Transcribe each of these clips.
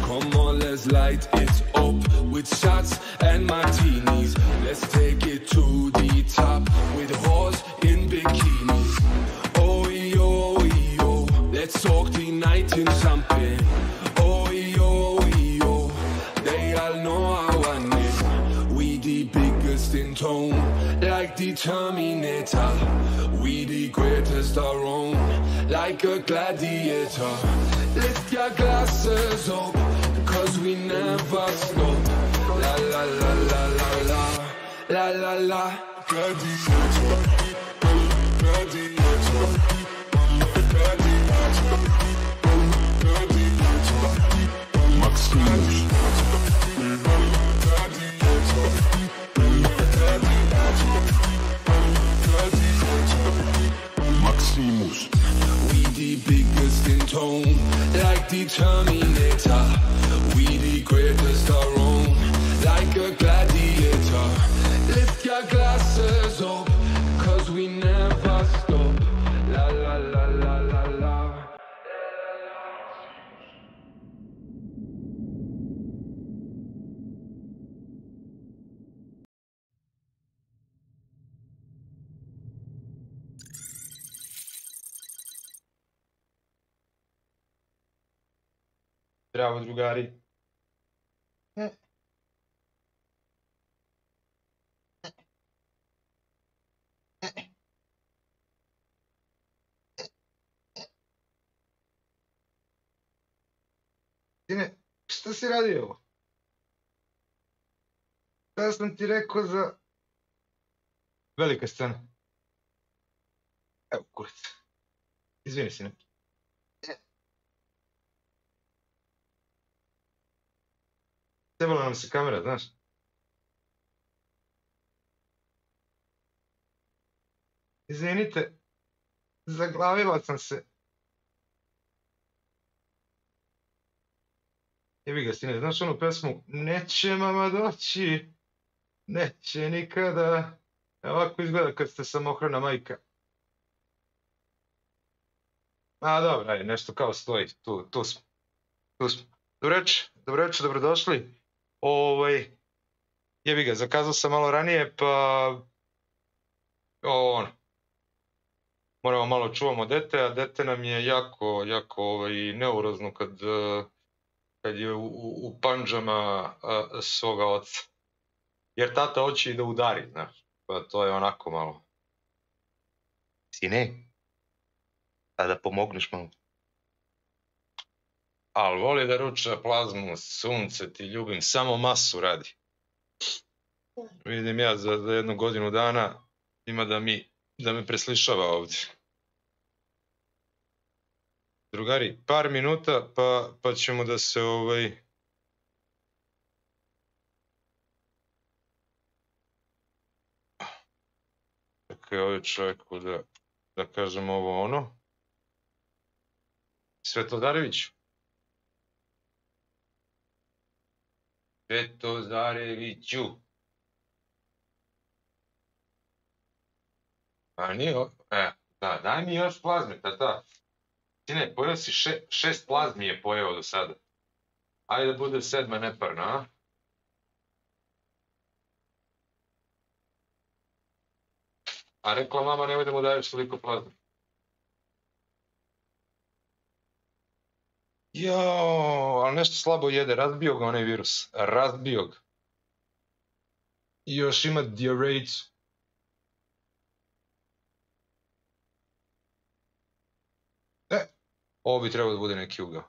Come on, let's light it up with shots and martinis. Let's take it to the top with whores in bikinis. Oh, yo, yo, let's talk the night in champagne. Oh, yo, yo, they all know I want it. We the biggest in town, like the Terminator. We the greatest around, like a gladiator. Lift your glasses up, cause we never stop. La la la la la la, la la la. Gladiator, gladiator, gladiator, gladiator. Maximus, gladiator, gladiator, Maximus. We the biggest in town, like the Terminator. We the greatest around, like a gladiator. Lift your glasses up, cause we never stop. La la la la la la. Zdravo, drugari. Sine, šta si radio? Šta sam ti rekao za... Velika scena. Evo, kurac. Izvini, sine. Trebala nam se kamera, znaš? Izvinite, zaglavila sam se. Jebi ga, sine, znaš onu pesmu? Neće mama doći, neće nikada. Ovako izgleda kad ste samohrana majka. A, dobro, ajde, nešto kao stoji, tu smo. Dobro veče, dobrodošli. Jebi ga, zakazao sam malo ranije, pa... Moramo malo čuvamo dete, a dete nam je jako neurozno kad je u pandžama svoga oca. Jer tata hoće i da udari, znaš. Pa to je onako malo... Sine, a da pomogneš malo. Ali voli da ruča plazmu, sunce ti ljubim, samo masu radi. Vidim ja za 1 godinu dana ima da me preslišava ovdje. Drugari, par minuta pa ćemo da se Čekaj ovaj čovjeku da kažem ovo ono. Svetodareviću. Svetodareviću. A nije, da, daj mi još plazme, tata. Sine, pojeo si 6 plazmi je pojeo do sada. Ajde da bude 7. neparna, a? A rekla mama, nemoj da mu daješ toliko plazme. Jao, ali nešto slabo jede, razbio ga onaj virus, razbio ga. I još ima dijarejicu. Ovo bi trebalo da bude neki ugao.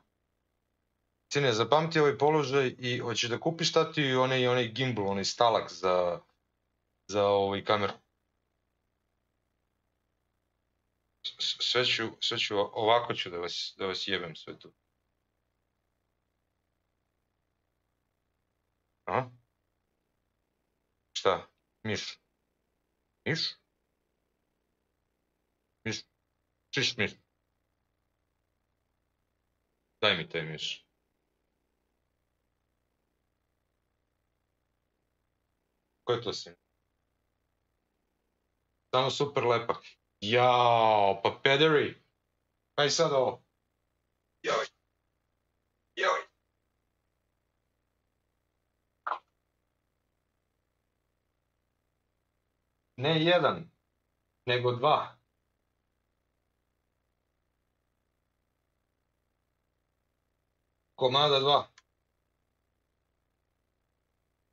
Sine, zapamti ovaj položaj i hoćeš da kupiš tati onaj gimbal, onaj stalak za kameru. Sve ću, ovako ću da vas jebem sve tu. Aha? Šta? Miš? Miš? Miš? Čiš miš? Daj mi taj miš. Ko je to sin? Samo super lepa. Jao, pa pederi. Kaj sad ovo? Joj. Joj. Ne jedan, nego dva. Komada dva.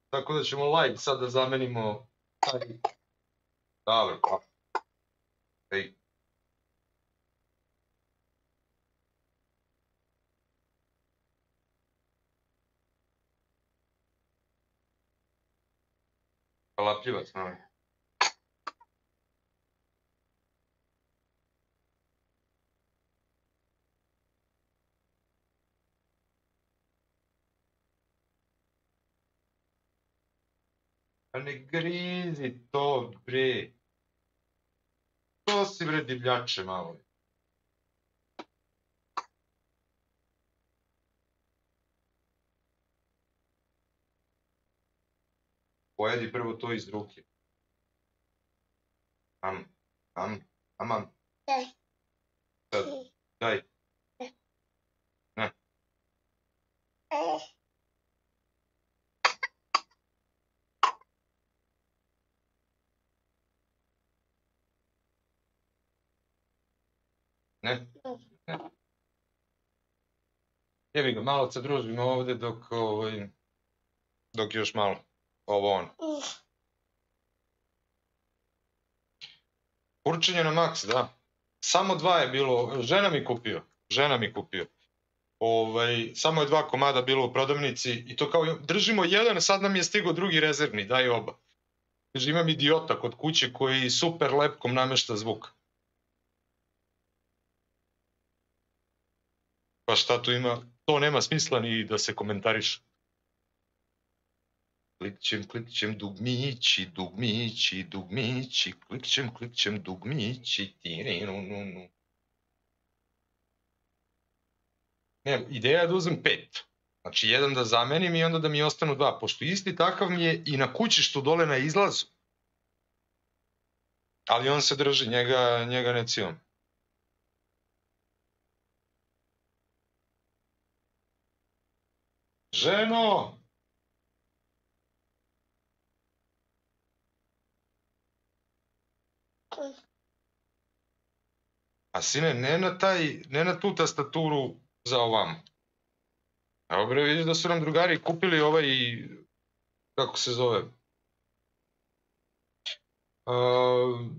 Tako da ćemo live sad da zamenimo taj... Dobro, pa. Ej. Lapljivac, novi. Pa ne grizi to, bre. To si, bre, divljače malo. Pojedi prvo to iz ruke. Am. Sad, daj. Ne. Ne? Ne. Jebi ga, malo se družimo ovde dok još malo. Ovo ono. Kurčenje na maks, da. Samo dva je bilo, žena mi kupio. Samo je 2 komada bilo u prodavnici i to kao držimo jedan, sad nam je stigao drugi rezervni, daj oba. Kaže, imam idiota kod kuće koji super lepkom namešta zvuk. Pa šta tu ima, to nema smisla ni da se komentariš. Klikćem, dugmići, klikćem, dugmići, tirinununu. Ne, ideja je da uzem 5. Znači, jedan da zamenim i onda da mi ostanu 2, pošto isti takav mi je i na kućištu dole na izlazu. Ali on se drži, njega ne cijom. Ženo! A sine, ne na tu tastaturu za ovamo. Evo bre, vidiš da su nam drugari kupili ovaj, kako se zove,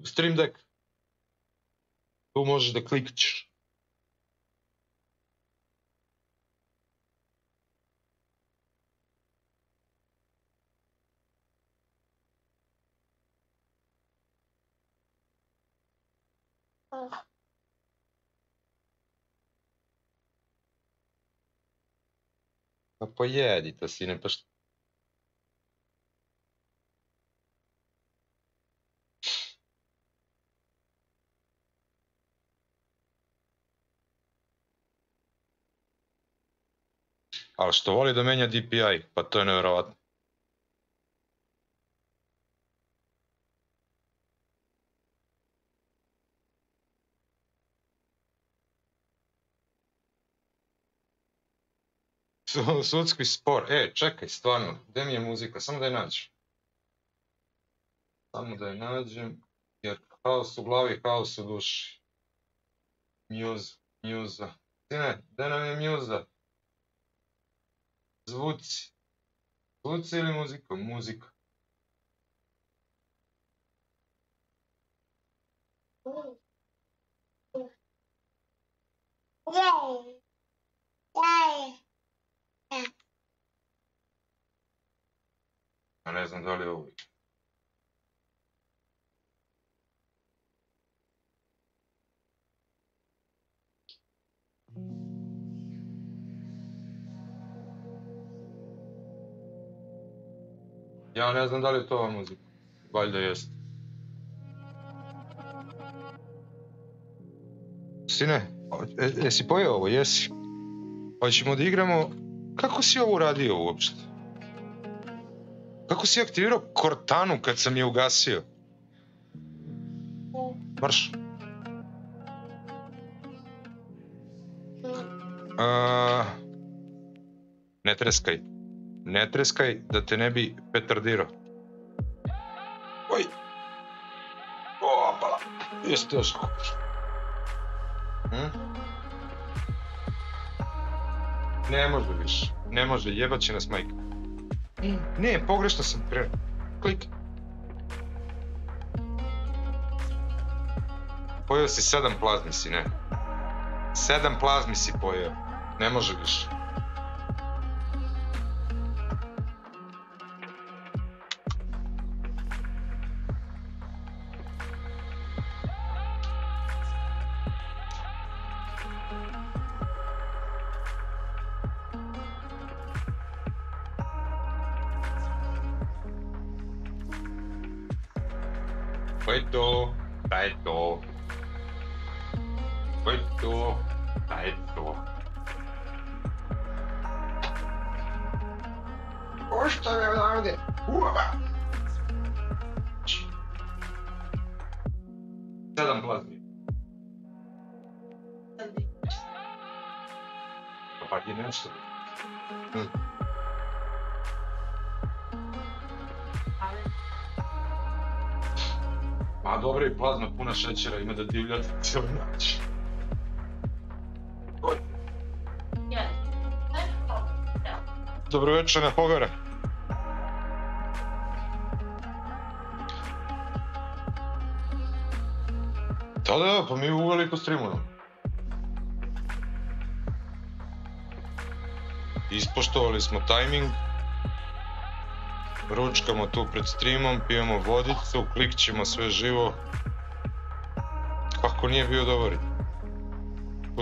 Stream Deck. Tu možeš da klikćeš. Pa pojedi to, sine, pa što? Ali što voli da menja DPI, pa to je nevjerovatno. Sudski spor. Čekaj, stvarno, gde mi je muzika? Samo da je nađem. Samo da je nađem, jer haos u glavi, haos u duši. Mjuza. Sine, gde nam je mjuza? Zvuci. Zvuci ili muzika? Muzika. Ja ne znam da li je ovo. Ja ne znam da li je to ova muzika. Valjda jest. Sine, jesi pojeo ovo? Jesi. Hoćemo da igramo... Kako si ovo uradio uopšte? Kako si aktivirao Cortanu kad sam je ugasio? Marš. Ne treskaj. Ne treskaj da te ne bi petardirao. Oj. Opala. Jeste još kupiš. Ne može više. Ne može, jebat će nas majka. Ne, pogrešno sam pre... Klik. Pojeo si 7 plazmi si, ne? 7 plazmi si pojeo. Ne može više. Pa je to, pa je to. Pa je to, pa je to. Ostavi odavde. Uaba. 7 plazmi. Pa je nešto. A dobro, i plazma puna šećera, ima da divljate cijelu noć. Dobro veče na pogore. Da, pa mi uveliko streamujemo. Ispoštovali smo tajming. Ručkamo tu pred streamom, pijemo vodicu, klikćemo sve živo. Kako nije bio dobar?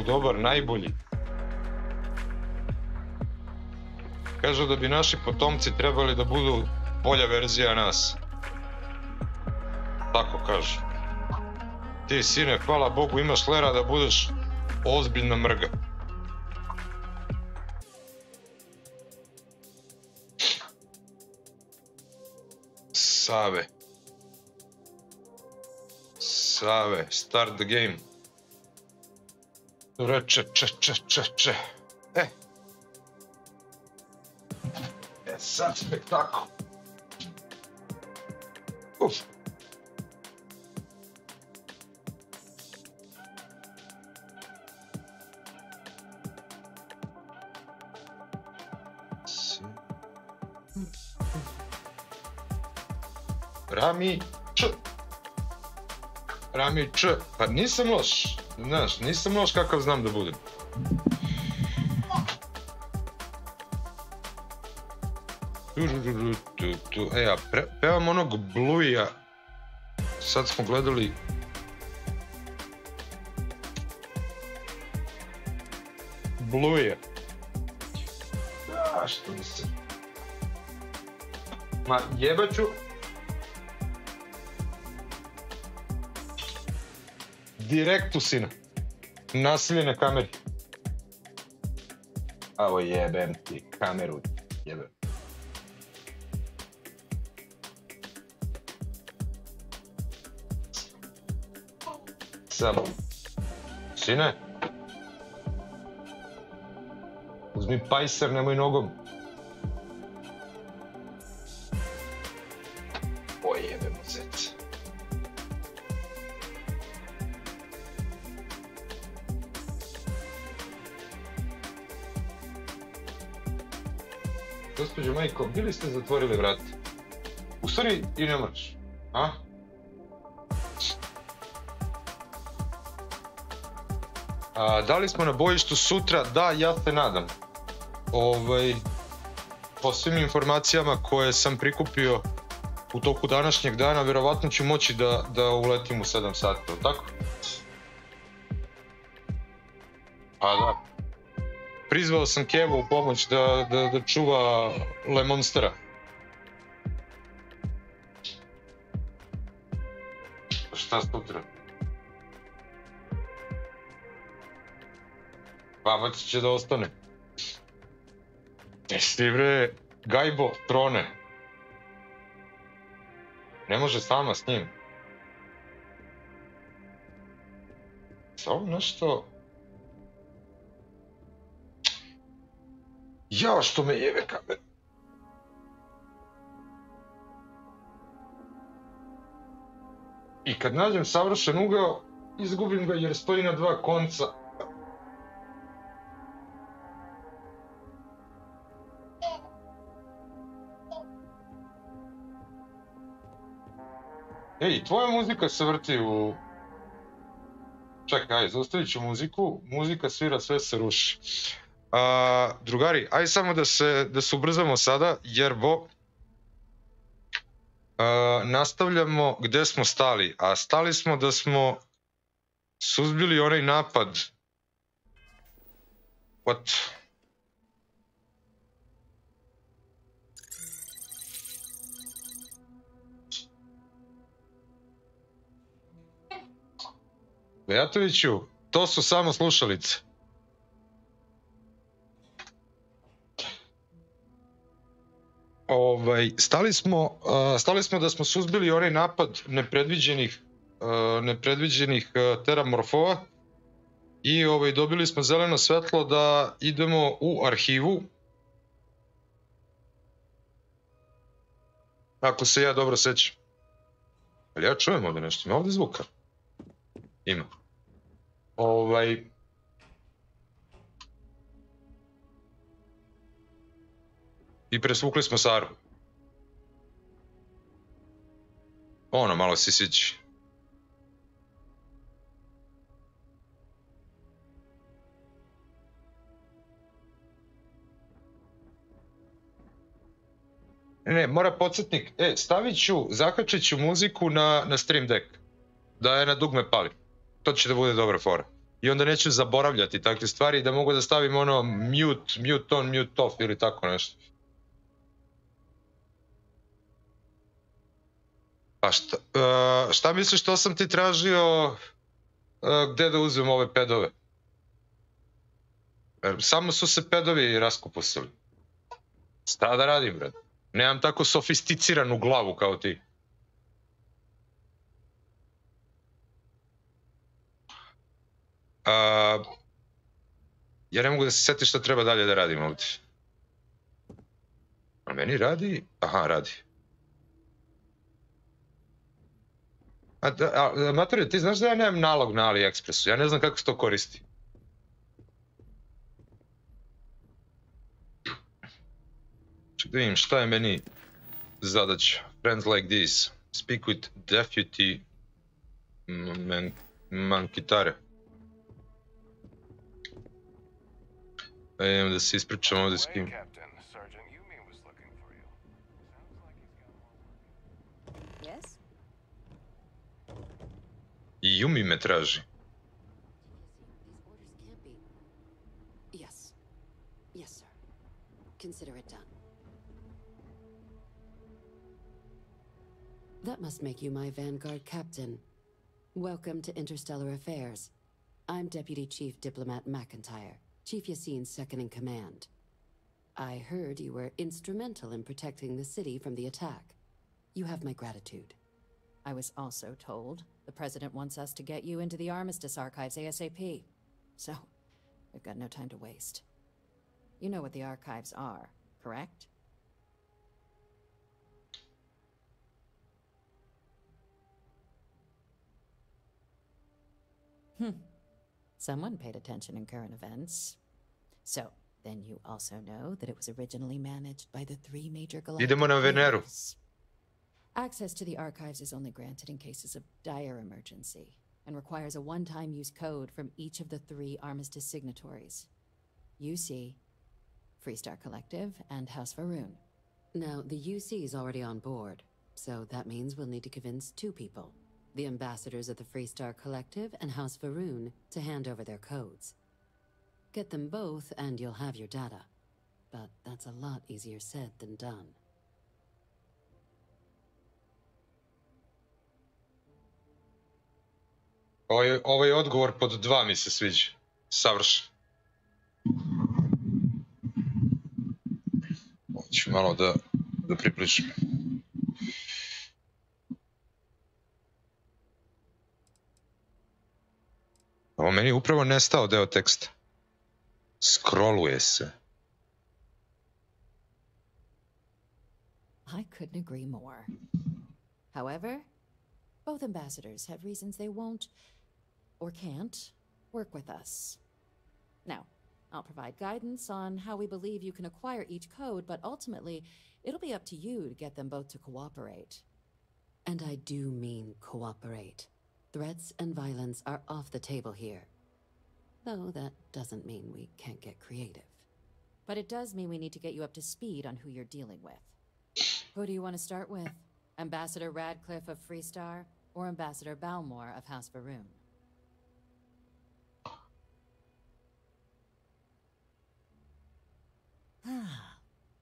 Dobar, najbolji. Kažu da bi naši potomci trebali da budu bolja verzija nas. Tako kažu. Ti, sine, hvala Bogu, imaš lera da budeš ozbiljna mrga. Save. Save, start the game. Reče, če. Sad spektakl. Uf. Rami Č. Pa nisam loš. Znaš, nisam loš kakav znam da budem. Ja pevam onog Bluija. Sad smo gledali... Bluija. Što mi se... Ma jebaću... Direkt u sina. Nasilje na kameri. Avo jebem ti kameru. Jebem. Samo. Sine. Uzmi pajser, nemoj nogom. Ojebemo zec. Gospođo majko, bili ste zatvorili vrata? U stvari i ne moraš, a? Da li smo na bojištu sutra? Da, ja se nadam. Po svim informacijama koje sam prikupio u toku današnjeg dana, verovatno ću moći da uletim u 7 sati, ili tako? A da. Prizvao sam Kevu u pomoć da čuva Le Monstera. Šta sutra? Babac će da ostane. Jesi bre, gajbo trone. Ne može sama s njim. Samo nešto... Jao, što me jebe kamer. I kad nađem savršen ugao, izgubim ga jer stoji na dva konca. Ej, tvoja muzika se vrti u... Čekaj, ajde, zaustavit ću muziku. Muzika svira, sve se ruši. Drugari, ajde samo da se ubrzamo sada, jer nastavljamo gde smo stali. A stali smo da smo suzbili onaj napad. What? Bejatoviću, to su samo slušalice. Stali smo da smo suzbili onaj napad nepredviđenih teramorfova i dobili smo zeleno svetlo da idemo u arhivu. Ako se ja dobro sećam. Ali ja čujem ovde nešto, ima ovde zvuka? Ima. I presvukli smo Saru. Ono, malo sisići. Ne, mora podsjetnik. Zakačit ću muziku na stream deck. Da je na dugme pali. To će da bude dobra fora. I onda neću zaboravljati takve stvari, da mogu da stavim ono mute on, mute off ili tako nešto. Pa šta misliš što sam ti tražio gde da uzmem ove pedove? Samo su se pedovi raskupusili. Šta da radim, brad? Nemam tako sofisticiranu glavu kao ti. Ja ne mogu da se setim šta treba dalje da radim ovdje. A meni radi? Aha, radi. Matore, ti znaš da ja nemam nalog na AliExpressu, ja ne znam kako se to koristi. Ček da vidim šta je meni zadaća. Friends like this. Speak with deputy mankitare. Idem da se ispričam ovdje s kim. I Yumi me traži. Yes. Yes, sir. Consider it done. That must make you my Vanguard captain. Welcome to Interstellar Affairs. I'm Deputy Chief Diplomat McIntyre, Chief Yassine's second in command. I heard you were instrumental in protecting the city from the attack. You have my gratitude. I was also told the President wants us to get you into the Armistice archives ASAP. So, we've got no time to waste. You know what the archives are, correct? Someone paid attention in current events. So, then you also know that it was originally managed by the three major galactic Idemo na Veneru. players. Access to the archives is only granted in cases of dire emergency and requires a one-time use code from each of the three Armistice signatories. UC, Freestar Collective, and House Varun. Now, the UC is already on board, so that means we'll need to convince two people. The ambassadors of the Freestar Collective and House Varun to hand over their codes. Get them both and you'll have your data. But that's a lot easier said than done. Ovaj odgovor pod 2 mi se sviđa. Savršen. ću malo da pripličim. Ovo meni je upravo nestao deo teksta. Scrolluje se. I couldn't agree more. However, both ambassadors have reasons they won't or can't work with us. Now, I'll provide guidance on how we believe you can acquire each code, but ultimately, it'll be up to you to get them both to cooperate. And I do mean cooperate. Threats and violence are off the table here. Though that doesn't mean we can't get creative. But it does mean we need to get you up to speed on who you're dealing with. Who do you want to start with? Ambassador Radcliffe of Freestar or Ambassador Balmore of House Varoon?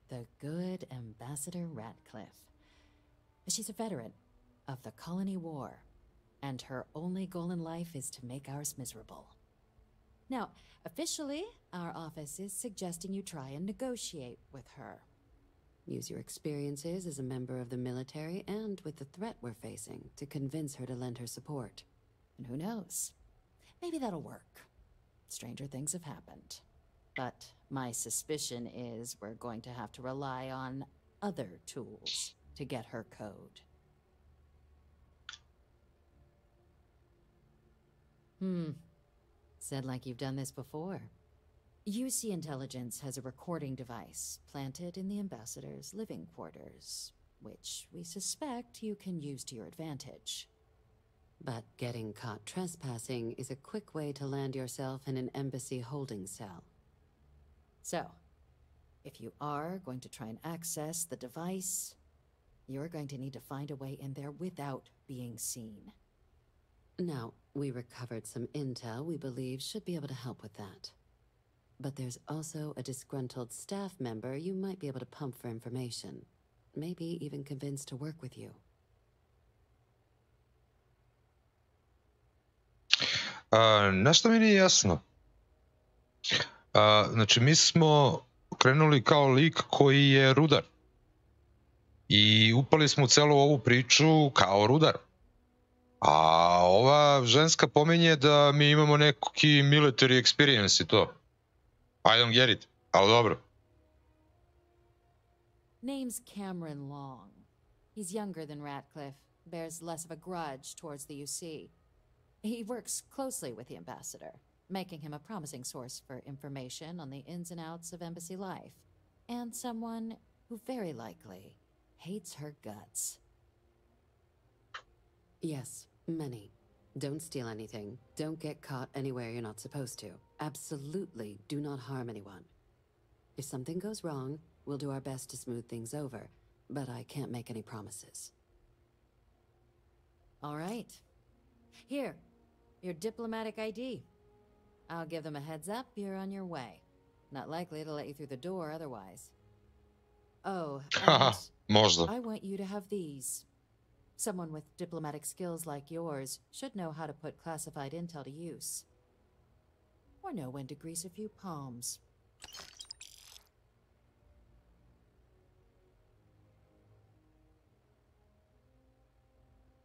The good Ambassador Radcliffe. She's a veteran of the Colony War, and her only goal in life is to make ours miserable. Now, officially, our office is suggesting you try and negotiate with her. Use your experiences as a member of the military and with the threat we're facing to convince her to lend her support. And who knows? Maybe that'll work. Stranger things have happened. But my suspicion is we're going to have to rely on other tools to get her code. Said like you've done this before. UC Intelligence has a recording device planted in the ambassador's living quarters, which we suspect you can use to your advantage. But getting caught trespassing is a quick way to land yourself in an embassy holding cell. So, if you are going to try and access the device, you're going to need to find a way in there without being seen. Now, we recovered some intel we believe should be able to help with that. But there's also a disgruntled staff member you might be able to pump for information. Maybe even convince to work with you. Nešto mi nije jasno. Znači, mi smo krenuli kao lik koji je rudar. I upali smo u celu ovu priču kao rudar. A ova ženska pominje da mi imamo neki military experience i to. I don't get it, ali dobro. Name's Cameron Long. He's younger than Ratcliffe, bears less of a grudge towards the UC. He works closely with the ambassador, making him a promising source for information on the ins and outs of embassy life, and someone who very likely hates her guts. Yes, many. Don't steal anything. Don't get caught anywhere you're not supposed to. Absolutely do not harm anyone. If something goes wrong, we'll do our best to smooth things over, but I can't make any promises. All right. Here, your diplomatic ID. I'll give them a heads up you're on your way. Not likely to let you through the door otherwise. Oh, and Možda. I want you to have these. Someone with diplomatic skills like yours should know how to put classified intel to use. Or know when to grease a few palms.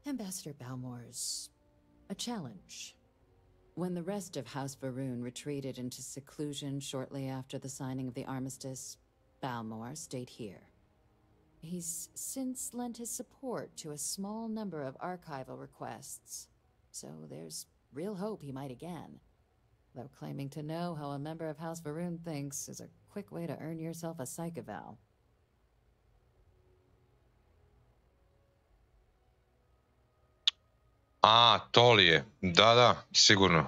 Ambassador Balmore's a challenge. When the rest of House Varoon retreated into seclusion shortly after the signing of the armistice, Balmore stayed here. He's since lent his support to a small number of archival requests, so there's real hope he might again. Though claiming to know how a member of House Varoon thinks is a quick way to earn yourself a psych eval. To li je? Da, sigurno.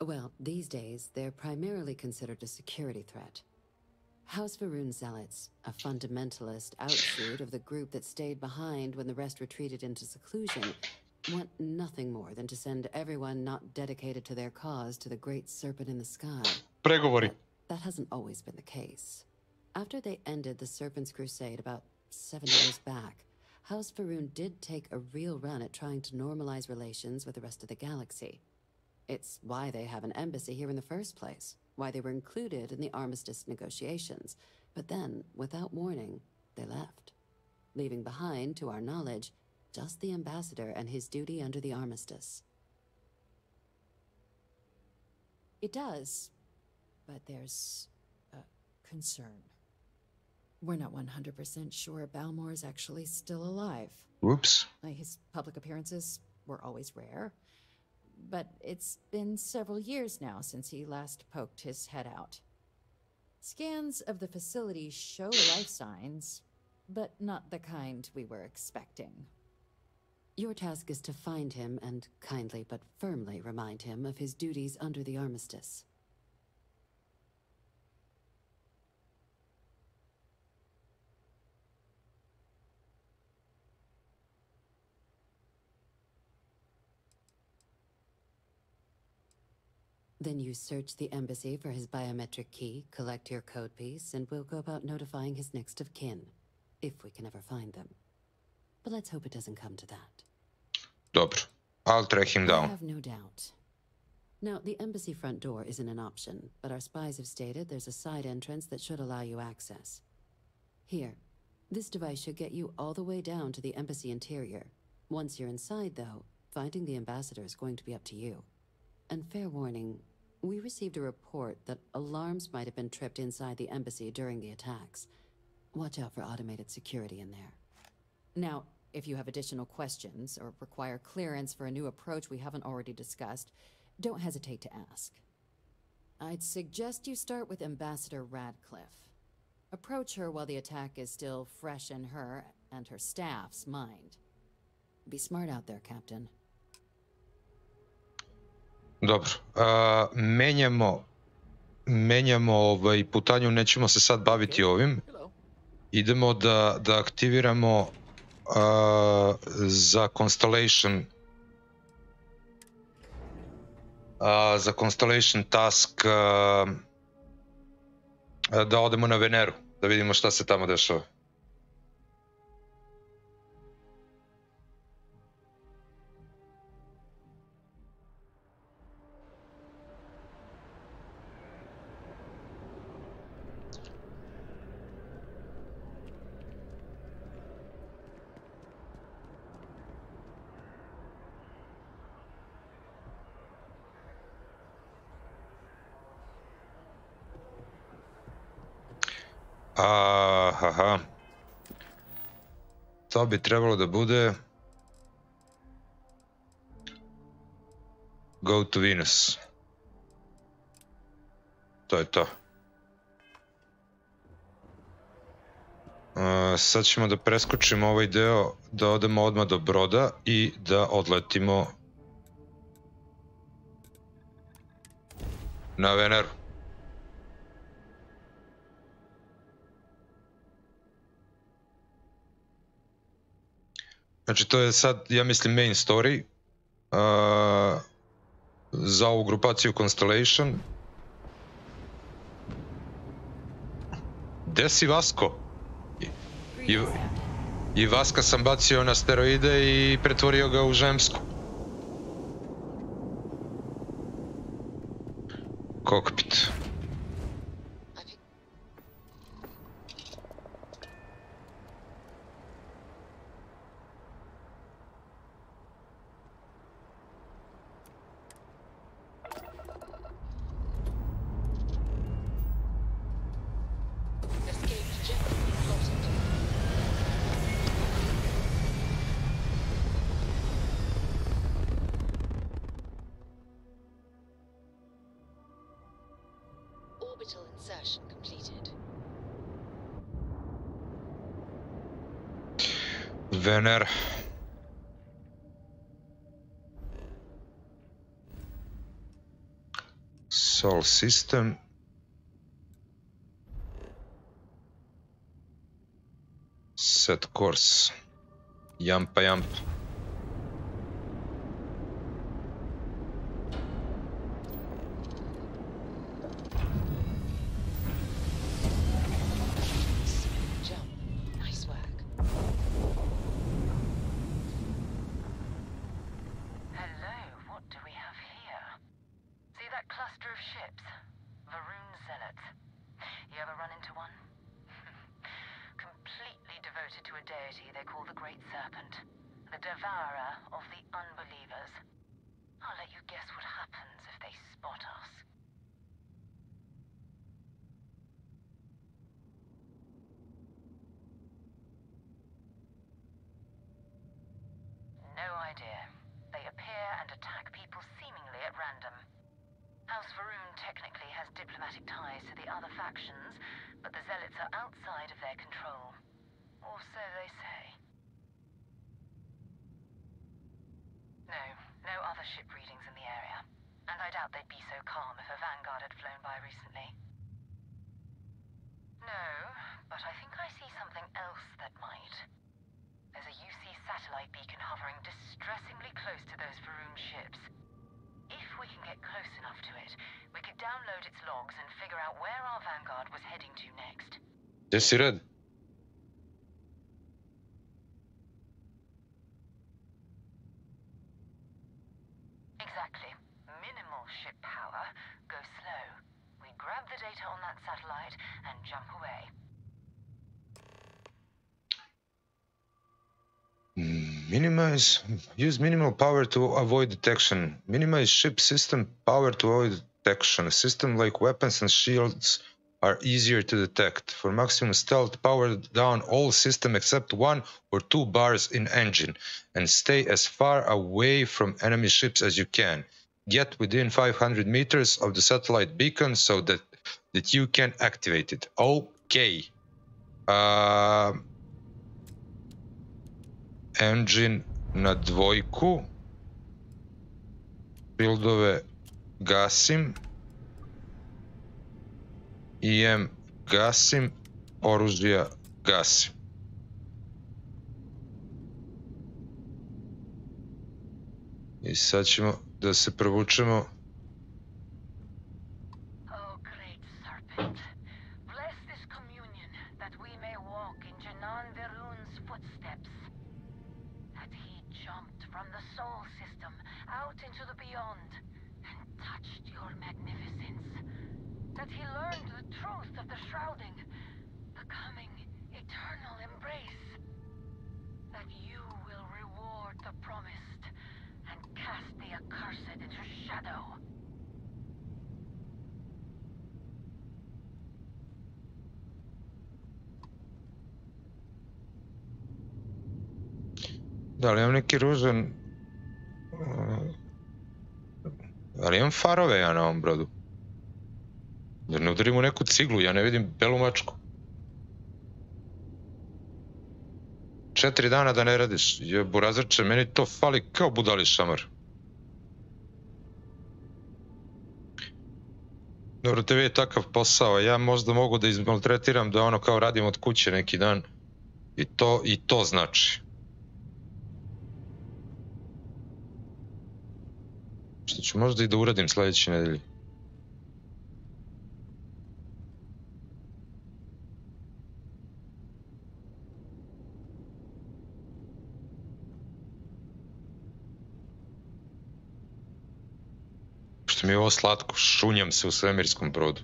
Well, these days, they're primarily considered a security threat. House Varoon Zealots, a fundamentalist outshoot of the group that stayed behind when the rest retreated into seclusion, want nothing more than to send everyone not dedicated to their cause to the great serpent in the sky. Pregovori. But that hasn't always been the case. After they ended the Serpent's Crusade about 7 years back, House Faroon did take a real run at trying to normalize relations with the rest of the galaxy. It's why they have an embassy here in the first place, why they were included in the armistice negotiations. But then, without warning, they left, leaving behind, to our knowledge, just the ambassador and his duty under the armistice. It does, but there's a concern. We're not 100% sure Balmor is actually still alive. Whoops. His public appearances were always rare, but it's been several years now since he last poked his head out. Scans of the facility show life signs, but not the kind we were expecting. Your task is to find him and kindly but firmly remind him of his duties under the armistice. Then you search the embassy for his biometric key, collect your code piece, and we'll go about notifying his next of kin, if we can ever find them. But let's hope it doesn't come to that. Dobro. I'll track him I down. have no doubt. Now, the embassy front door isn't an option, but our spies have stated there's a side entrance that should allow you access. Here, this device should get you all the way down to the embassy interior. Once you're inside, though, finding the ambassador is going to be up to you. And fair warning, we received a report that alarms might have been tripped inside the embassy during the attacks. Watch out for automated security in there. Now, if you have additional questions or require clearance for a new approach we haven't already discussed, don't hesitate to ask. I'd suggest you start with Ambassador Radcliffe. Approach her while the attack is still fresh in her and her staff's mind. Be smart out there, Captain. Dobro. Menjamo putanju, nećemo se sad baviti ovim. Idemo da aktiviramo za Constellation task da odemo na Veneru, da vidimo šta se tamo dešava. Aha. To bi trebalo da bude Go to Venus. To je to. Sad ćemo da preskočimo ovaj deo, da odemo odmah do broda i da odletimo na Veneru. Znači to je sad, ja mislim, main story za ovu grupaciju Constellation. Gde si, Vasko? I Vaska sam bacio na steroide i pretvorio ga u žensku. Kokpit. Orbital insertion completed. Vener. Sol system. Set course. Jampa jamp. master of ships, Varun Zealots. You ever run into one? Completely devoted to a deity they call the Great Serpent, the devourer of the unbelievers. I'll let you guess what happens if they spot us. No idea. They appear and attack people seemingly at random. House Varun technically has diplomatic ties to the other factions, but the Zealots are outside of their control. Or so they say. No other ship readings in the area. And I doubt they'd be so calm if a Vanguard had flown by recently. No, but I think I see something else that might. There's a UC satellite beacon hovering distressingly close to those Varun ships. If we can get close enough to it, we could download its logs and figure out where our Vanguard was heading to next. Jesi red? Exactly. Minimal ship power. Go slow. We grab the data on that satellite and jump away. Use minimal power to avoid detection. Minimize ship system power to avoid detection. A system like weapons and shields are easier to detect. For maximum stealth, power down all system except 1 or 2 bars in engine and stay as far away from enemy ships as you can. Get within 500 meters of the satellite beacon so that you can activate it. Okay. Engine na 2. Shieldove gasim. EM gasim. Oružja gasim. I sad ćemo da se provučemo. Oh, great serpent. Bless this communion that we may walk in Janan Varun's footsteps. That he jumped from the soul system out into the beyond and touched your magnificence. That he learned the truth of the shrouding, the coming eternal embrace. That you will reward the promised and cast the accursed into shadow. Da li imam neki ružan... Ali imam farove ja na ovom brodu. Jer ne udarim u neku ciglu, ja ne vidim belu mačku. 4 dana da ne radiš, burazrče, meni to fali kao budali šamar. Dobro, tebi je takav posao, ja možda mogu da izmaltretiram da ono kao radim od kuće neki dan. I to znači. Što ću možda i da uradim sljedeće nedelje. Što mi je ovo slatko, šunjam se u svemirskom brodu.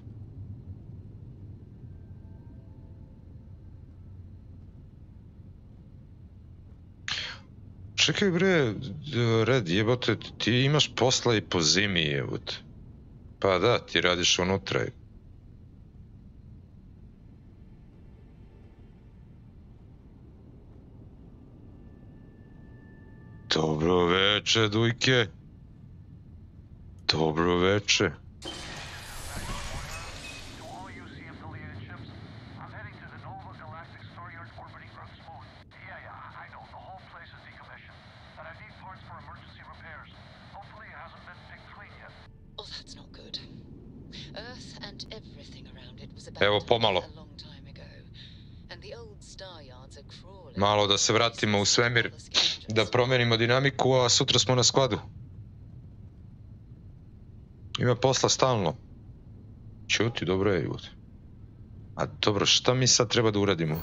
Čekaj bre, Red, jebote, ti imaš posla i po zimi, jebote. Pa da, ti radiš unutra. Dobro veče, dujke. Dobro veče. Evo pomalo. Malo da se vratimo u svemir, da promenimo dinamiku, a sutra smo na skladu. Ima posla stalno. Ćuti, dobro je, ljudi. A dobro, šta mi sad treba da uradimo?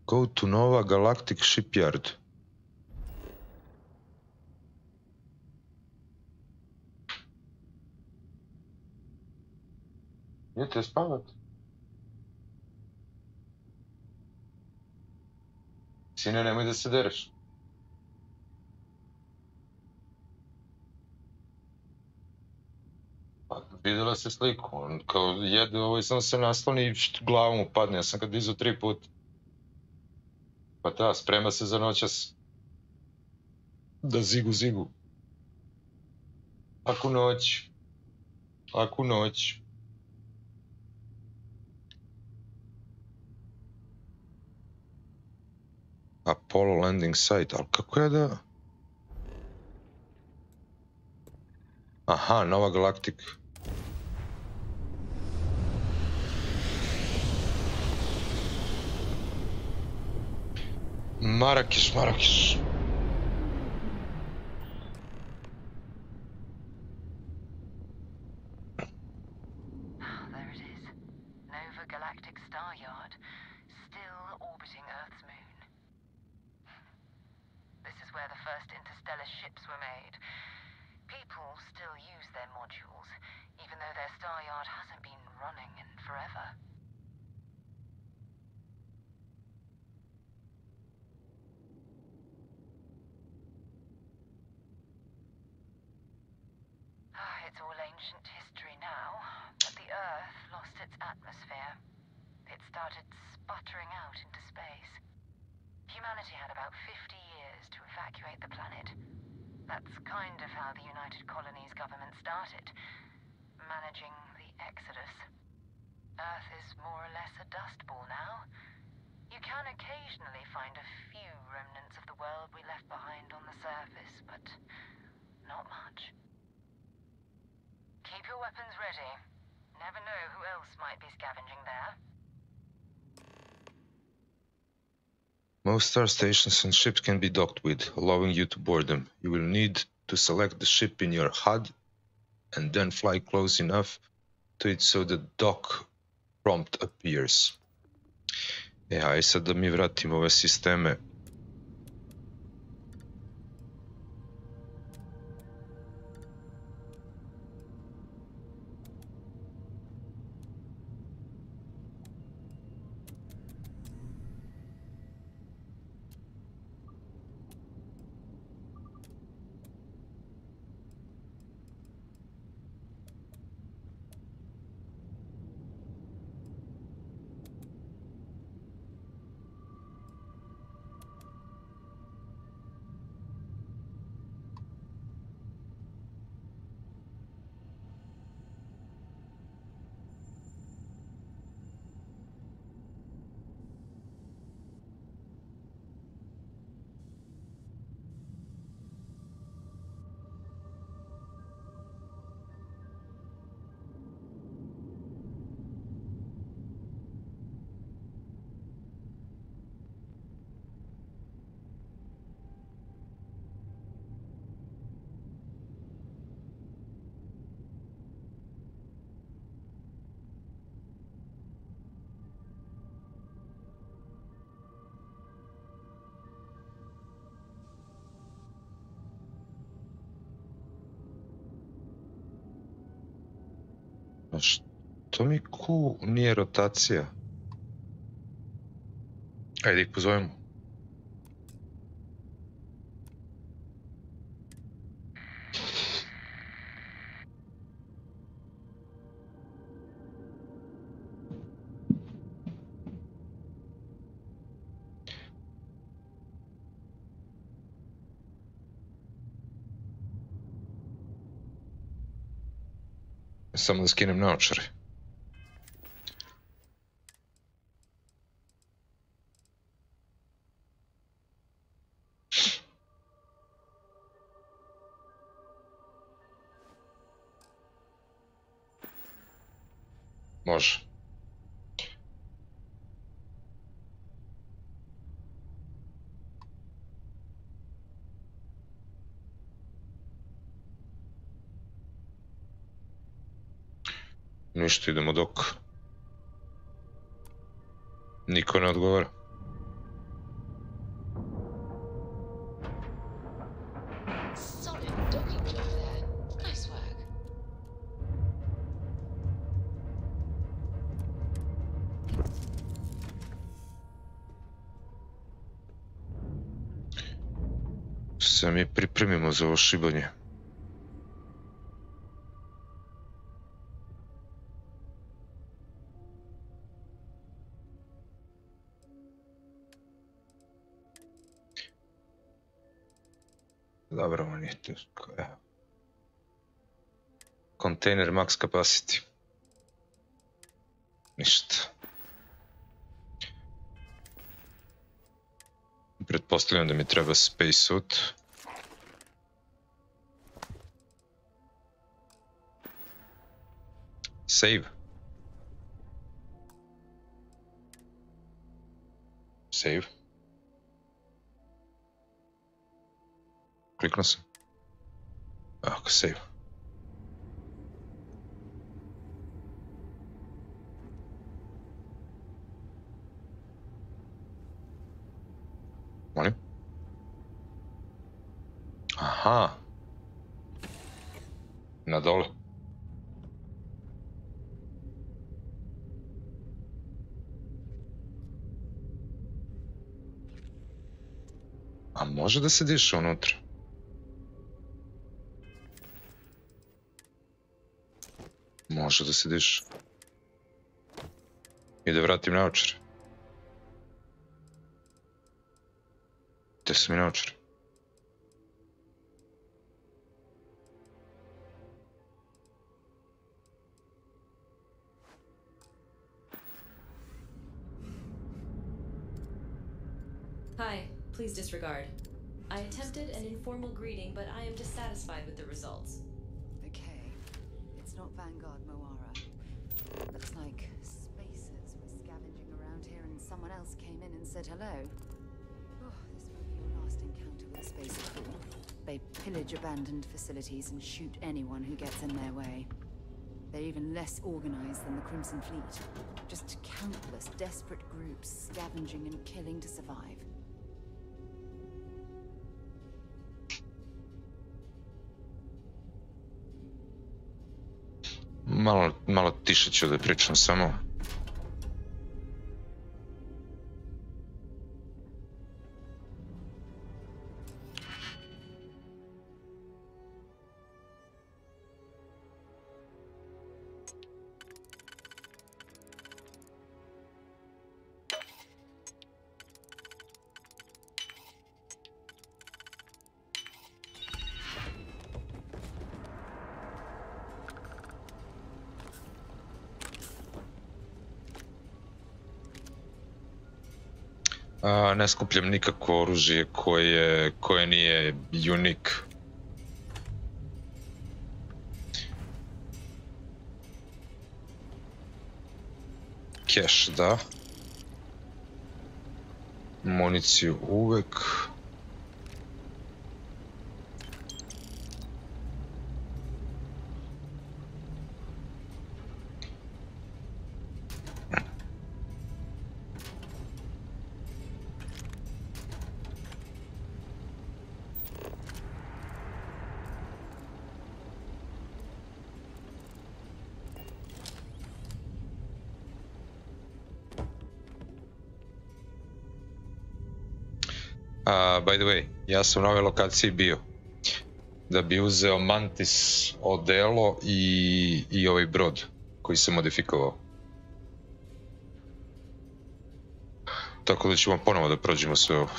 Go to Nova Galactic Shipyard. Idete spavat? Sine, nemoj da se dereš. Pa, vidjela se sliku, on kao jede ovo i samo se nasloni i glavom mu padne, ja sam ga dizao 3 puta. Pa da, sprema se za noćas. Da zigu. Laku noć. Laku noć. Apollo landing site, ali kako je da... Aha, Nova Galaktika. Marrakeš. It's all ancient history now, but the Earth lost its atmosphere. It started sputtering out into space. Humanity had about 50 years to evacuate the planet. That's kind of how the United Colonies government started, managing the exodus. Earth is more or less a dust ball now. You can occasionally find a few remnants of the world we left behind on the surface, but not much. Keep your weapons ready. Never know who else might be scavenging there. Most star stations and ships can be docked with, allowing you to board them. You will need to select the ship in your HUD and then fly close enough to it so the dock prompt appears. Aj sad da mi vratimo ove sisteme. Što mi Q nije rotacija? Ajde ih pozovemo. Samo da skinem naočare. Može. Ništa, idemo dok. Niko ne odgovara. Solid docking job there. Nice work. se mi pripremimo za ovo šibanje. Dobro, ovo nije teško, evo. Kontejner max capacity. Ništa. Pretpostavljam da mi treba space suit. Save. Save. Kliknuo sam. Ako, save. Molim? Aha. Na dole. A može da se diše unutra? Može da se diše. I da vratim naočare. Gde su mi naočare? Hi, please disregard. I attempted an informal greeting, but I am dissatisfied with the results. Okay. It's not Vanguard Moara. Looks like spacers were scavenging around here and someone else came in and said hello. Oh, this won't be your last encounter with a spacer crew. They pillage abandoned facilities and shoot anyone who gets in their way. They're even less organized than the Crimson Fleet. Just countless desperate groups scavenging and killing to survive. Malo tiše ću da pričam samo. Ne skupljam nikakvo oružje koje nije unique. Cash, da. Municiju uvek. By the way, ja sam na ovoj lokaciji bio da bi uzeo mantis odelo i ovaj brod koji se modifikovao. Tako da ćemo ponovo da prođemo sve ovo.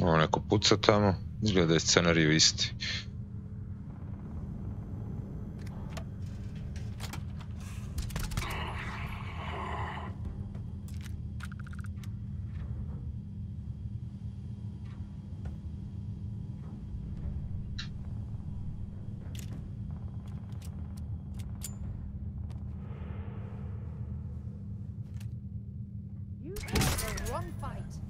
Ovo neko puca tamo, izgleda da je scenariju isti. Wrong fight.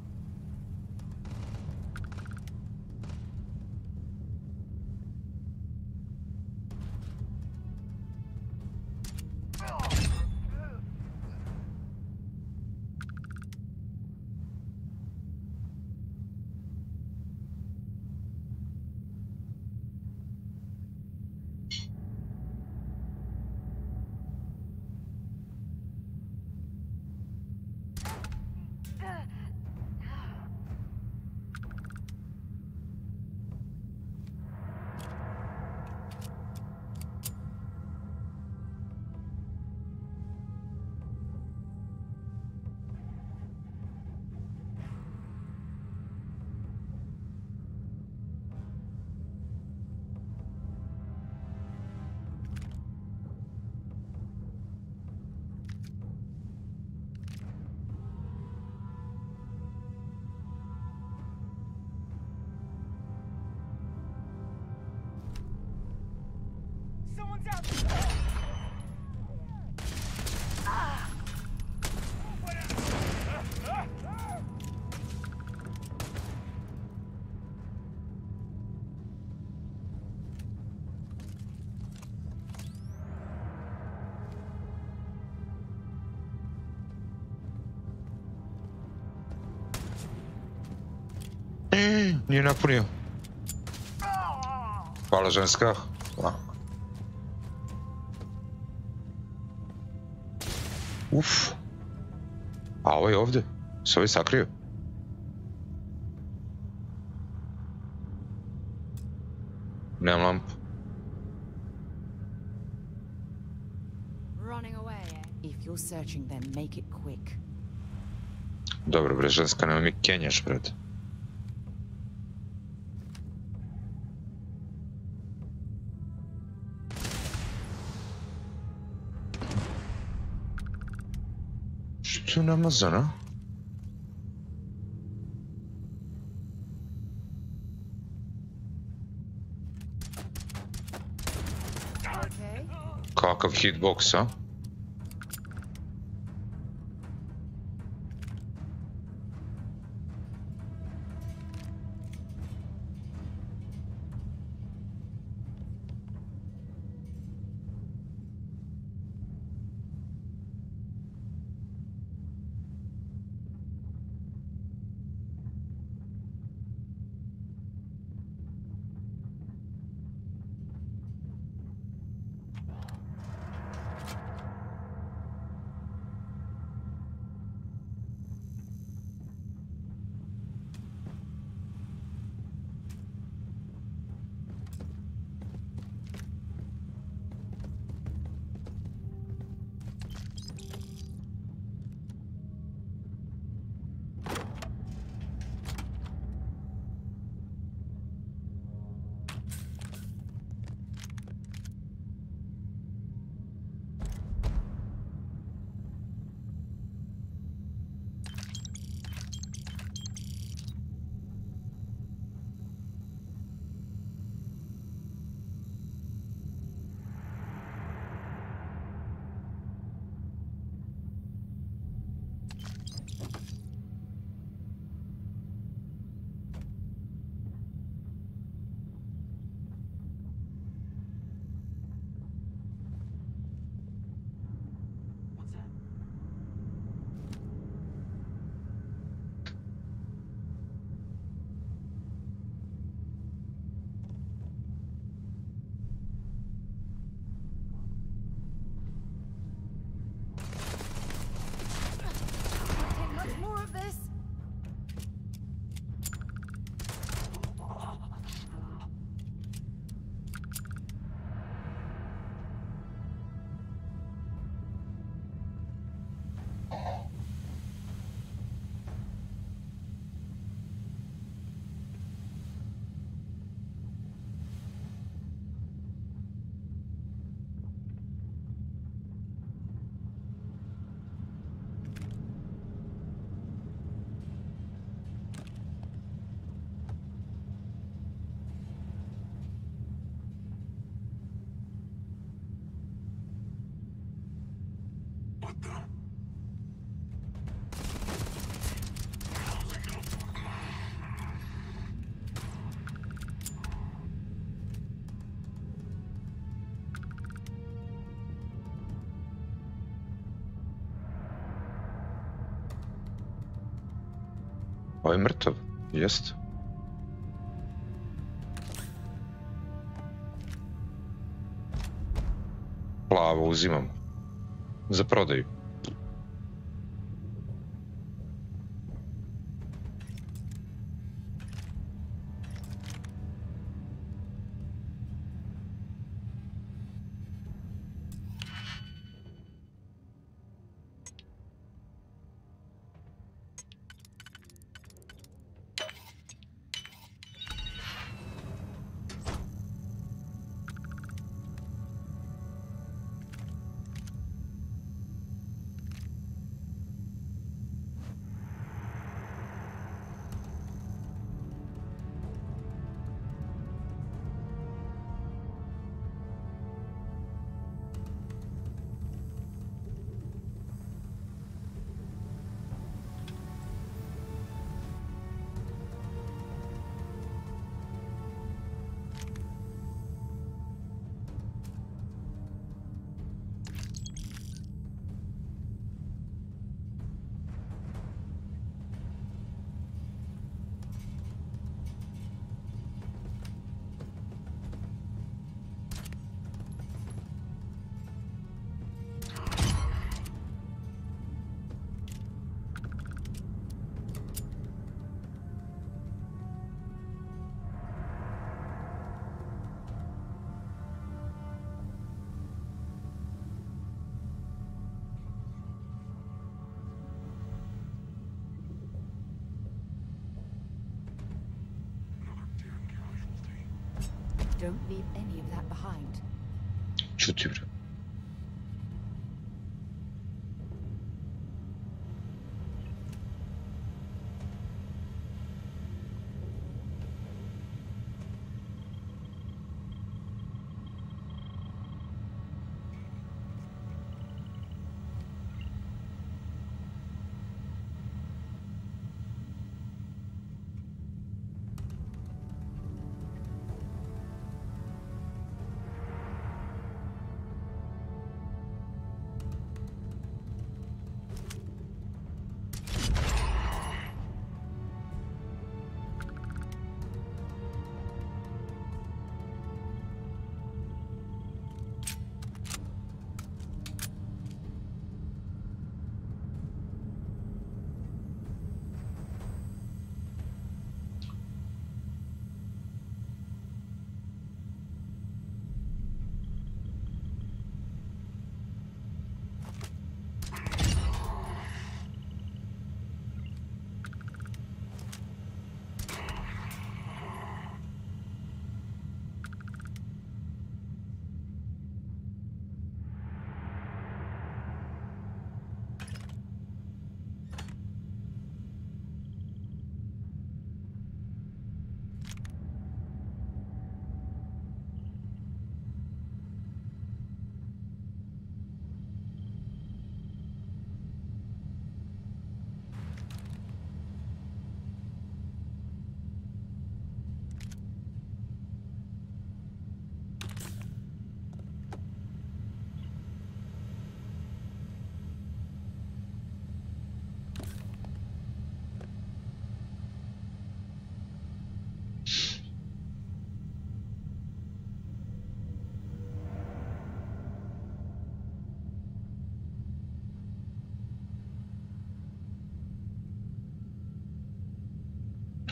Nije napunio. Hvala ženska. Uf. A ovo je ovde. Se ovaj sakrio. Nemam lampu. Dobro bre, ženska, nema mi kenjaš, bret. Što je namazano? Kakav hitbox, a? Ovo je mrtav, jest. Plavo uzimam. Za prodaju. Don't leave any of that behind. Čuti, bre.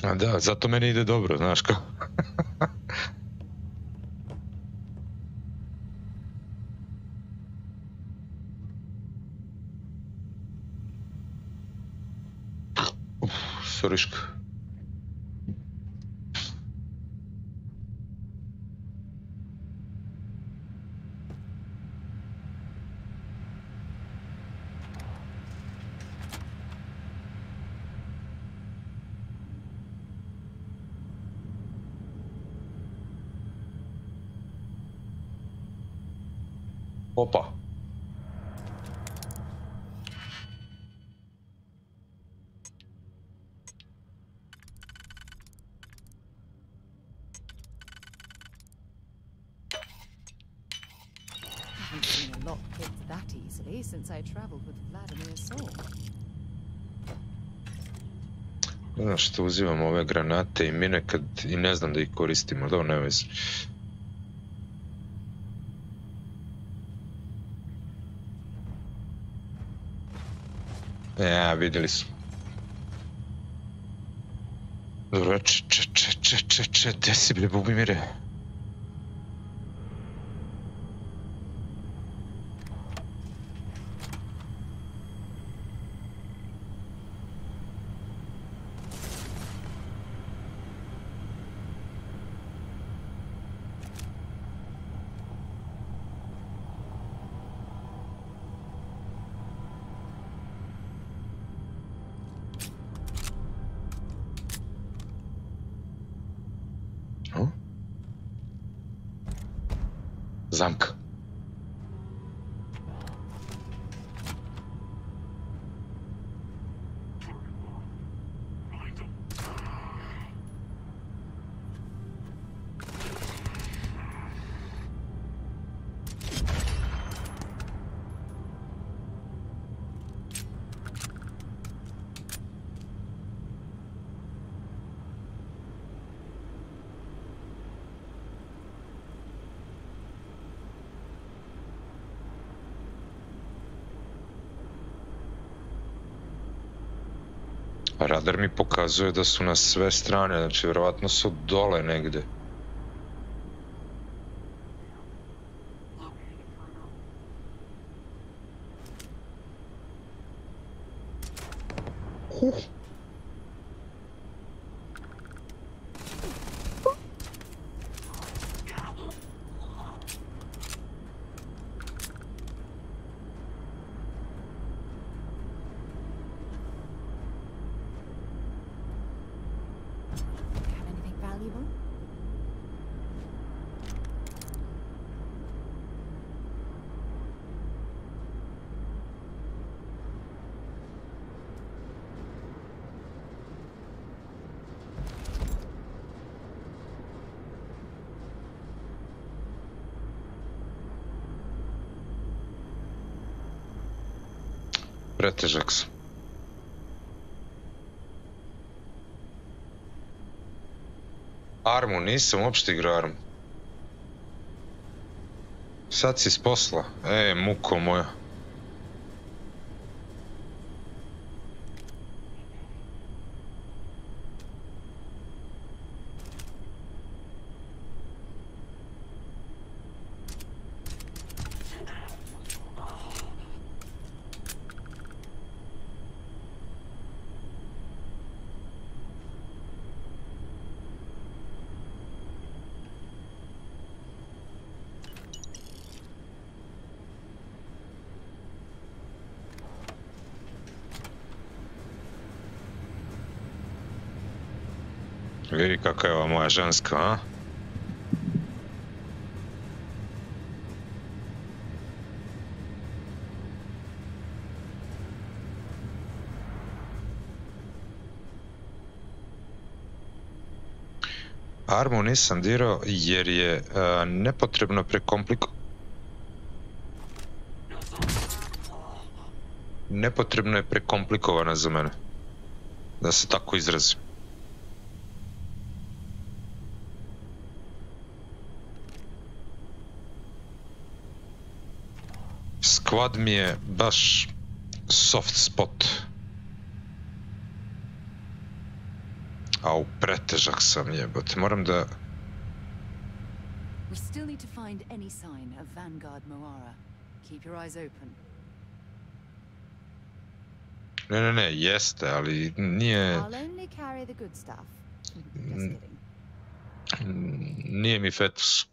A da, zato meni ide dobro, znaš kao. Soriška. Opa. Haven't seen a lock picked that easily since I traveled with Vladimir's soul. Znaš što, uzimam ove granate i mine kad i ne znam da ih koristim, ali dobro, ne vezi. Ja, vidjeli su. Dobro veče, gdje si bre, Bubimire? Zamka. Radar mi pokazuje da su na sve strane, znači vjerovatno su dole negde. Pretežak sam. Armu, nisam uopšte igrao armu. Sad si s posla. Muko moja. Vidi kakva je ova moja ženska, a? Armu nisam dirao jer je nepotrebno nepotrebno je prekomplikovana za mene, da se tako izrazim. Squad mi je baš soft spot. Au, pretežak sam, jebote, moram da... We still need to find any sign of Vanguard Moara. Keep your eyes open. Ne, jeste, ali nije... I'll only carry the good stuff. Just kidding. Nije mi fetus.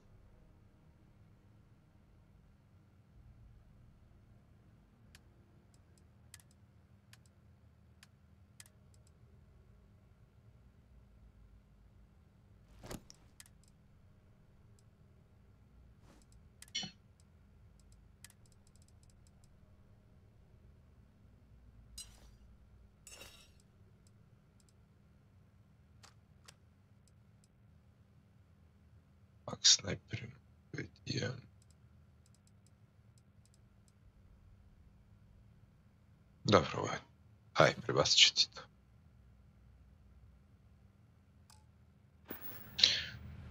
Snajper, jedan. Dobro, ovaj. Aj, prebacit ću ti to.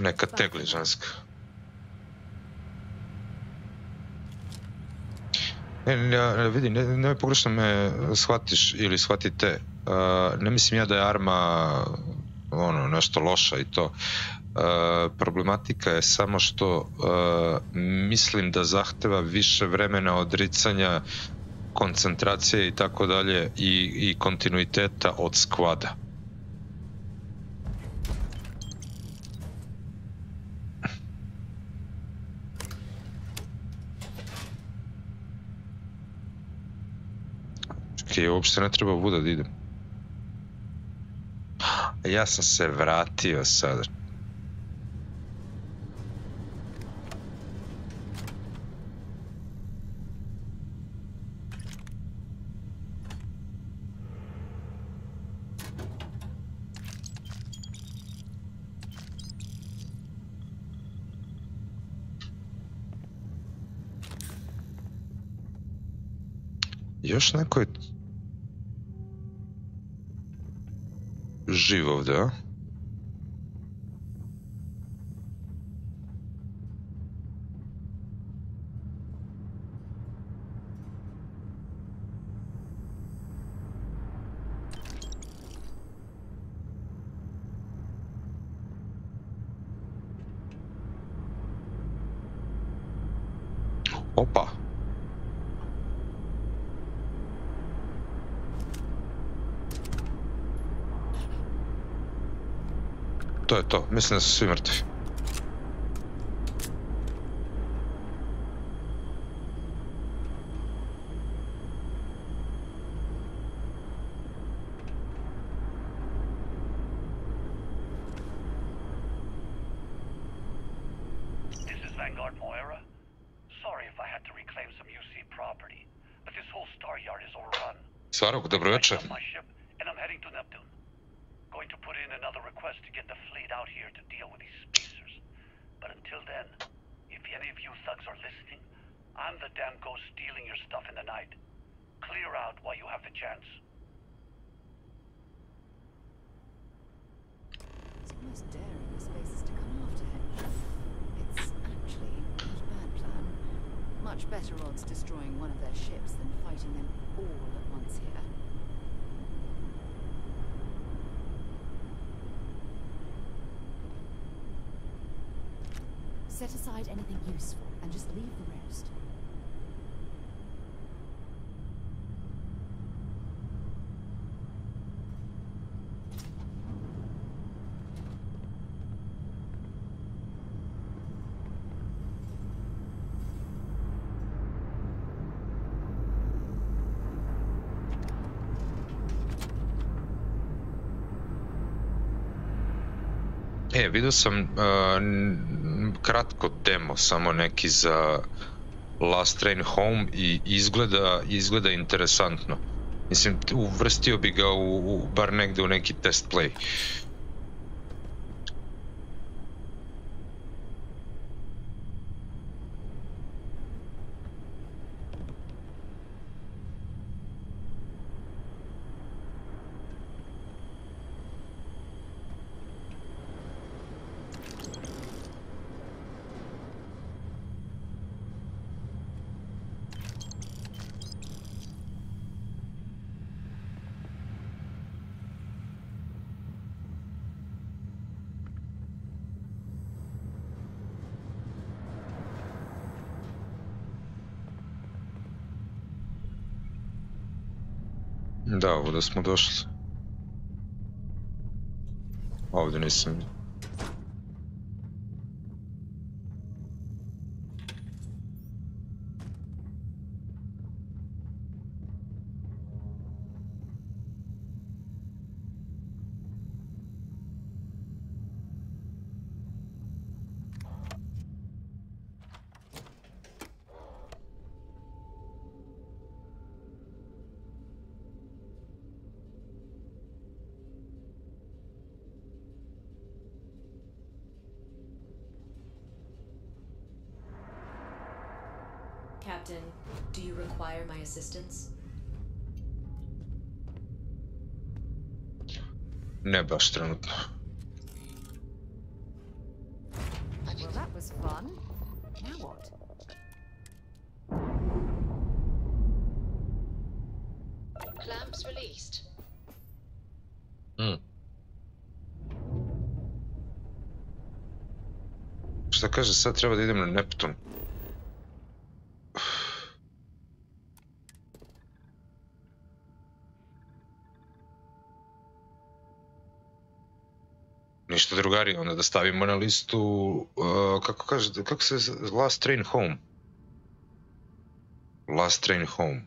Neka tegli ženska. Vidi, nemoj pogrešno me shvatiš ili shvatite. Ne mislim ja da je arma nešto loša i to. Problematika je samo što mislim da zahteva više vremena odricanja, koncentracije i tako dalje i kontinuiteta od skvada. Čekaj, uopšte ne treba ovuda da idem. Ja sam se vratio sada. Još neko je živ ovdje, a? Opa! To je to, mislim da su svi mrtvi. Svarog, dobro veče. Much better odds destroying one of their ships than fighting them all at once here. Set aside anything useful and just leave the rest. Vidio sam kratko demo, samo neki za Last Train Home i izgleda interesantno. Mislim, uvrstio bi ga bar negde u neki test play. Da, ovdje smo došli. Ovdje nisam. Captain, do you require my assistance? Ne baš trenutno. was fun. Now what? Clamps released. Šta kaže, sad treba da idem na Neptun. Ništa drugari, onda da stavimo na listu, kako kaže, kako se Last Train Home. Last Train Home.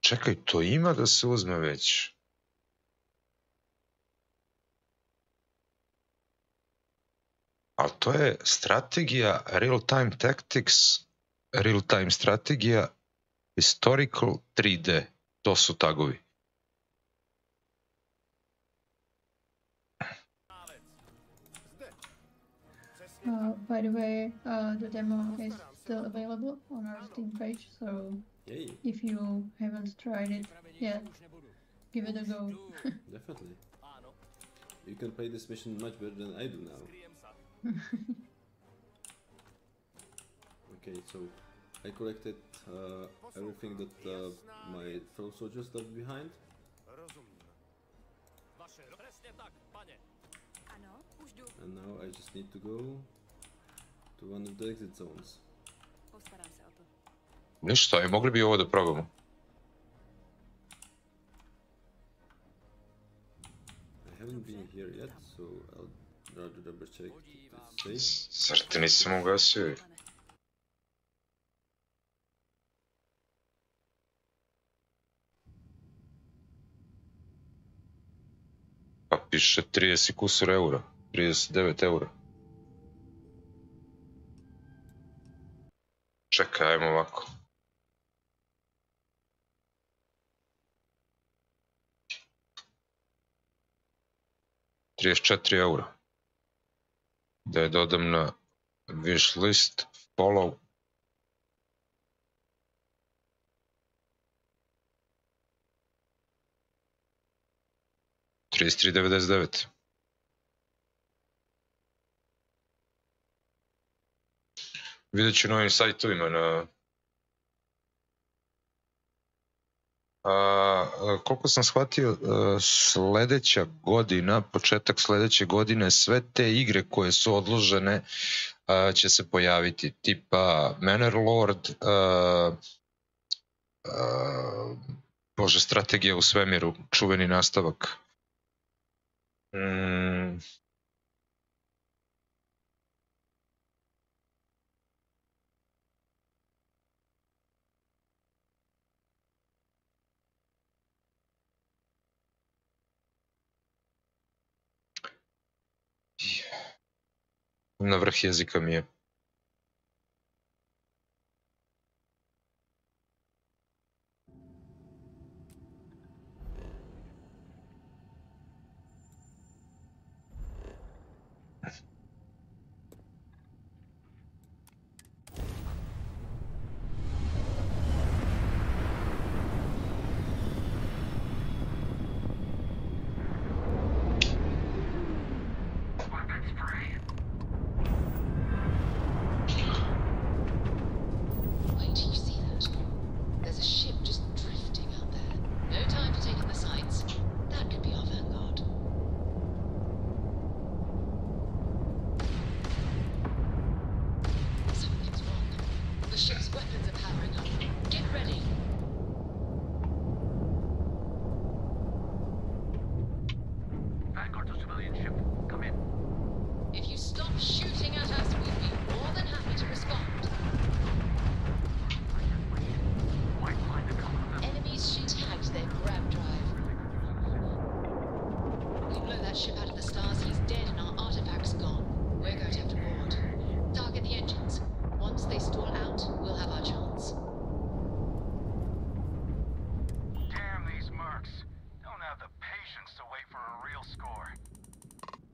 Čekaj, to ima da se uzme već. Ali to je strategija real-time tactics, real-time strategija, historical 3D. To su tagovi. By the way, the demo is still available on our Steam page, so if you haven't tried it yet, give it a go. Definitely. You can play this mission much better than I do now. Okay, so I collected everything that my fellow soldiers left behind. And now I just need to go to one of the exit zones. Ništa, mogli bi ovo da probamo. I haven't been here yet, so I'll rather double check if it's safe. Zar te nisam ugasio? Pa piše 30 kusur eura, 39 eura. Čekaj, ajmo ovako. €34. Da je dodam na wish list, follow. $33.99. Vidjet ću na ovim sajtovima na... koliko sam shvatio, sledeća godina, početak sledeće godine, sve te igre koje su odložene će se pojaviti, tipa Manor-Lord, Bože, strategija u svemiru, čuveni nastavak. Na vrh jezika mi je.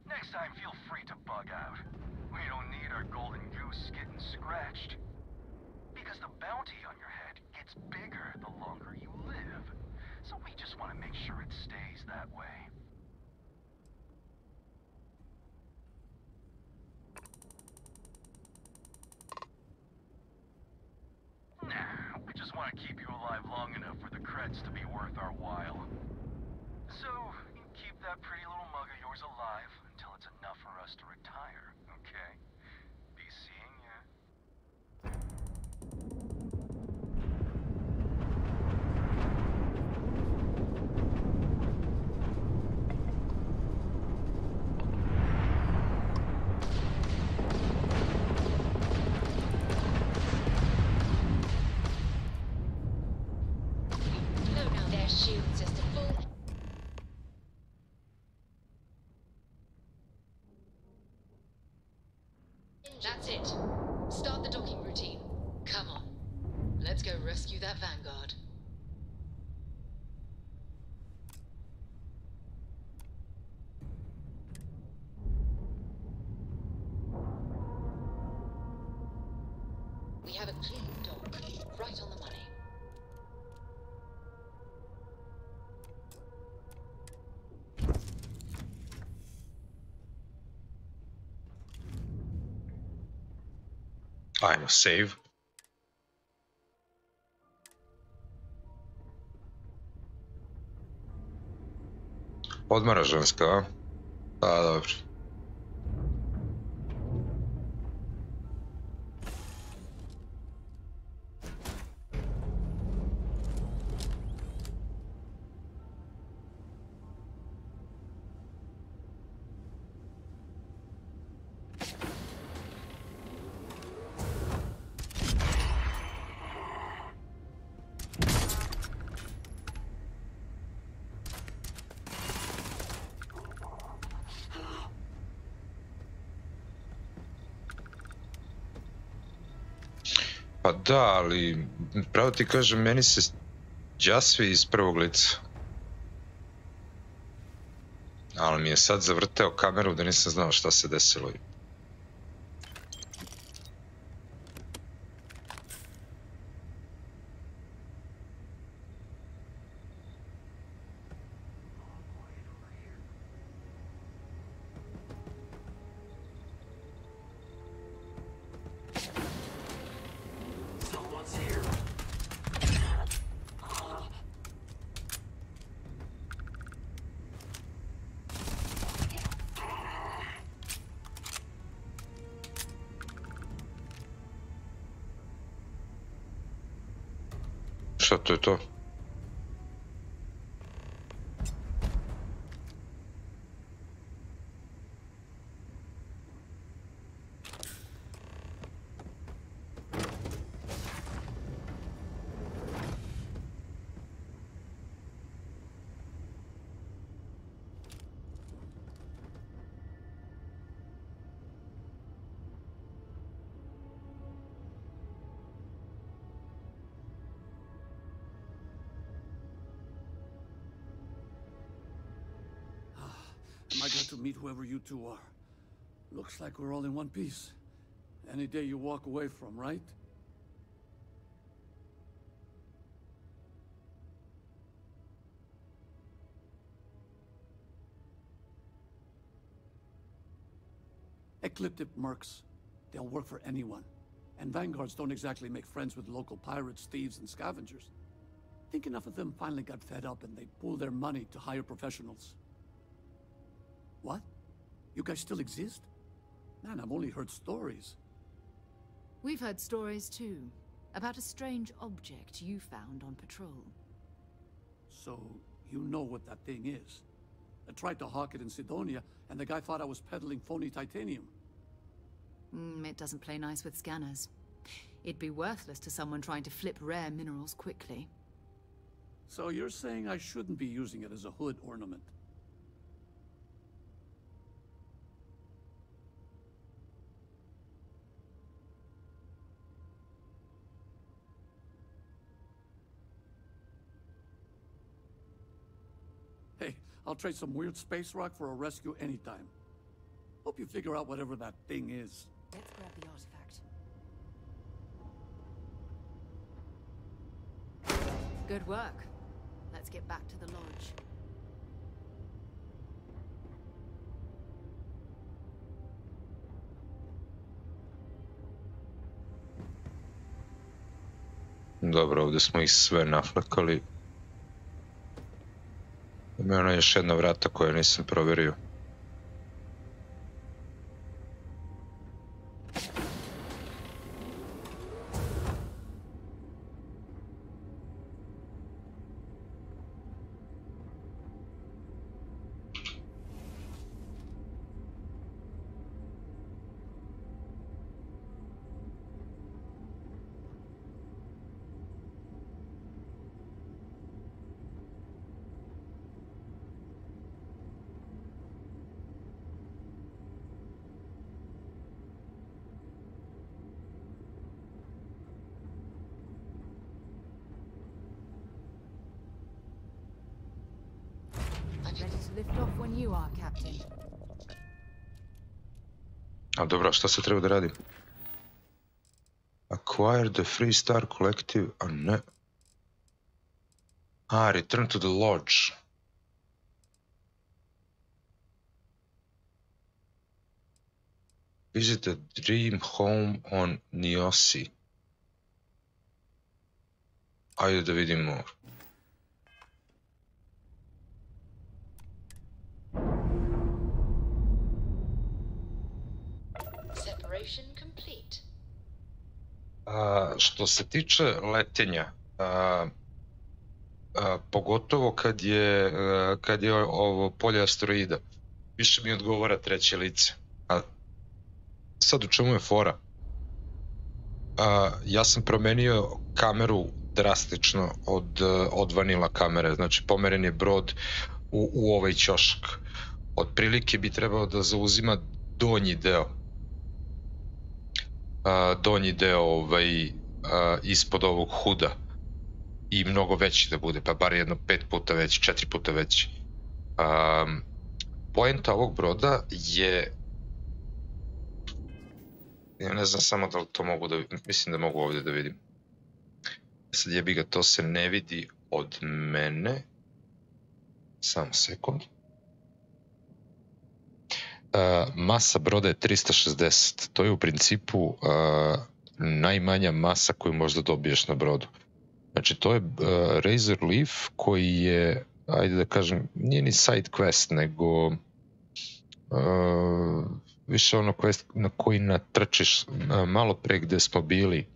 Next time, feel free to bump. bug out. We don't need our golden goose getting scratched. Because the bounty on your head gets bigger the longer you live. So we just want to make sure it stays that way. Nah, we just want to keep you alive long enough for the creds to be worth our while. So, you keep that pretty little mug of yours alive until it's enough for us to retire, okay? Be seeing ya. Blown out their shield system full. That's it. Start the docking routine. Come on. Let's go rescue that Vanguard. We have a clean dock, right on the money. Ajmo, save. Odmara ženska, a? Pa, dobro. Pa da, ali pravo ti kažem, meni se đasvi iz prvog lica. Ali mi je sad zavrteo kameru da nisam znao šta se desilo. Šta to je to? Am I glad to meet whoever you two are? Looks like we're all in one piece. Any day you walk away from, right? Ecliptic mercs. They'll work for anyone. And vanguards don't exactly make friends with local pirates, thieves, and scavengers. I think enough of them finally got fed up and they pooled their money to hire professionals. What? You guys still exist? Man, I've only heard stories. We've heard stories too, about a strange object you found on patrol. So, you know what that thing is? I tried to hawk it in Sidonia, and the guy thought I was peddling phony titanium. It doesn't play nice with scanners. It'd be worthless to someone trying to flip rare minerals quickly. So you're saying I shouldn't be using it as a hood ornament? Hey, I'll trade some weird space rock for a rescue anytime. Hope you figure out whatever that thing is. Let's grab the artifact. Good work. Let's get back to the lodge. Dobro, ovdje smo ih sve naflakali. Ima ona još jedna vrata koja nisam provjerio. Lift off when you are, Captain. A dobro, šta se treba da radim? Acquire the Free Star Collective, a ne. A, return to the lodge. Visit the dream home on Niosi. Ajde da vidimo. Što se tiče letenja, pogotovo kad je ovo polje asteroida, više mi odgovara treće lice. A sad u čemu je fora? Ja sam promenio kameru drastično od vanila kamere, znači pomeren je brod u ovaj ćošak. Otprilike bi trebao da zauzima donji deo ispod ovog huda i mnogo veći da bude, pa bar jedno 5 puta veći, 4 puta veći. Poenta ovog broda je, ja ne znam samo da li to mogu da, mislim da mogu ovdje da vidim. Sad jebi ga, to se ne vidi od mene. Samo sekund. Masa broda je 360. To je u principu najmanja masa koju možda dobiješ na brodu. Znači to je Razor Leaf koji je, ajde da kažem, nije ni side quest, nego više ono quest na koji natrčiš. Malo pre gde smo bili,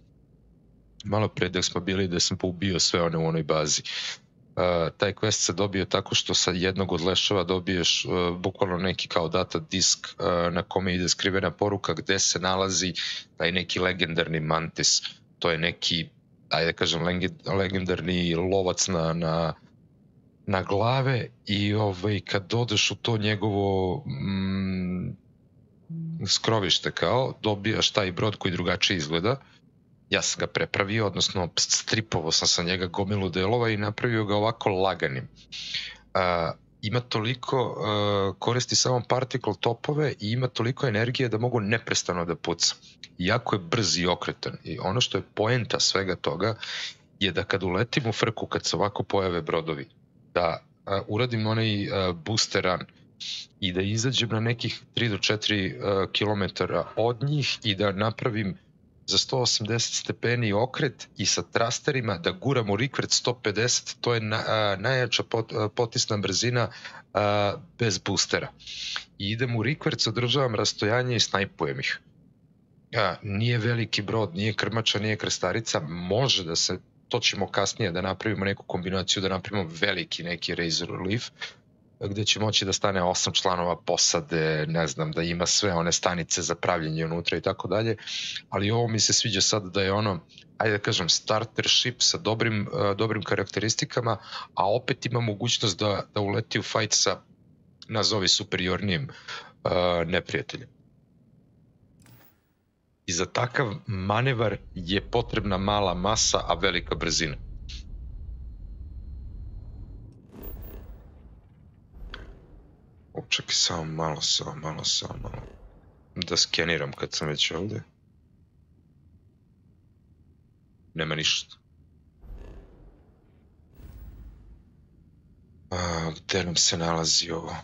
gde sam poubio sve one u onoj bazi. Taj quest se dobio tako što sa jednog od leševa dobiješ bukvalno neki kao data disk na kome ide skrivena poruka gde se nalazi taj neki legendarni mantis. To je neki, ajde da kažem, legendarni lovac na glave i kad dodeš u to njegovo skrovište kao, dobijaš taj brod koji drugačije izgleda. Ja sam ga prepravio, odnosno stripovao sam sa njega gomilu delova i napravio ga ovako laganim. Ima toliko, koristi samo particle topove i ima toliko energije da mogu neprestano da puca. Jako je brz i okretan. I ono što je poenta svega toga je da kad uletim u frku, kad se ovako pojave brodovi, da uradim onaj booster run i da izađem na nekih 3 do 4 kilometara od njih i da napravim za 180 stepeni okret i sa trasterima da guram u rikvert 150, to je najjača potisna brzina bez boostera. I idem u rikvert, održavam rastojanje i snajpujem ih. Nije veliki brod, nije krmača, nije krstarica, može da se, to ćemo kasnije da napravimo neku kombinaciju, da napravimo veliki neki Razor Leaf, gde će moći da stane 8 članova posade, ne znam, da ima sve one stanice za pravljenje unutra i tako dalje, ali ovo mi se sviđa sad da je ono, ajde da kažem, starter ship sa dobrim karakteristikama, a opet ima mogućnost da uleti u fight sa, nazovi, superiornijim neprijateljem. I za takav manevar je potrebna mala masa, a velika brzina. Čekaj, samo malo. Da skeniram kad sam već ovdje. Nema ništa. Gde nam se nalazi ovo?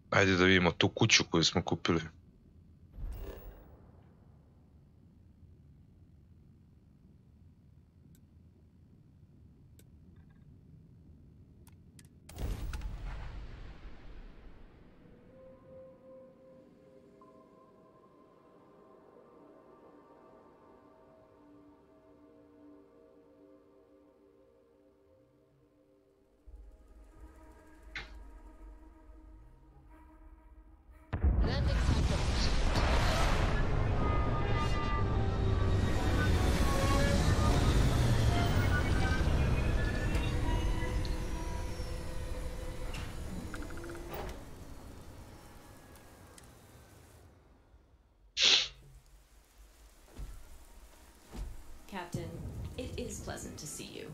Ajde da vidimo tu kuću koju smo kupili. Captain, it is pleasant to see you.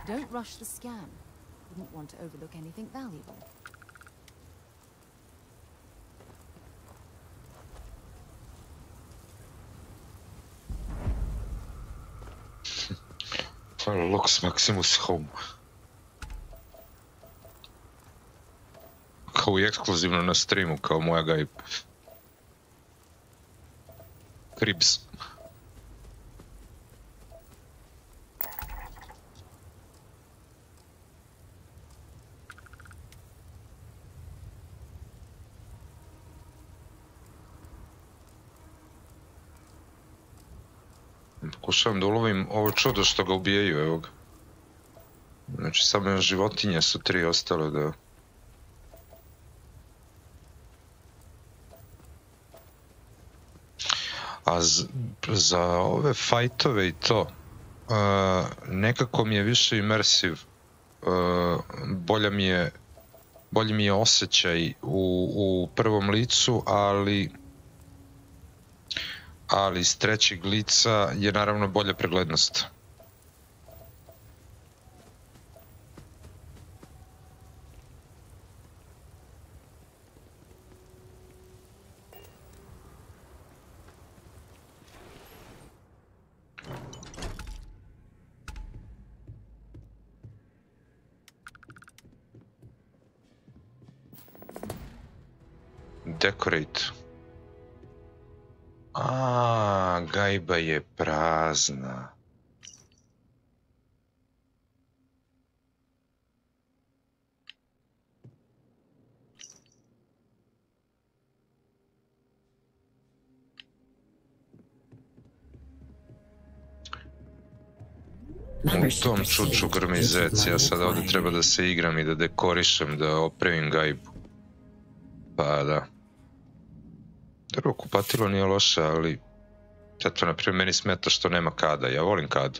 Don't rush the scan. Wouldn't want to overlook anything valuable. Lux Maximus Home. Kao i ekskluzivno na streamu, kao moja gajb. Cribs. Pokušavam da ulovim ovo čudo što ga ubijaju, evo ga. Znači, samo životinje su 3 ostale da... A za ove fajtove i to, nekako mi je više imersiv, bolji mi je osjećaj u prvom licu, ali iz trećeg lica je naravno bolja preglednost. Decorate. Gajba je prazna. U tom čuču grmi zec, ja sad ovdje treba da se igram i da dekorišem, da opremim gajbu. Pa da. Dobro, kupatilo nije loše, ali... Eto, naprimjer, meni smeta što nema kada, ja volim kad.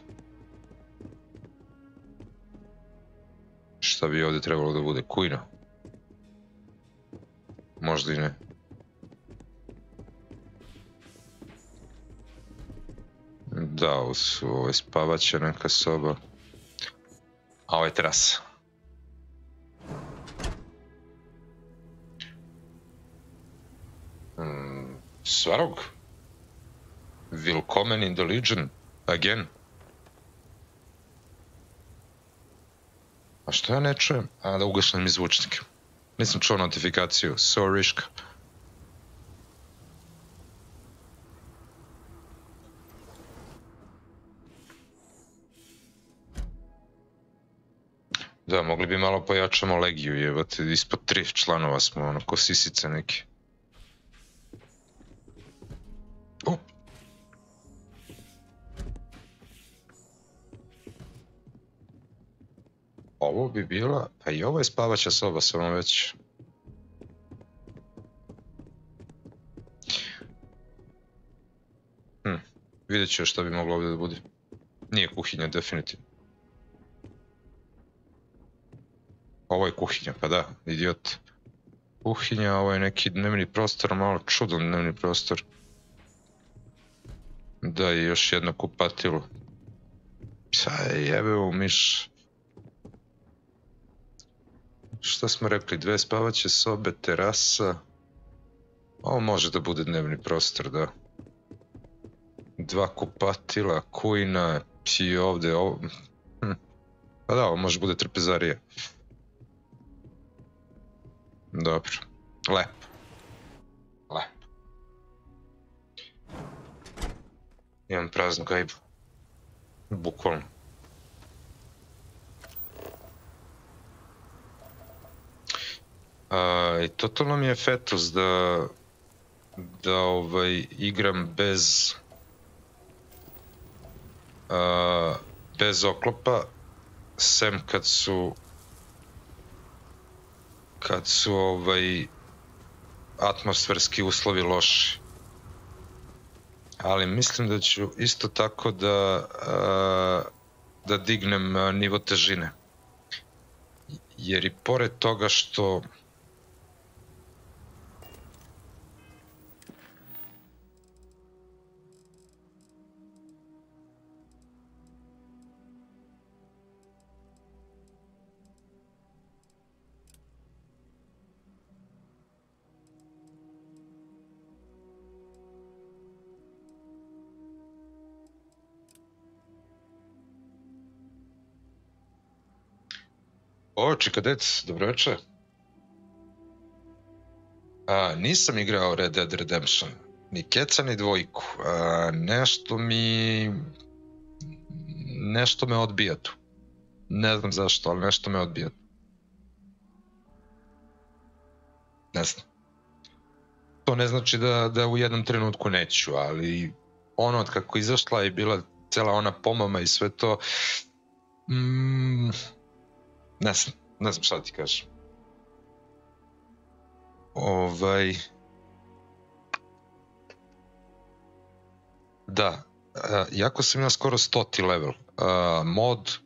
Šta bi ovdje trebalo da bude? Kujna? Možda i ne. Da, ovo je spavaća neka soba. A ovo je terasa. Svarog? Willkommen in the Legion, again. A što ja ne čujem? A da ugašnem iz zvučnike. Nisam čuo notifikaciju, sorryška. Da, mogli bi malo pojačamo legiju, jebate, ispod 3 članova smo, ono, ko sisice neki. Ovo bi bila, pa i ovo je spavaća soba, samo već. Vidjet ću šta bi moglo ovdje da bude. Nije kuhinja, definitivno. Ovo je kuhinja, pa da, idiot. Kuhinja, ovo je neki dnevni prostor, malo čudan dnevni prostor. Da, i još jedno kupatilo. Jebe u miš. Šta smo rekli, 2 spavaće sobe, terasa. Ovo može da bude dnevni prostor, da. 2 kupatila, kujna, i ovde, ovo... Pa da, ovo može bude trpezarija. Dobro, lepo. Lepo. Imam praznu gajbu. Bukvalno. I totalno mi je fetus da igram bez oklopa, sem kad su atmosferski uslovi loši. Ali mislim da ću isto tako da dignem nivo težine. Jer i pored toga što O, čikadec, dobro veče. Nisam igrao Red Dead Redemption, ni keca, ni dvojku. Nešto me odbija tu. Ne znam zašto, ali nešto me odbija. Ne znam. To ne znači da u jednom trenutku neću, ali ono od kako izašla je bila cela ona pomama i sve to... Ne znam šta ti kažem. Da, jako sam imao skoro 100. level. Mod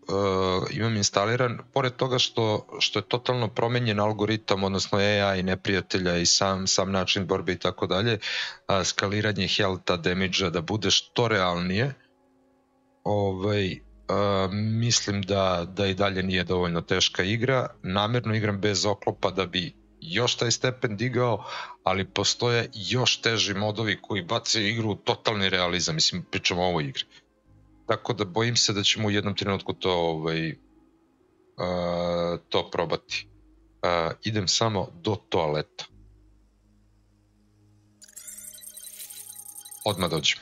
imam instaliran, pored toga što je totalno promenjen algoritam, odnosno AI neprijatelja i sam način borbe i tako dalje, skaliranje healtha, damage-a da bude što realnije. Mislim da i dalje nije dovoljno teška igra. Namerno igram bez oklopa da bi još taj stepen digao, ali postoje još teži modovi koji bacaju igru u totalni realizam. Mislim, pričamo o ovoj igri. Tako da bojim se da ćemo u jednom trenutku to probati. Idem samo do toaleta. Odmah dođem.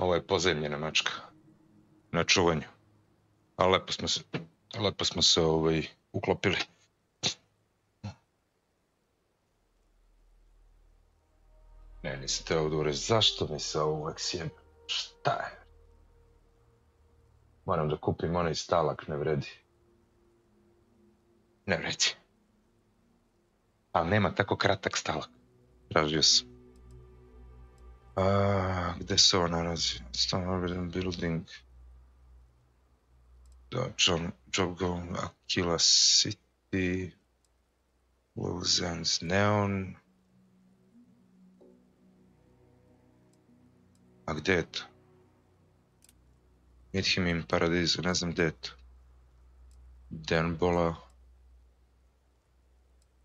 Ovo je pozemljena mačka. Na čuvanju. A lepo smo se uklopili. Ne, nisam teo da ureći. Zašto mi se ovo uvek sjebe? Šta je? Moram da kupim onaj stalak, ne vredi. Ne vredi. Ali nema tako kratak stalak. Tražio sam. Gde se ovo nalazi? Stone building. Job going Aquila City. Wilson's Neon. A gde je to? Meet him in Paradiso, ne znam gde je to. Denbola.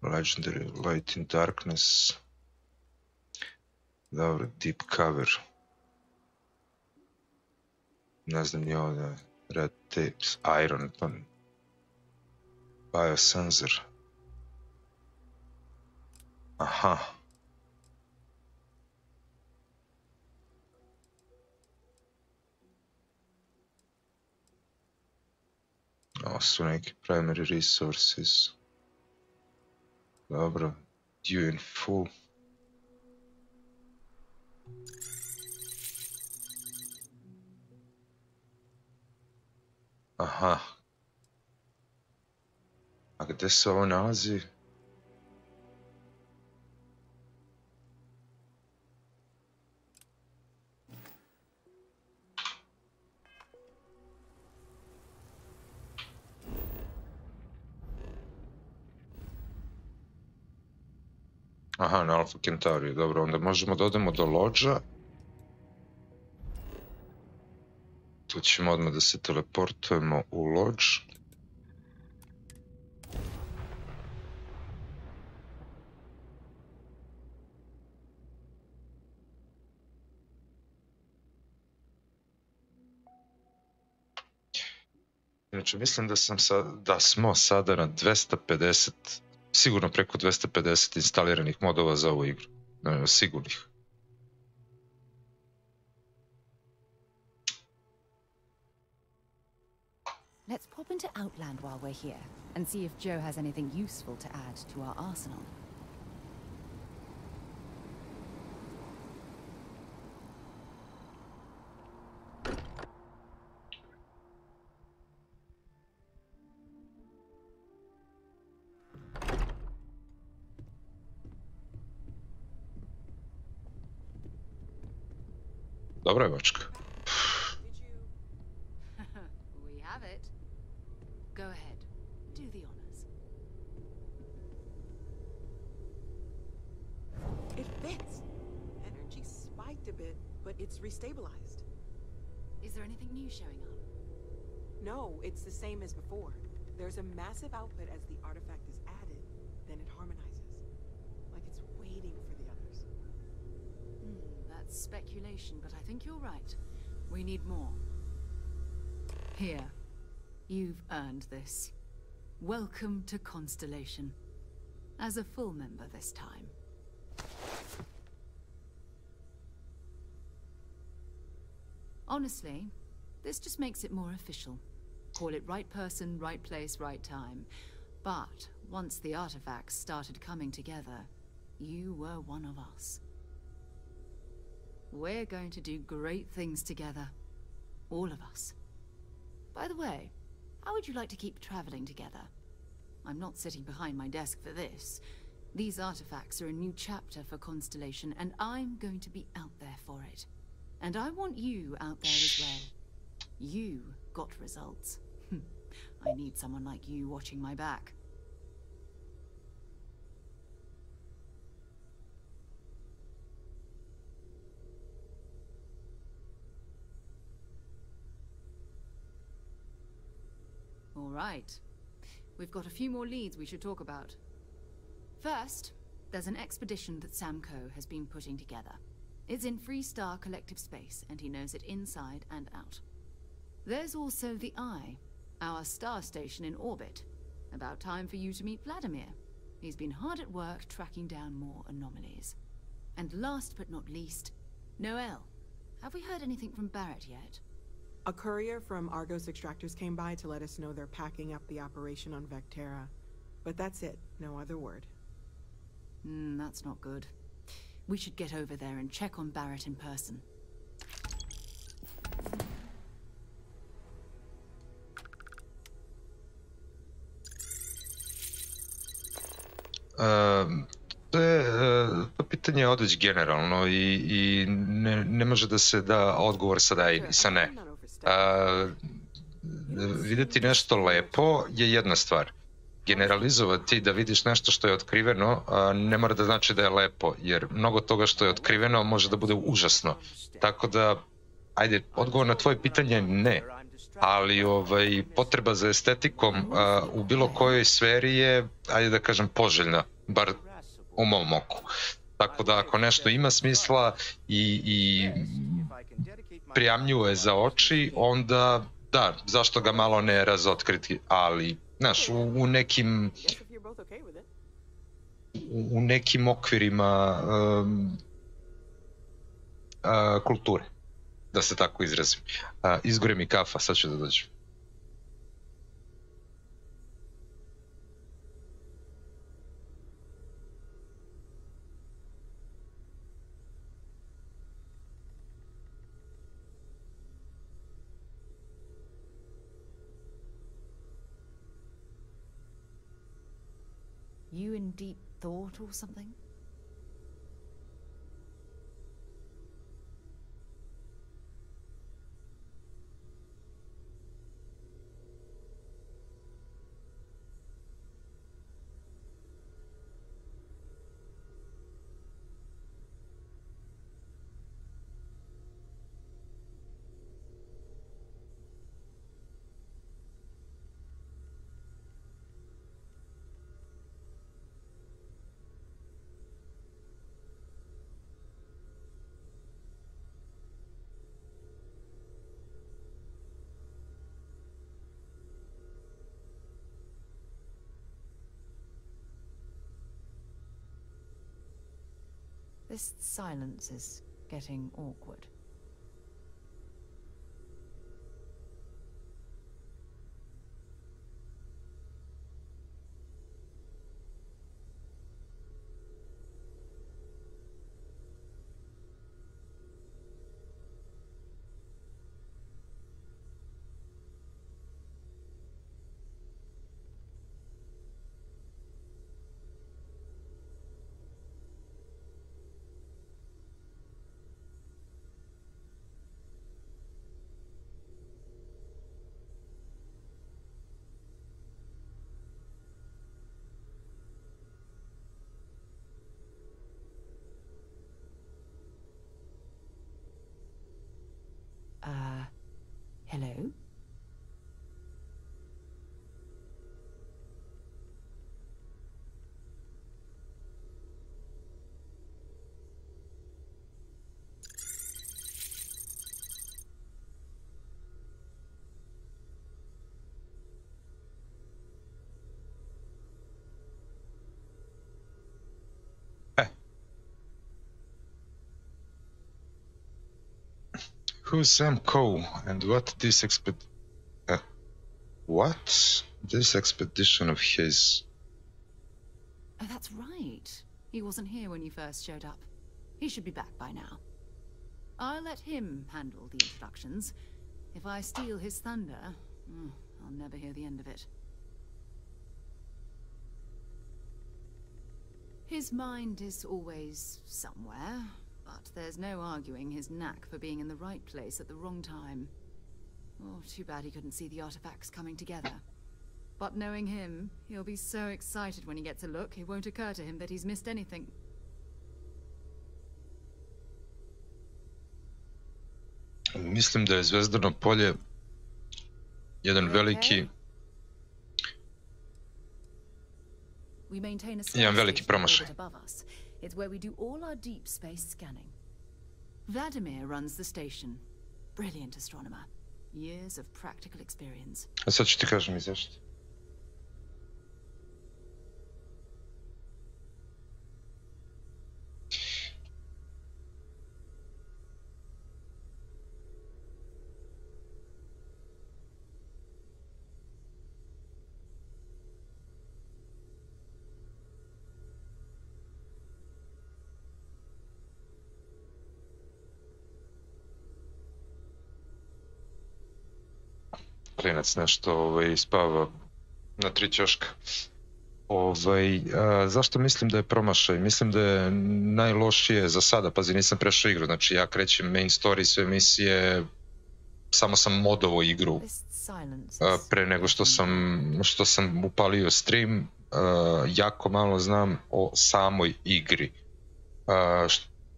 Legendary Light in Darkness. Dobro, Deep Cover. Ne znam ni ovdje. Red Tapes, Iron, Biosensor. Aha. Ovo su neki primary resources. Dobro, due in full. Aha. A gde se ovo nalazi? Aha, na Alpha Centauri. Dobro, onda možemo da odemo do Lodža. Tu ćemo odmah da se teleportujemo u Lodž. Inače, mislim da smo sada na 250, sigurno preko 250 instaliranih modova za ovu igru. Sigurnih. Let's pop into Outland while we're here, and see if Joe has anything useful to add to our arsenal. Dobra je mačka. We have it. Go ahead. Do the honors. It fits. Energy spiked a bit, but it's restabilized. Is there anything new showing up? No, it's the same as before. There's a massive output as the artifact is added, then it harmonizes. Like it's waiting for the others. That's speculation, but I think you're right. We need more. Here. You've earned this. Welcome to Constellation. As a full member this time. Honestly, this just makes it more official. Call it right person, right place, right time. But once the artifacts started coming together, you were one of us. We're going to do great things together. All of us. By the way, how would you like to keep traveling together? I'm not sitting behind my desk for this. These artifacts are a new chapter for Constellation, and I'm going to be out there for it. And I want you out there as well. You got results. I need someone like you watching my back. All right. We've got a few more leads we should talk about. First, there's an expedition that Samco has been putting together. It's in Freestar Collective Space, and he knows it inside and out. There's also the Eye, our star station in orbit. About time for you to meet Vladimir. He's been hard at work tracking down more anomalies. And last but not least, Noel, Have we heard anything from Barrett yet? A courier from Argos Extractors came by to let us know they're packing up the operation on Vectera. But that's it, no other word. That's not good. We should get over there and check on Barrett in person. To pitanje je odveć generalno i ne može da se da odgovor sa da i sa ne. Videti nešto lepo je jedna stvar. Generalizovati da vidiš nešto što je otkriveno ne mora da znači da je lepo, jer mnogo toga što je otkriveno može da bude užasno. Tako da, ajde, odgovor na tvoje pitanje ne, ali potreba za estetikom u bilo kojoj sferi je, ajde da kažem, poželjna, bar u mom oku. Tako da ako nešto ima smisla i prijamljuje za oči, onda da, zašto ga malo ne razotkriti, ali, znaš, u nekim okvirima kulture, da se tako izrazim. Izgore mi kafa, sad ću da dođem. You in deep thought or something? This silence is getting awkward. Hello? Who's Sam Coe and what this expedition of his? Oh, that's right. He wasn't here when you first showed up. He should be back by now. I'll let him handle the introductions. If I steal his thunder, I'll never hear the end of it. His mind is always somewhere, but there's no arguing his knack for being in the right place at the wrong time. Oh, too bad he couldn't see the artifacts coming together. But knowing him, he'll be so excited when he gets a look, it won't occur to him that he's missed anything. Mislim da je Zvezdano polje jedan veliki promašaj. It's where we do all our deep space scanning. Vladimir runs the station. Brilliant astronomer. Years of practical experience. A sad ću ti kažem i zašto. klinac nešto spava na 3 ćoška. Zašto mislim da je promašaj? Mislim da je najlošije za sada, pazi, nisam prešao igru, znači ja krećem main story, sve misije, samo sam modovo igru pre nego što sam upalio stream, jako malo znam o samoj igri.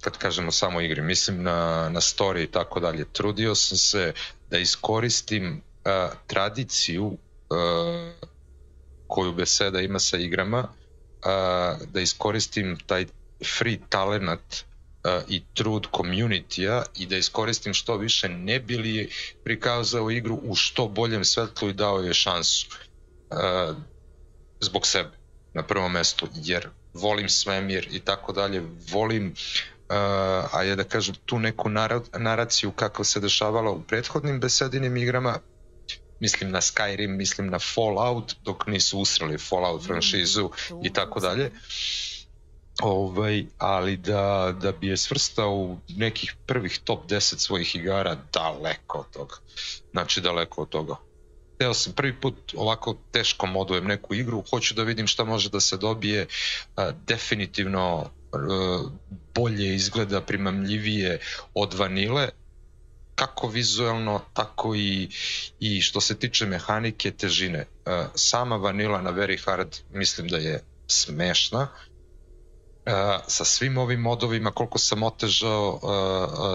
Kad kažem o samoj igri, mislim na story i tako dalje. Trudio sam se da iskoristim tradiciju koju beseda ima sa igrama, da iskoristim taj free talent i trud community-a i da iskoristim što više, ne bi li prikazao igru u što boljem svetlu i dao je šansu. Zbog sebe, na prvom mestu, jer volim svemir i tako dalje, volim, ajde da kažem, tu neku naraciju kako se dešavala u prethodnim besedinim igrama. Mislim na Skyrim, mislim na Fallout, dok nisu usrali Fallout franšizu i tako dalje. Ali da bi je svrstao u nekih prvih top 10 svojih igara, daleko od toga. Znači daleko od toga. Hteo sam prvi put ovako teško modujem neku igru, hoću da vidim šta može da se dobije, definitivno bolje izgleda, primamljivije od vanile, kako vizualno, tako i što se tiče mehanike, težine. Sama vanila na Very Hard mislim da je smešna. Sa svim ovim modovima, koliko sam otežao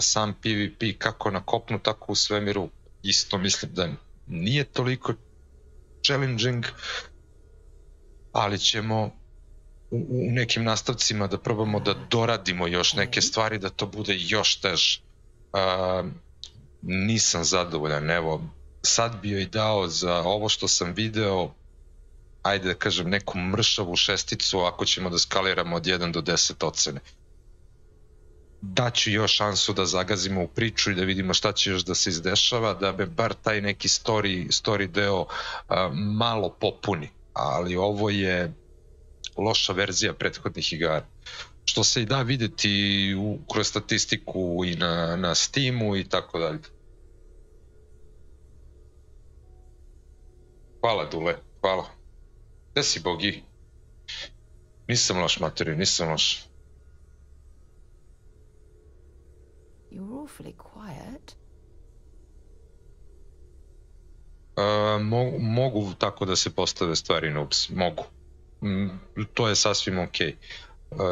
sam PvP, kako na kopnu, tako u svemiru, isto mislim da nije toliko challenging, ali ćemo u nekim nastavcima da probamo da doradimo još neke stvari, da to bude još teže. Nisam zadovoljan, evo, sad bi joj dao za ovo što sam video, ajde da kažem, neku mršavu šesticu ako ćemo da skaliramo od 1 do 10 ocene. Daću još šansu da zagazimo u priču i da vidimo šta će još da se izdešava, da me bar taj neki story deo malo popuni, ali ovo je loša verzija prethodnih igara. Što se i da videti kroz statistiku i na Steamu i tako dalje. Hvala Dule, hvala. Gde si Bogi? Nisam loš materiju, nisam loš. You're awfully quiet. Mogu tako da se postave stvari noobs, mogu. To je sasvim okej.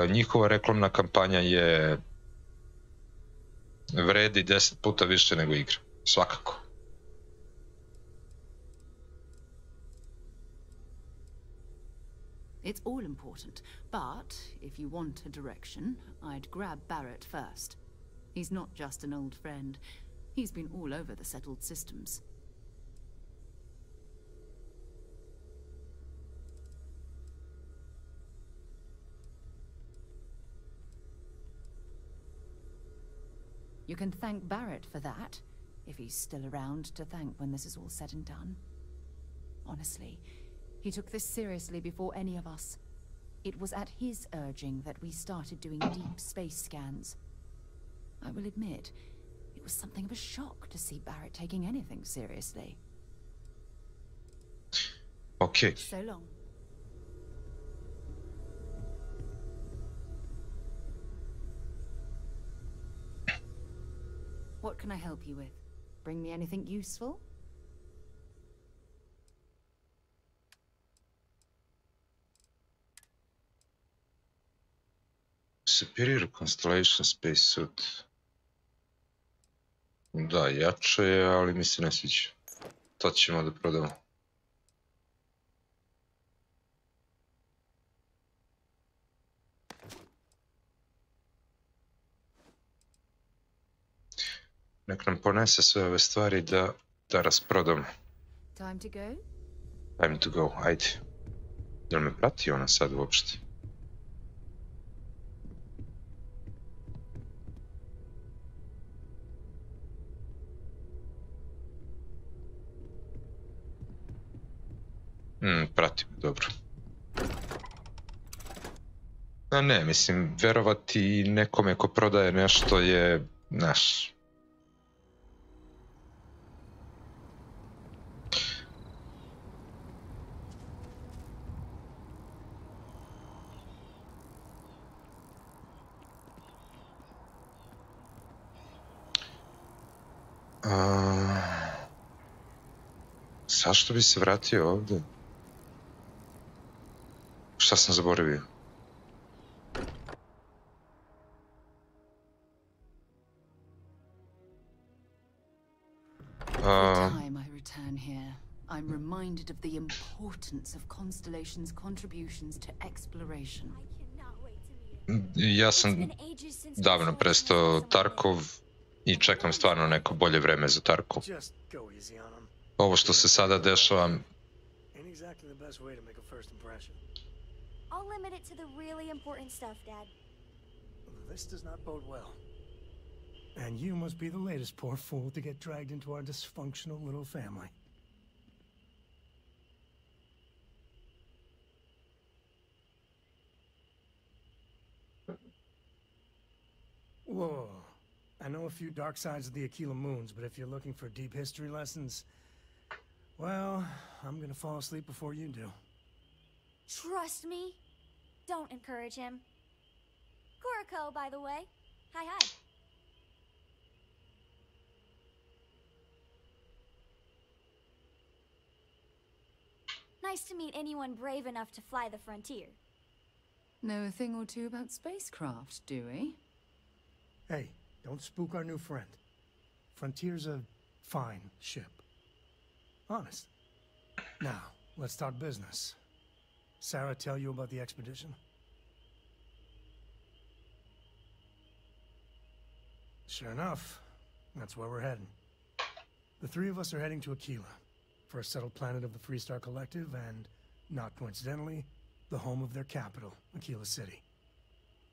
Njihova reklamna kampanja je vredi 10 puta više nego igra, svakako. It's all important, but if you want a direction, I'd grab Barrett first. He's not just an old friend. He's been all over the settled systems. You can thank Barrett for that, if he's still around to thank when this is all said and done. Honestly, he took this seriously before any of us. It was at his urging that we started doing deep space scans. I will admit, it was something of a shock to see Barrett taking anything seriously. Okay. So long. What can I help you with? Bring me anything useful? Superior Constellation Spacesuit. Da, jače je, ali mi se ne sviđa. To ćemo da prodamo. Nek nam ponese sve ove stvari da rasprodamo. Time to go? Time to go, ajde. Jel me prati ona sad uopšte? Prati me, dobro. A ne, mislim, verovati nekome ko prodaje nešto je naš. Zašto bi se vratio ovde? Šta sam zaboravio? Every time I return here, I'm reminded of the importance of Constellation's contributions to exploration. Ja sam davno prestao Tarkov i čekam stvarno neko bolje vreme za Tarkov. Ovo što se sada dešava... I'll limit it to the really important stuff, Dad. This does not bode well. And you must be the latest poor fool to get dragged into our dysfunctional little family. Whoa. I know a few dark sides of the Aquila moons, but if you're looking for deep history lessons, well, I'm gonna fall asleep before you do. Trust me. Don't encourage him. Kuriko, by the way. Hi, hi. Nice to meet anyone brave enough to fly the frontier. Know a thing or two about spacecraft, do we? Hey, don't spook our new friend. Frontier's a fine ship. Honest. Now, let's start business. Sarah tell you about the expedition? Sure enough, that's where we're heading. The three of us are heading to Aquila, for a settled planet of the Freestar Collective and, not coincidentally, the home of their capital, Aquila City.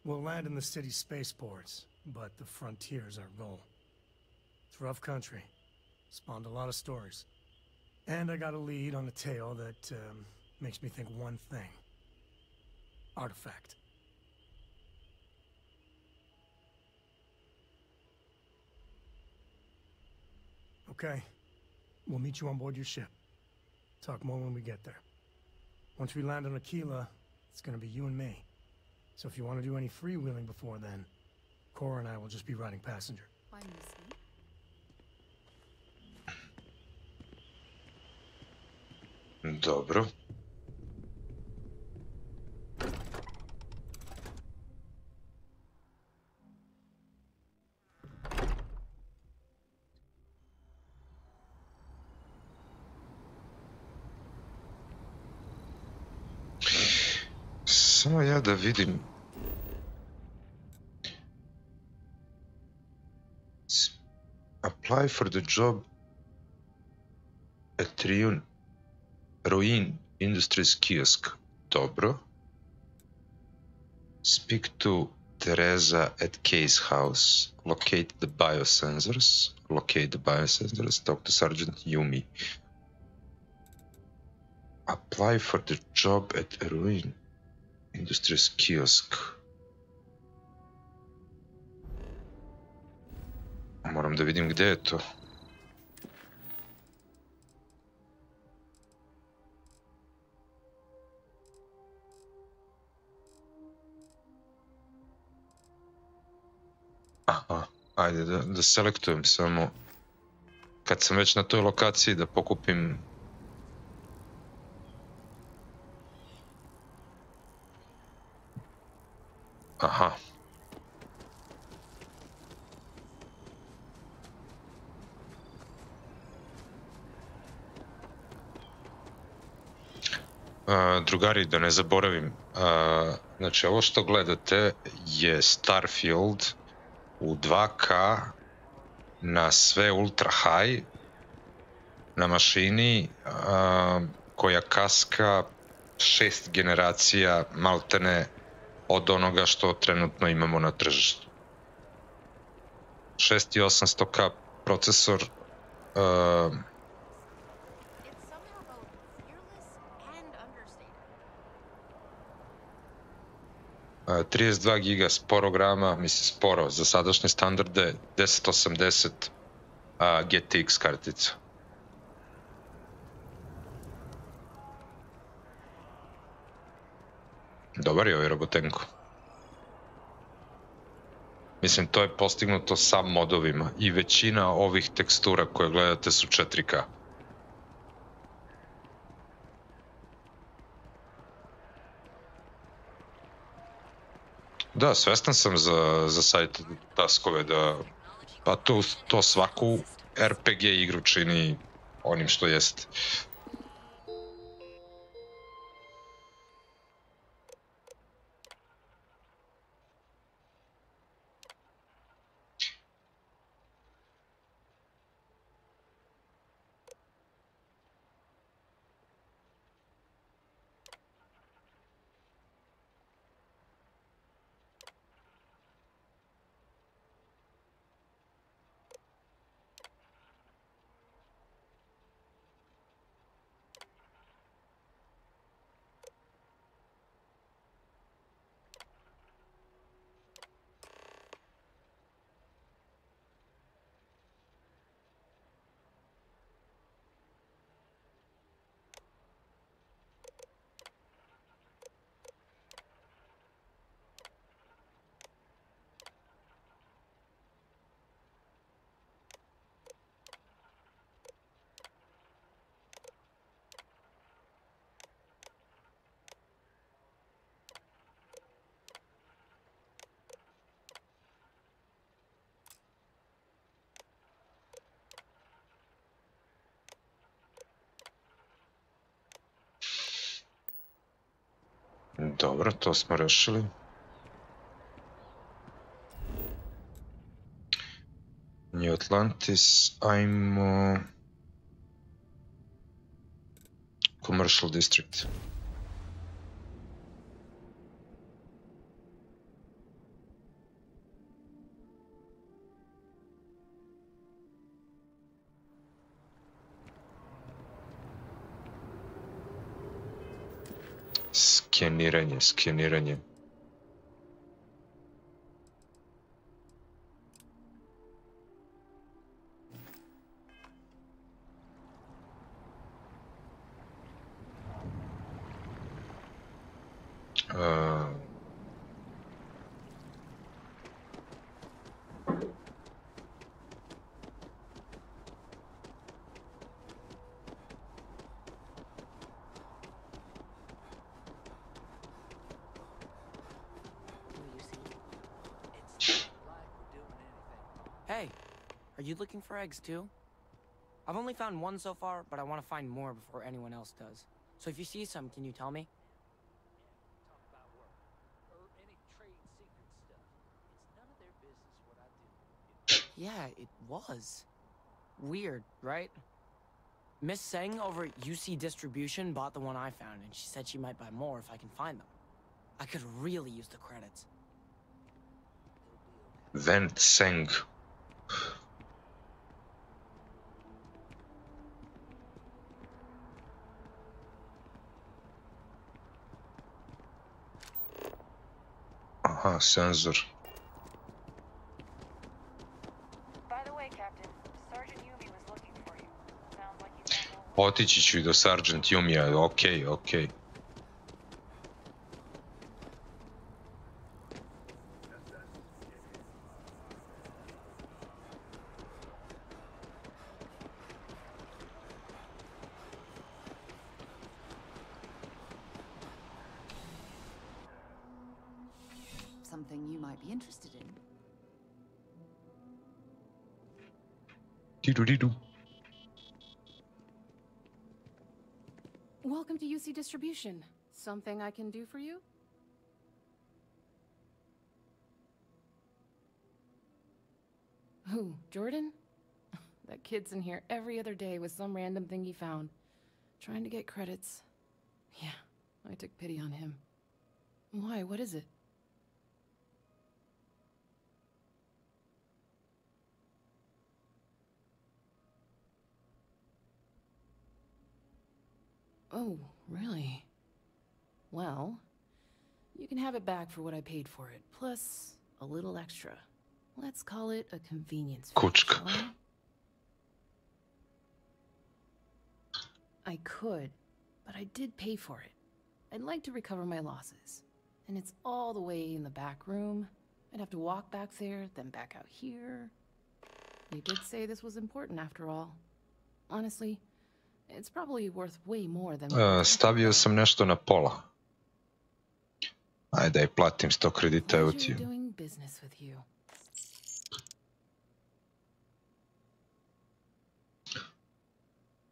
We'll land in the city's spaceports, but the frontier's our goal. It's rough country. Spawned a lot of stories. And I got a lead on a tale that makes me think one thing. Artifact. Okay. We'll meet you on board your ship. Talk more when we get there. Once we land on Aquila, it's gonna be you and me. So if you want to do any freewheeling before then, Cora and I will just be riding passenger. I'm listening. Dobro. Samo ja da vidim. Apply for the job at Ruin Industries kiosk. Dobro. Speak to Teresa at Case House. Locate the biosensors. Talk to Sergeant Yumi. Apply for the job at Ruin Industries kiosk. Moram da vidim gde je to. Aha, ajde da selektujem samo kad sam već na toj lokaciji da pokupim. Aha. Drugari, da ne zaboravim, znači ovo što gledate je Starfield u 2K na sve ultra high na mašini koja kaska 6 generacija maltene od onoga što trenutno imamo na tržištu. 6800K procesor, 32 giga sporograma, mislim sporo za sadašnje standarde, 1080 GTX kartica. Dobar je ovaj robotenko. Mislim, to je postignuto sa modovima i većina ovih tekstura koje gledate su 4K. Da, svestan sam za side taskove da, pa to svaku RPG igru čini onim što jeste. Dobro, to smo rešili. New Atlantis, ajmo... Commercial District. Skeniranje. Hey, are you looking for eggs too? I've only found one so far, but I want to find more before anyone else does. So if you see some, can you tell me? Yeah, it was. Weird, right? Miss Seng over at UC Distribution bought the one I found, and she said she might buy more if I can find them. I could really use the credits. Vent Seng. Aha, senzor. Otići ću i do Sergeant Yumija, okej. Something you might be interested in. Didu. Welcome to UC Distribution. Something I can do for you? Who, Jordan? That kid's in here every other day with some random thing he found. Trying to get credits. Yeah, I took pity on him. Why, what is it? Oh, really? Well, you can have it back for what I paid for it, plus a little extra. Let's call it a convenience fee. Kučka. I could, but I did pay for it. I'd like to recover my losses. And it's all the way in the back room. I'd have to walk back there, then back out here. You did say this was important after all. Honestly, it's probably worth way more than... Stavio sam nešto na pola. Ajde, daj platim 100 kredita, evo ti. Doing business with you.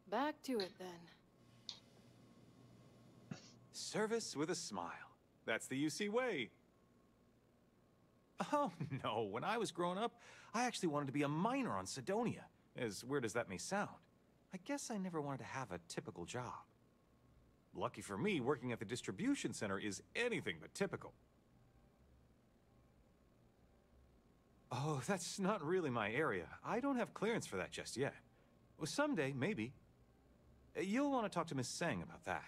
Back to it then. Service with a smile. That's the UC way. Oh, no. When I was growing up, I actually wanted to be a miner on Cydonia. As weird as that may sound. I guess I never wanted to have a typical job. Lucky for me, working at the distribution center is anything but typical. Oh, that's not really my area. I don't have clearance for that just yet. Well, someday, maybe. You'll want to talk to Miss Tseng about that.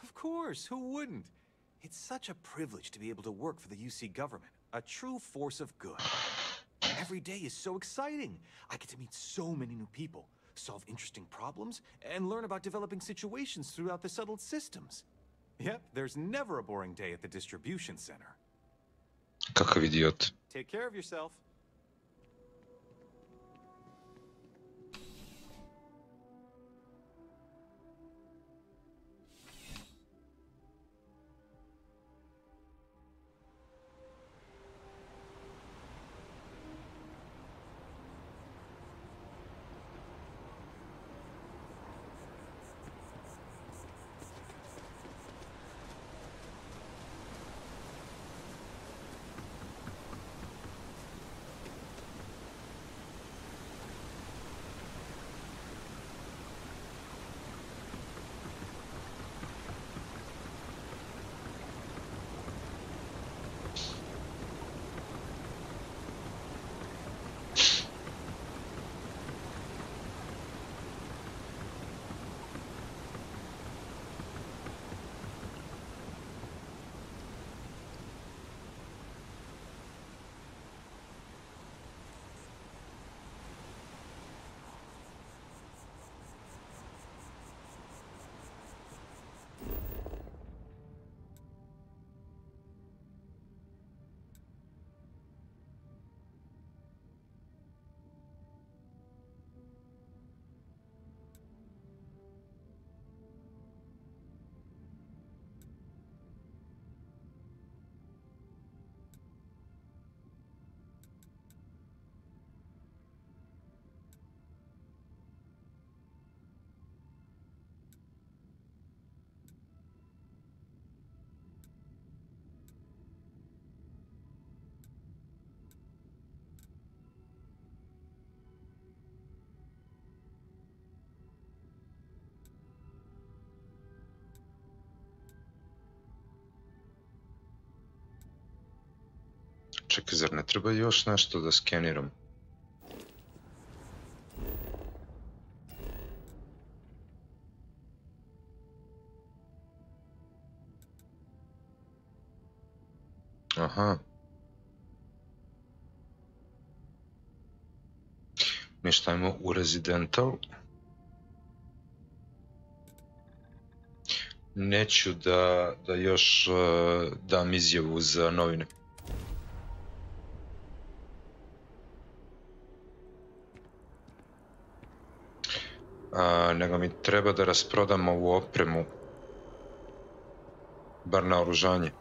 Of course, who wouldn't? It's such a privilege to be able to work for the UC government, a true force of good. Every day is so exciting. I get to meet so many new people, solve interesting problems, and learn about developing situations throughout the settled systems. Yep, there's never a boring day at the distribution center. Kakav idiot. Take care of yourself. Čekaj, zar ne treba još nešto da skeniram? Aha. Ništa, ajmo u Rezidental. Neću da još dam izjavu za novine. Nego mi treba da rasprodam ovu opremu, bar na oružanje.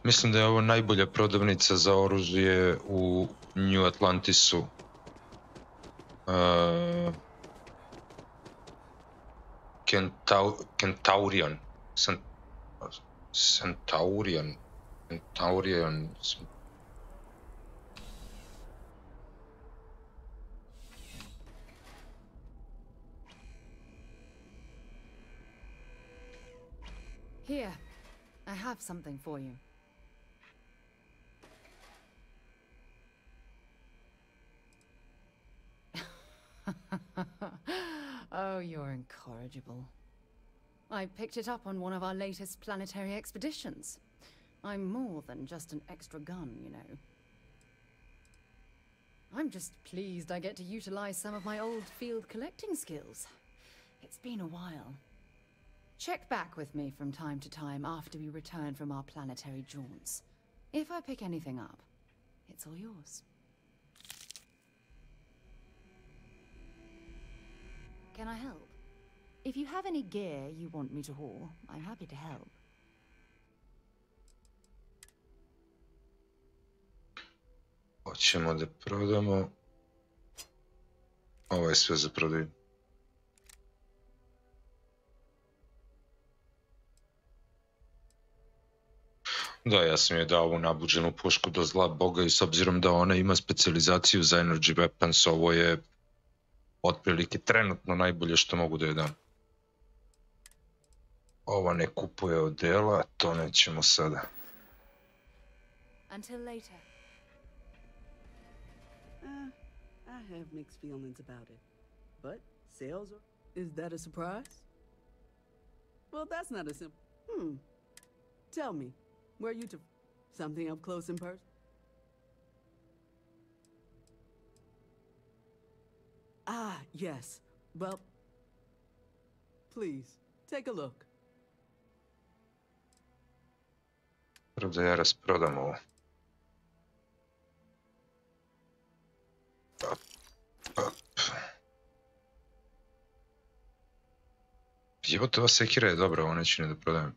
Mislim da je ovo najbolja prodavnica za oružje u New Atlantisu. Centaurian. Here, I have something for you. you're incorrigible. I picked it up on one of our latest planetary expeditions. I'm more than just an extra gun, you know. I'm just pleased I get to utilize some of my old field collecting skills. It's been a while. Check back with me from time to time after we return from our planetary jaunts. If I pick anything up, it's all yours. Can I help? If you have any gear you want me to haul, I'm happy to help. Hoćemo da prodamo. Ovo je sve za prodaju. Da, ja sam joj dao ovu nabuđenu pušku do zla boga i s obzirom da ona ima specijalizaciju za energy weapons, ovo je otprilike trenutno najbolje što mogu da joj dam. Ova ne kupuje odela, to nećemo sada. Until later. I have mixed feelings about it. But sales are... Is that a surprise? Well, that's not a simple... Tell me, where are you to... Something up close in person? Ah, yes. Well, please, take a look. Prvo da ja rasprodam ovo. Evo to sekira je dobra, ovo neću ne da prodajem.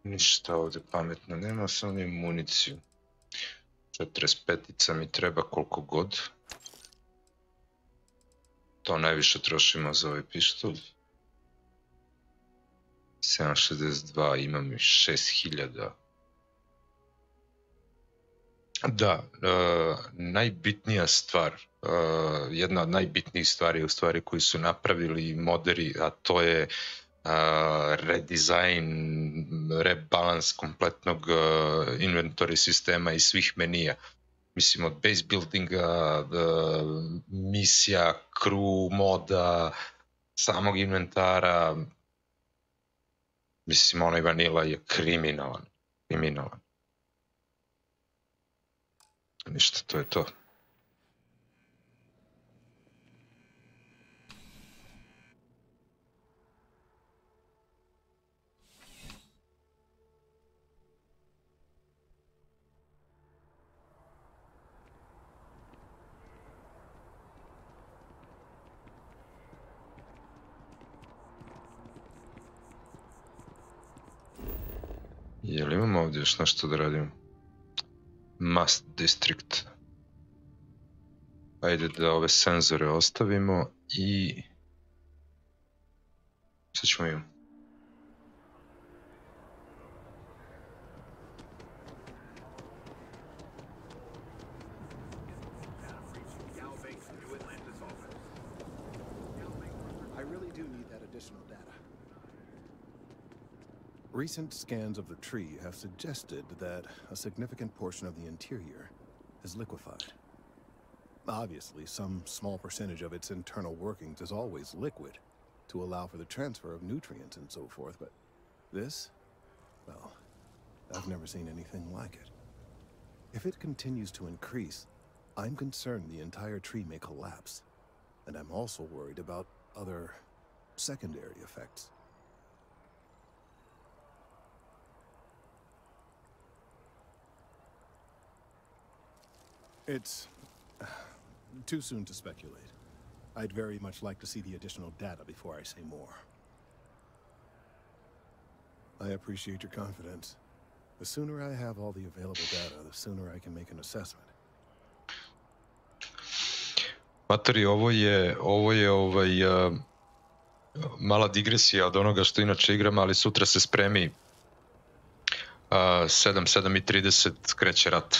Ništa ovdje pametno nema, samo imam municiju. 45-ica mi treba koliko god. To najviše trošimo za ovaj pištolj. 762, imam i 6000. Da, najbitnija stvar, jedna od najbitnijih stvari u stvari koji su napravili moderi, a to je redizajn, rebalans kompletnog inventory sistema i svih menija. Mislim, od base buildinga, misija, crew, moda, samog inventara. Mislim, onaj vanila je kriminalan. Ništa, to je to. Jel imamo ovdje još nešto da radimo? Must district. Ajde da ove senzore ostavimo i... Sad ćemo imamo. Recent scans of the tree have suggested that a significant portion of the interior is liquefied. Obviously, some small percentage of its internal workings is always liquid to allow for the transfer of nutrients and so forth, but this, well, I've never seen anything like it. If it continues to increase, I'm concerned the entire tree may collapse, and I'm also worried about other secondary effects. It's too soon to speculate. I'd very much like to see the additional data before I say more. I appreciate your confidence. The sooner I have all the available data, the sooner I can make an assessment. Matori, ovo je mala digresija od onoga što inače igram, ali sutra se spremi 7:30 kreće rat.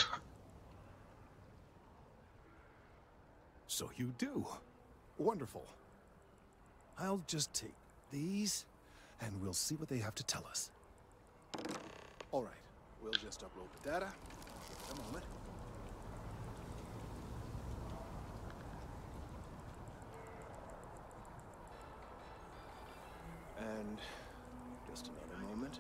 So you do. Wonderful. I'll just take these, and we'll see what they have to tell us. All right, we'll just upload the data. Give it a moment. And just another moment.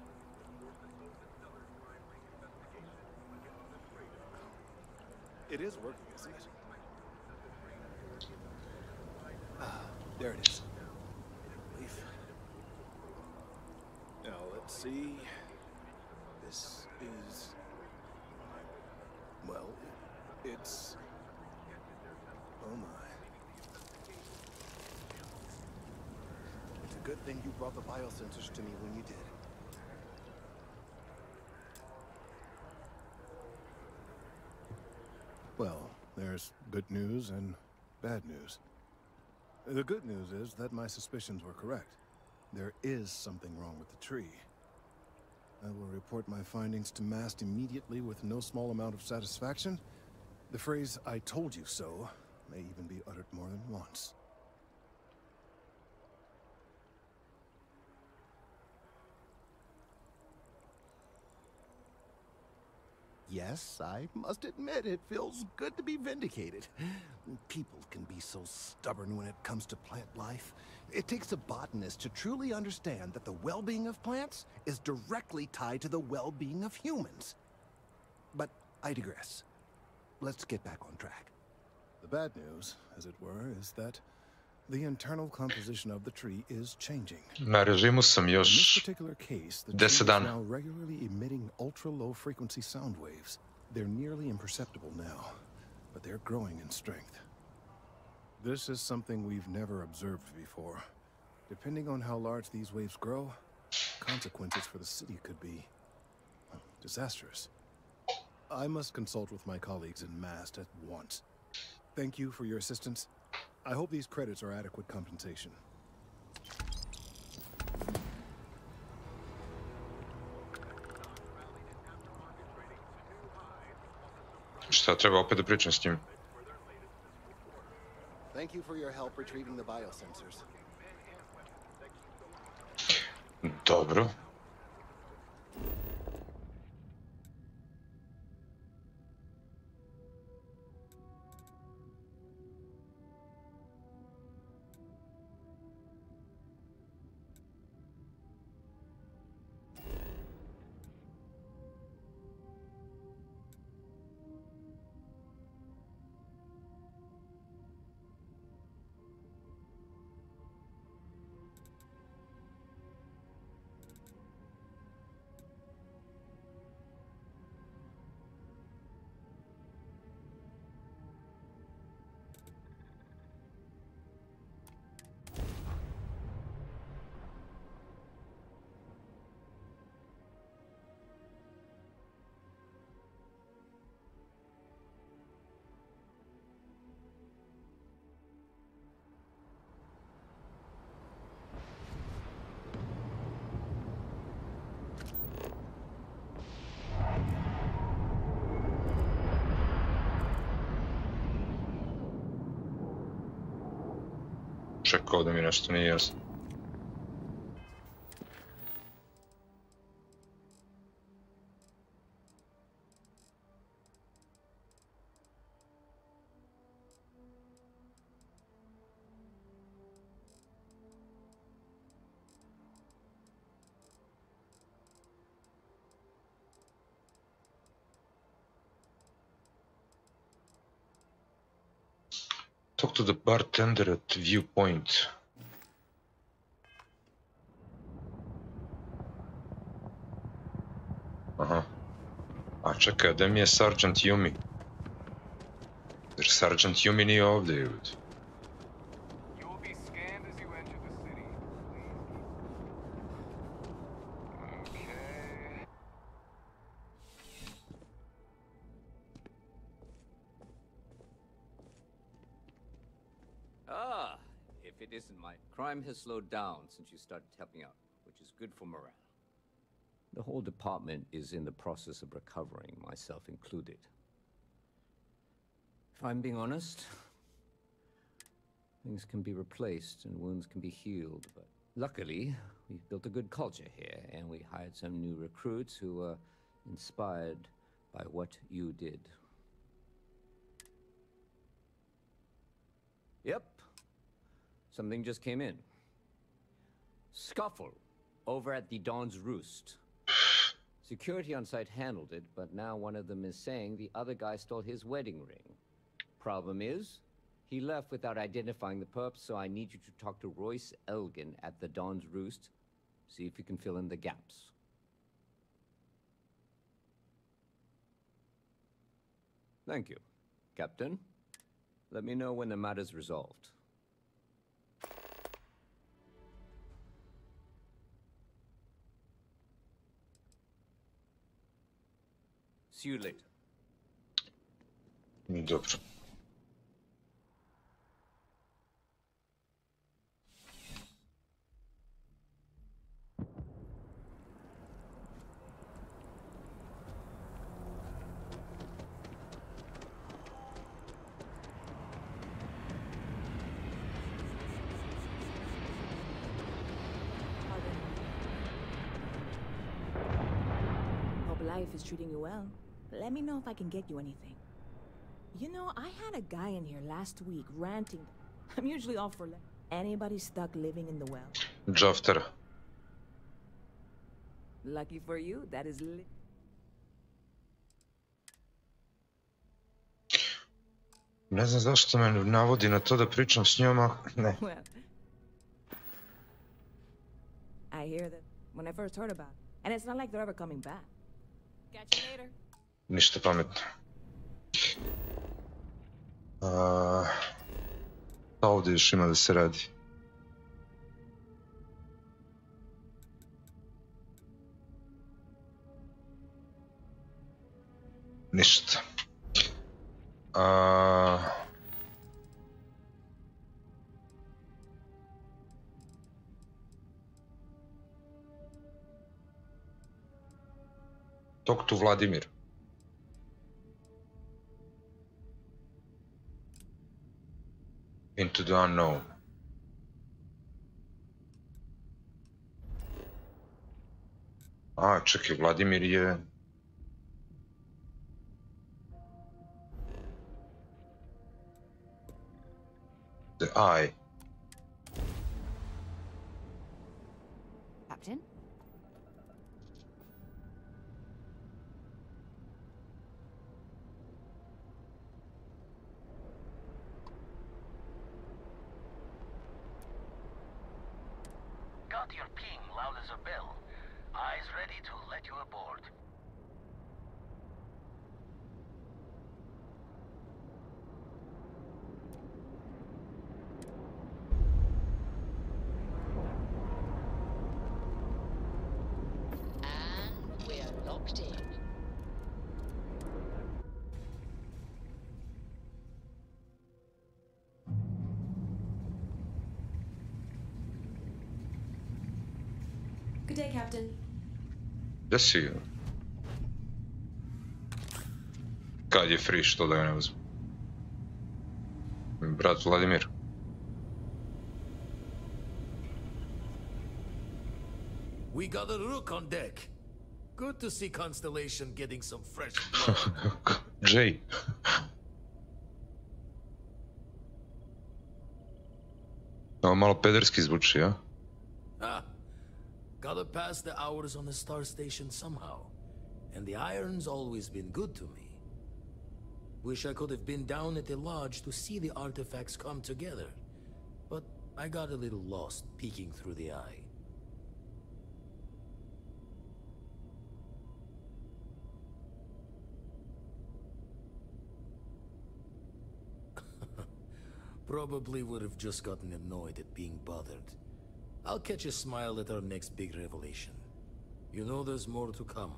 It is working, isn't it? There it is. Leaf. Now let's see. This is... well, it's... oh my. It's a good thing you brought the biosensors to me when you did. Well, there's good news and bad news. The good news is that my suspicions were correct. There is something wrong with the tree. I will report my findings to MAST immediately with no small amount of satisfaction. The phrase, "I told you so," may even be uttered more than once. Yes, I must admit it feels good to be vindicated. People can be so stubborn when it comes to plant life. It takes a botanist to truly understand that the well-being of plants is directly tied to the well-being of humans. But I digress. Let's get back on track. The bad news, as it were, is that the internal composition of the tree is changing. Na režimu sam još In this particular case, the tree 10 is dana. now regularly emitting ultra-low frequency sound waves. They're nearly imperceptible now, but they're growing in strength. This is something we've never observed before. Depending on how large these waves grow, consequences for the city could be, well, disastrous. I must consult with my colleagues in MAST at once. Thank you for your assistance. I hope these credits are adequate compensation. Šta treba opet da pričam s njim? Thank you for your help retrieving the biosensors. Dobro. Čekao da mi nešto nije jasno. Talk to the bartender at Viewpoint. Aha. A čekaj, gde mi je Sergeant Yumi? Jer Sergeant Yumi nije ovdje, ljudi. it isn't my... Crime has slowed down since you started helping out, which is good for morale. The whole department is in the process of recovering, myself included. If I'm being honest, things can be replaced and wounds can be healed, but luckily, we've built a good culture here, and we hired some new recruits who were inspired by what you did. Yep. Something just came in. Scuffle over at the Dawn's Roost. Security on site handled it, but now one of them is saying the other guy stole his wedding ring. Problem is, he left without identifying the perp, so I need you to talk to Royce Elgin at the Dawn's Roost. See if you can fill in the gaps. Thank you, Captain. Let me know when the matter's resolved. See you later. Dobro. Hope life is treating you well. Let me know if I can get you anything. You know, I had a guy in here last week ranting. I'm usually all for anybody stuck living in the well. Jafter. Lucky for you, that is Ne znam zašto me navodi na to da pričam s njom, ne. Well, I hear that when I first heard about it. And it's not like they're ever coming back. Catch you later. Ništa pametno. Šta ovdje još ima da se radi? Ništa. Talk to Vladimir. Into the unknown. Čekaj, Vladimir je... The Eye. Captain? Got your ping loud as a bell. Eyes ready to let you aboard. And we're locked in. Good day, Captain. Gde si? Kad je free, što da ga ne uzmem? Brat Vladimir. We got a rook on deck. Good to see Constellation getting some fresh blood. Jay. Ovo malo pederski zvuči, ja? Gotta pass the hours on the star station somehow. And the iron's always been good to me. Wish I could have been down at the lodge to see the artifacts come together. But I got a little lost peeking through the eye. Probably would have just gotten annoyed at being bothered. I'll catch a smile at our next big revelation. You know there's more to come.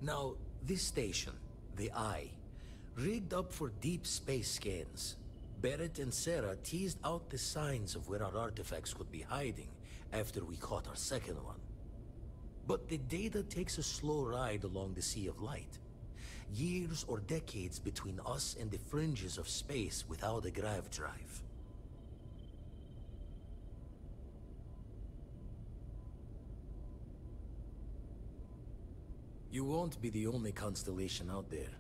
Now, this station, the Eye, rigged up for deep space scans. Barrett and Sarah teased out the signs of where our artifacts could be hiding after we caught our second one. But the data takes a slow ride along the Sea of Light. Years or decades between us and the fringes of space without a grav drive. You won't be the only constellation out there.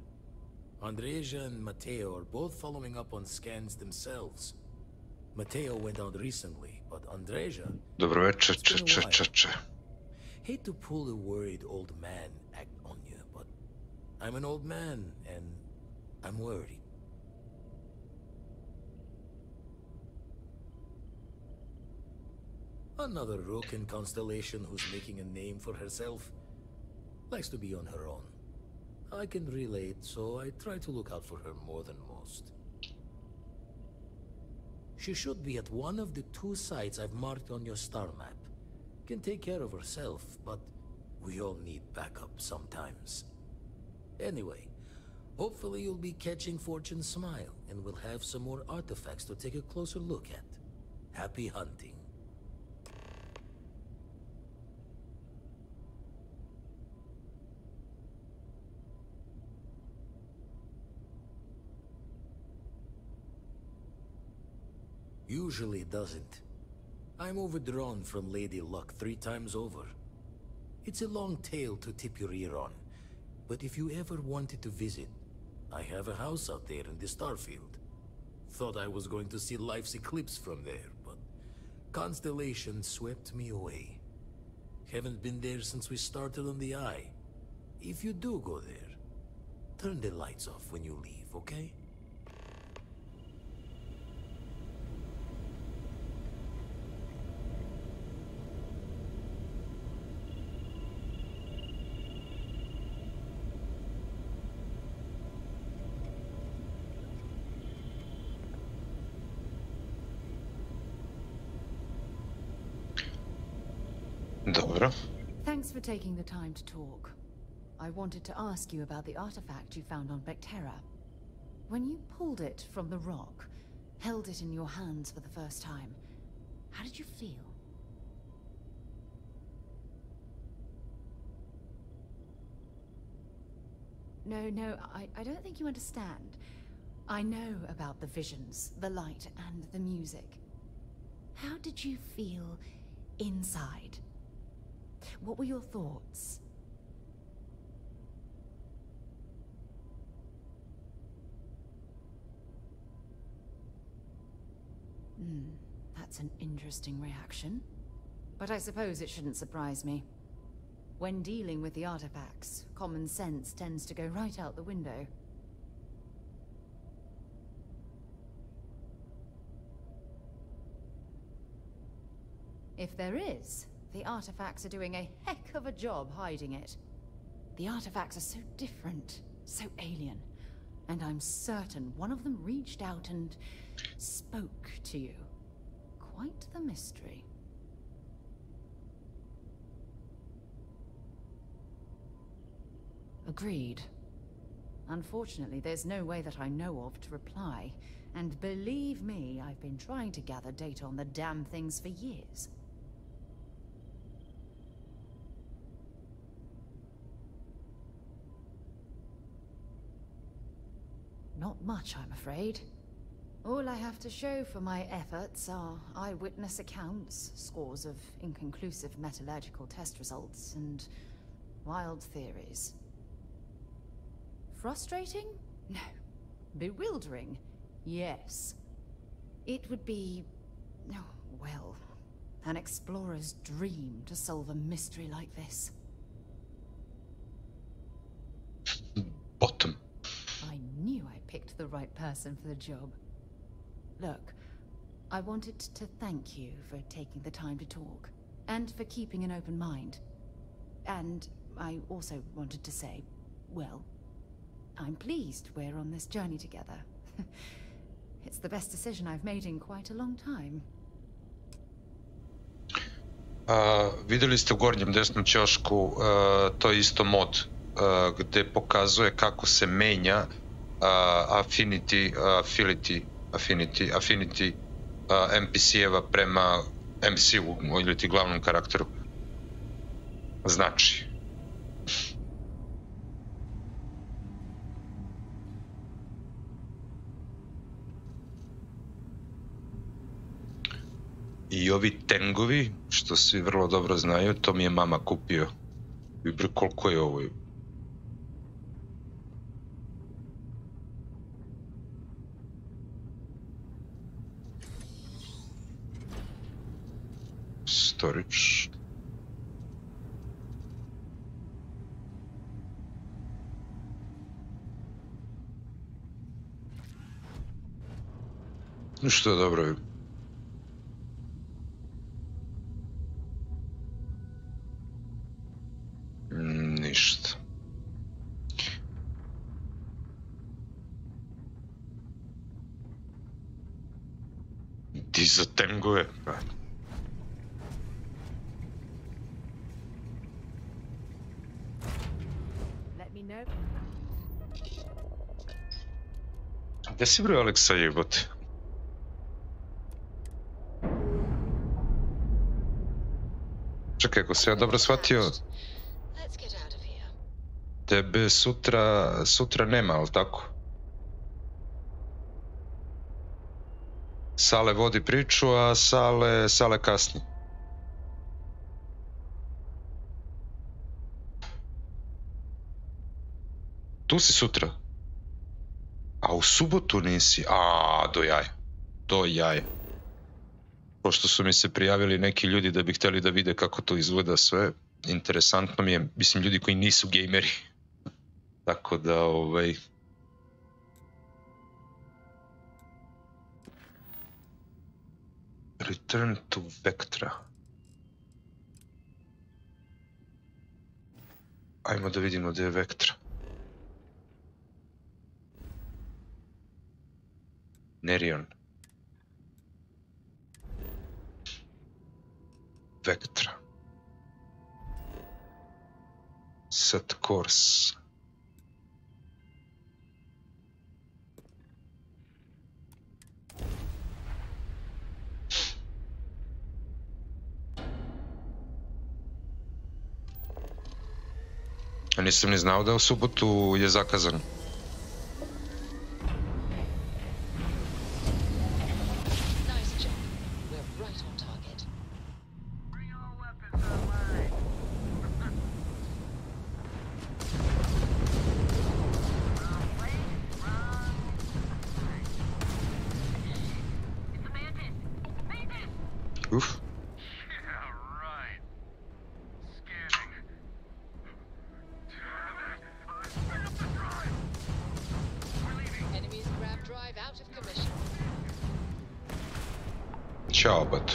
Andreja and Matteo are both following up on scans themselves. Matteo went out recently, but Andreja... Dobro veče, če. Hate to pull a worried old man act on you, but I'm an old man, and I'm worried. Another Roken constellation who's making a name for herself. Likes to be on her own. I can relate, so I try to look out for her more than most. She should be at one of the 2 sites I've marked on your star map. Can take care of herself, but we all need backup sometimes. Anyway, hopefully you'll be catching Fortune's smile, and we'll have some more artifacts to take a closer look at. Happy hunting. Usually doesn't. I'm overdrawn from Lady Luck 3 times over. It's a long tale to tip your ear on, but if you ever wanted to visit, I have a house out there in the Starfield. Thought I was going to see life's eclipse from there, but Constellation swept me away. Haven't been there since we started on the Eye. If you do go there, turn the lights off when you leave, okay? Dobro. Thanks for taking the time to talk. I wanted to ask you about the artifact you found on Bactera. When you pulled it from the rock, held it in your hands for the first time, how did you feel? No, I don't think you understand. I know about the visions, the light, and the music. How did you feel inside? What were your thoughts? That's an interesting reaction. But I suppose it shouldn't surprise me. When dealing with the artifacts, common sense tends to go right out the window. If there is, the artifacts are doing a heck of a job hiding it. The artifacts are so different, so alien, and I'm certain one of them reached out and spoke to you. Quite the mystery. Agreed. Unfortunately, there's no way that I know of to reply, and believe me, I've been trying to gather data on the damn things for years. Not much, I'm afraid. All I have to show for my efforts are eyewitness accounts, scores of inconclusive metallurgical test results, and wild theories. Frustrating? No. Bewildering? Yes. It would be... oh, well, an explorer's dream to solve a mystery like this. Bottom. I knew I picked the right person for the job. Look, I wanted to thank you for taking the time to talk, and for keeping an open mind. And I also wanted to say, well, I'm pleased we're on this journey together. It's the best decision I've made in quite a long time. Videli ste u gornjem desnom ćošku, to je isto mod gde pokazuje kako se menja affinity affinity NPC-eva prema MC-u ili ti glavnom karakteru. Znači. I ovi tengovi, što svi vrlo dobro znaju, to mi je mama kupio. I bre, koliko je ovo? Storage. Što je dobro. Ništa. Di za tengove? Gde si bre Aleksa jebote? Čekaj, ako se ja dobro shvatio, tebe sutra nema, ali tako? Sale vodi priču, a Sale kasni. Tu si sutra? A u subotu nisi? Do jaja. Pošto su mi se prijavili neki ljudi da bi hteli da vide kako to izgleda sve, interesantno mi je, mislim, ljudi koji nisu gejmeri. Tako da, Return to Vectra. Ajmo da vidimo gde je Vectra. Nerion. Vectra. Set course. A nisam ni znao da u subotu je zakazano. Uf. Ćao, bat.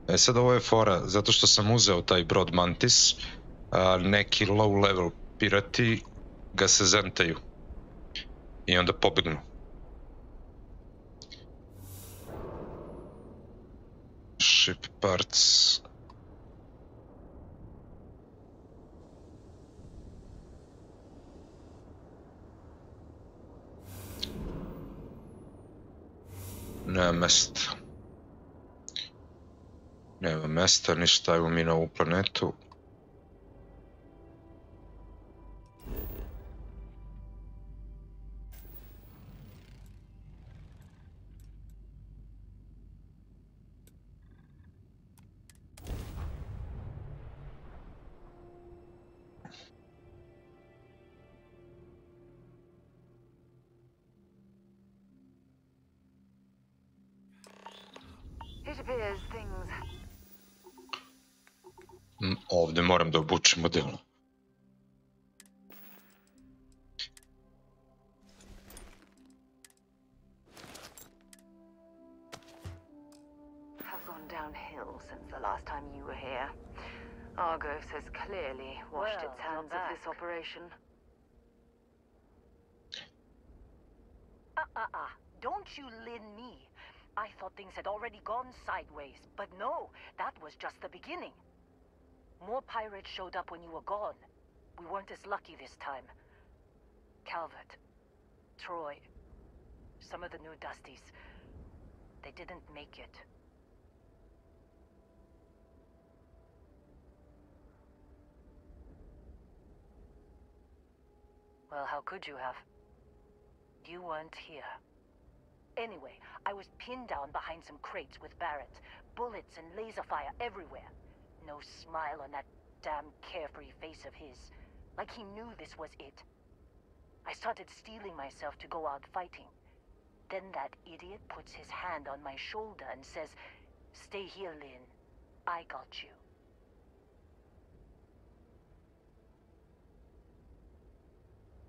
E sad ovo je fora, zato što sam uzeo taj brod Mantis, neki low level pirati ga se zentaju i onda pobegnu. Ship parts. Nema mesta. Nema mesta, ništa, ajmo mi na ovu planetu. Ovde moram da obučem model. Have gone downhill since the last time you were here. Argos has clearly washed its hands of this operation. Don't you lin me. I thought things had already gone sideways, but no, that was just the beginning. More pirates showed up when you were gone. We weren't as lucky this time. Calvert, Troy, some of the new Dusties. They didn't make it. Well, how could you have? You weren't here. Anyway, I was pinned down behind some crates with Barrett. Bullets and laser fire everywhere. No smile on that damn carefree face of his. Like he knew this was it. I started steeling myself to go out fighting. Then that idiot puts his hand on my shoulder and says, "Stay here, Lynn. I got you."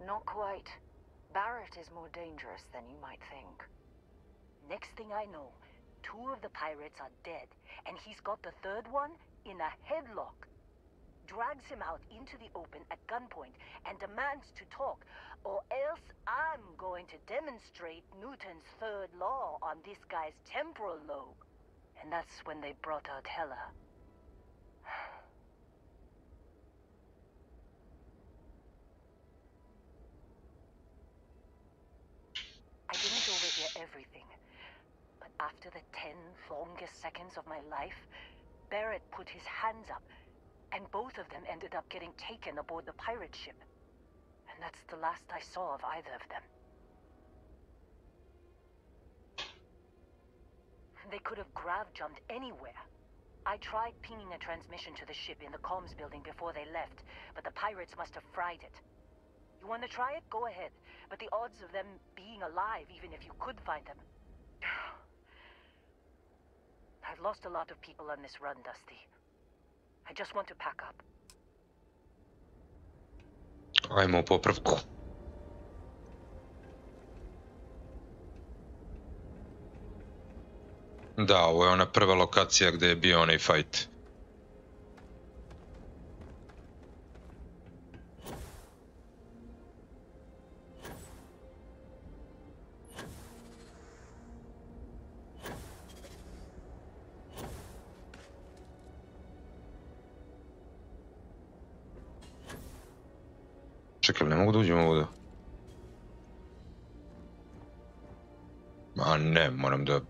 Not quite. Barrett is more dangerous than you might think. Next thing I know, 2 of the pirates are dead, and he's got the 3rd one in a headlock. Drags him out into the open at gunpoint and demands to talk, or else I'm going to demonstrate Newton's 3rd law on this guy's temporal lobe. And that's when they brought out Hella. I didn't overhear everything, but after the 10 longest seconds of my life, Barrett put his hands up, and both of them ended up getting taken aboard the pirate ship. And that's the last I saw of either of them. They could have grav-jumped anywhere. I tried pinging a transmission to the ship in the comms building before they left, but the pirates must have fried it. You want to try it? Go ahead. But the odds of them being alive, even if you could find them... I've lost a lot of people on this run, Dusty. I just want to pack up. Ajmo u popravku. Da, ovo je ona prva lokacija gde je bio onaj fight. Čekaj, ne mogu da uđem ovdje? A ne, moram da...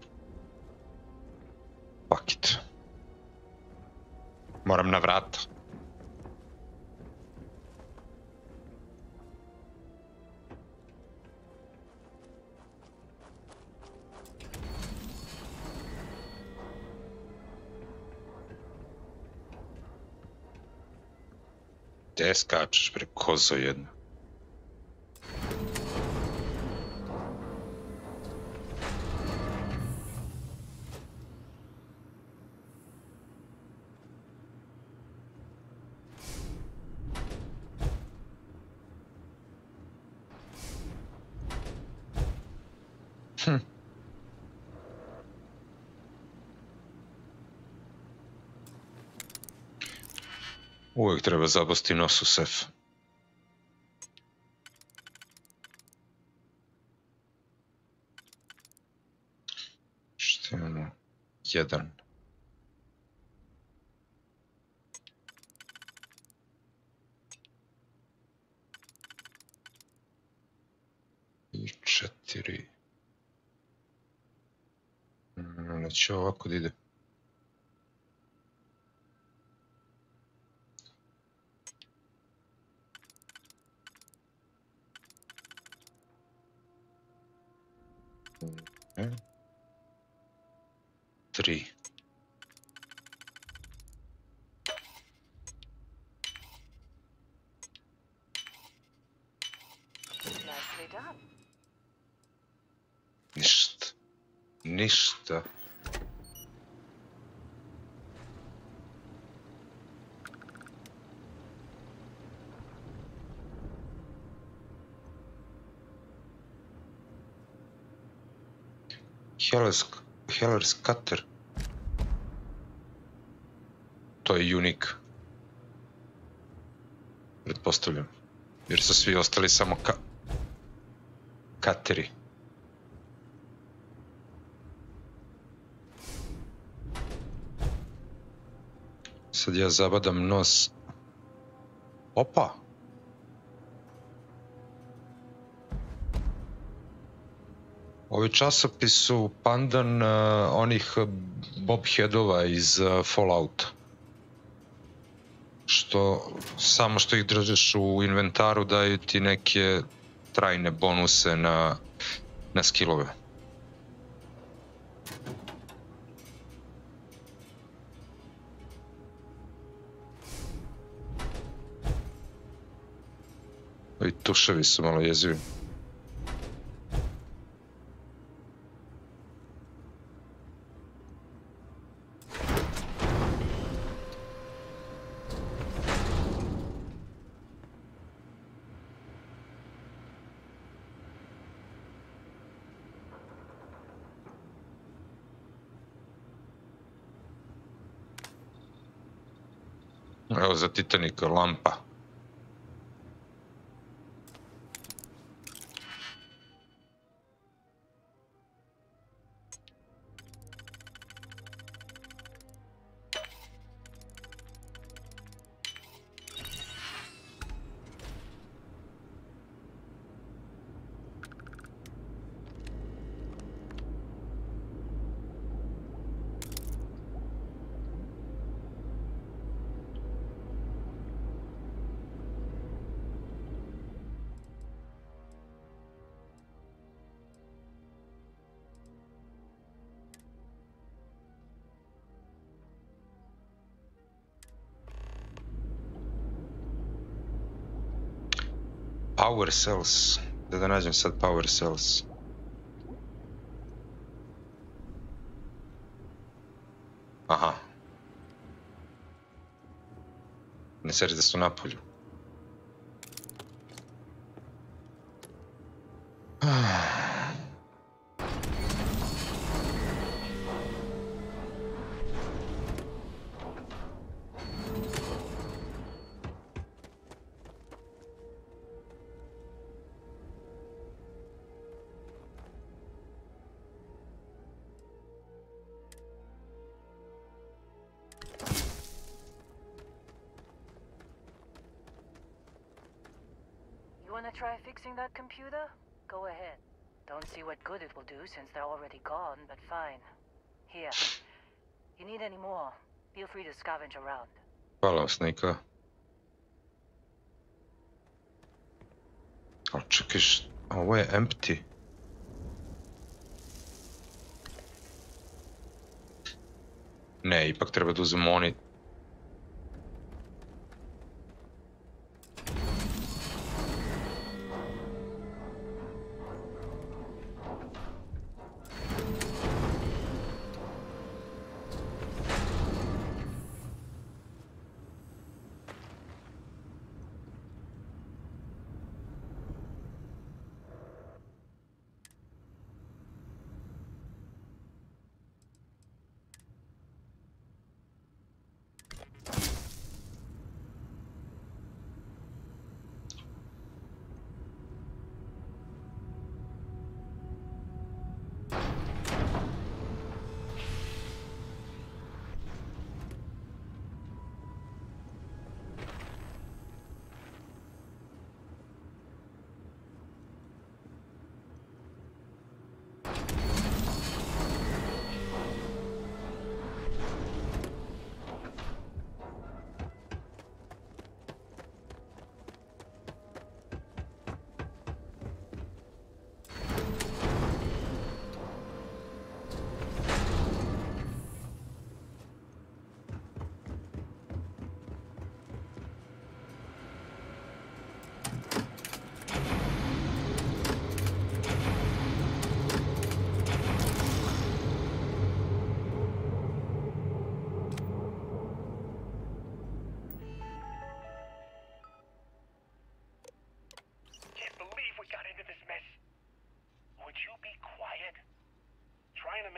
Fuck it. Moram na vrata. Gde skačeš, bre, kozo jedna? Uvijek treba zabosti nos u sef. Što imamo? 1. I 4. Neće ovako da ide. Tri. Ništa. Ništa. Heller's Cutter. To je unik. Pretpostavljam. Jer su svi ostali samo kateri. Sad ja zabadam nos. Opa! Ovi časopis su pandan onih bobheadova iz Fallouta. Samo što ih držiš u inventaru daju ti neke trajne bonuse na skillove. Ovi tuševi su malo jezivi. Evo za Titanika lampa. Power cells. Da nađem sad power cells. Aha. Ne seri da su napolju. Wanna try fixing that computer? Go ahead. Don't see what good it will do since they're already gone, but fine. Here. You need any more? Feel free to scavenge around. Hvala, Snake. Ali čekaj, ovo je empty. Ne, ipak treba da uzmemo oni.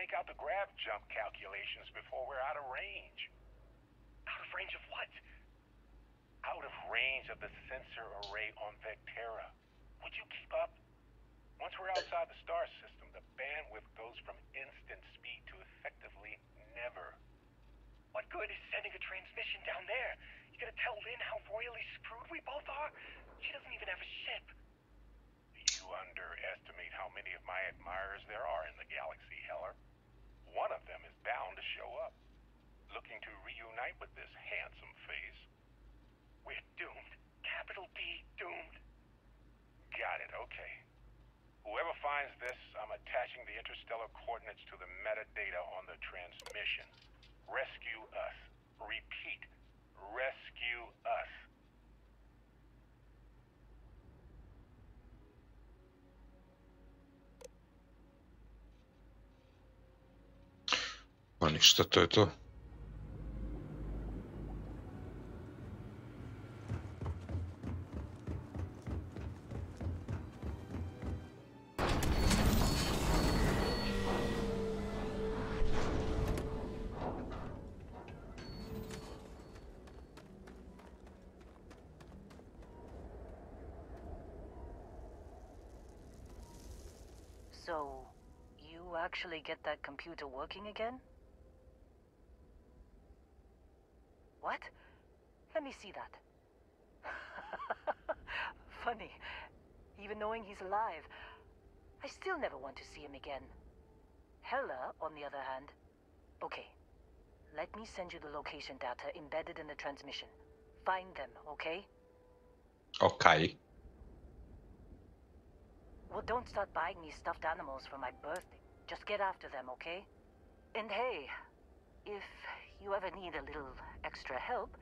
Make out the grav jump calculations before we're out of range. Out of range of what? Out of range of the sensor array on Vectera. Would you keep up? Once we're outside the star system, the bandwidth goes from instant speed to effectively never. What good is sending a transmission down there? You gonna tell Lynn how royally screwed we both are? She doesn't even have a ship. You underestimate how many of my admirers there are in the galaxy, Heller. One of them is bound to show up, looking to reunite with this handsome face. We're doomed. Capital D, doomed. Got it, okay. Whoever finds this, I'm attaching the interstellar coordinates to the metadata on the transmission. Rescue us. Repeat. Rescue us. Pa ništa, to je to. So, you actually get that computer working again? What? Let me see that. Funny. Even knowing he's alive, I still never want to see him again. Hella, on the other hand. Okay. Let me send you the location data embedded in the transmission. Find them, okay? Okay. Well, don't start buying me stuffed animals for my birthday. Just get after them, okay? And hey, if you ever need a little extra help,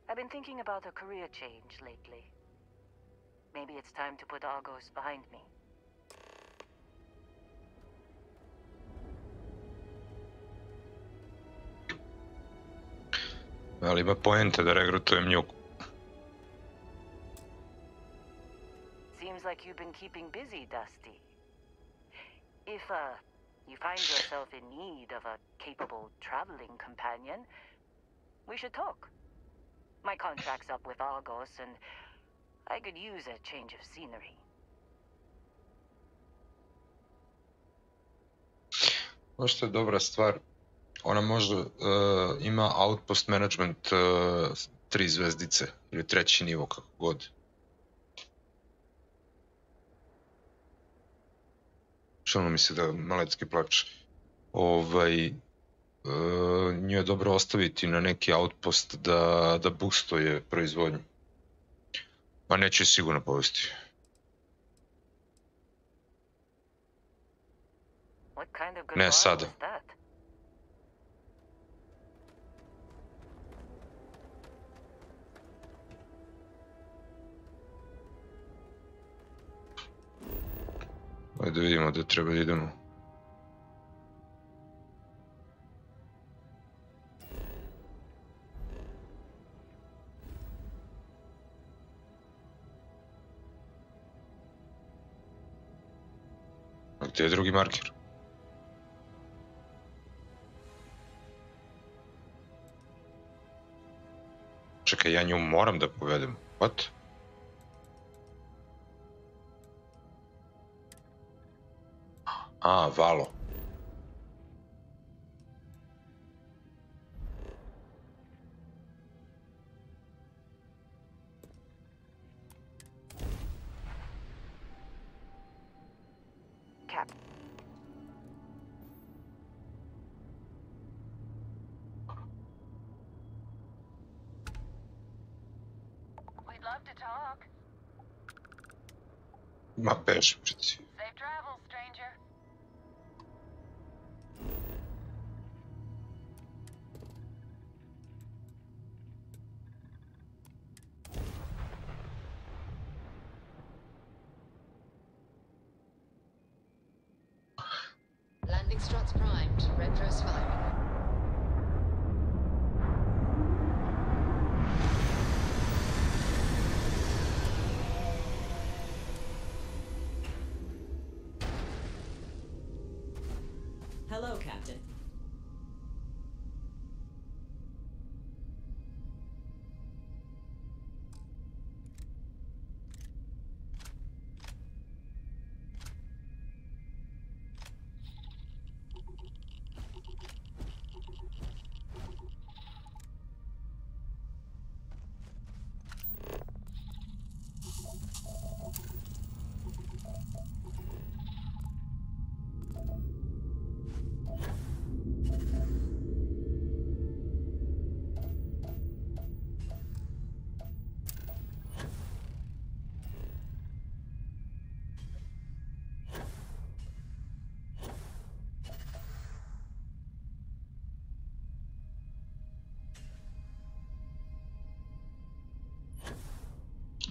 I've been thinking about a career change lately. Maybe it's time to put Argos behind me. Ali ima poente da regrutujem nju. Seems like you've been keeping busy, Dusty. If, you find yourself in need of a capable traveling companion, we should talk. My contract's up with Argos, and I could use a change of scenery. Ovo što je dobra stvar, ona možda ima outpost management 3 zvezdice, ili 3. nivo, kako god. Što ono misli da malecki plače. Nju je dobro ostaviti na neki outpost da boostuje proizvodnju. Ma neće sigurno povesti. Ne sada. Ajde da vidimo da treba da idemo. A gdje je drugi marker? Čekaj, ja nju moram da povedem. What? A, Valo. Cap. We'd love to talk. Ma beži, preci. Safe travels, stranger. Landing struts primed. Retros firing. Hello, Captain.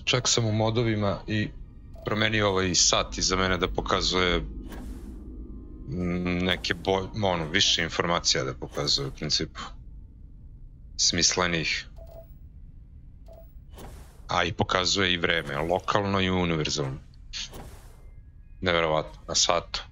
Čak sam u modovima i promenio ovaj sat iza mene da pokazuje neke više informacija da pokazuje u principu. Smislenih. A i pokazuje i vreme, lokalno i univerzalno. Neverovatno, na satu.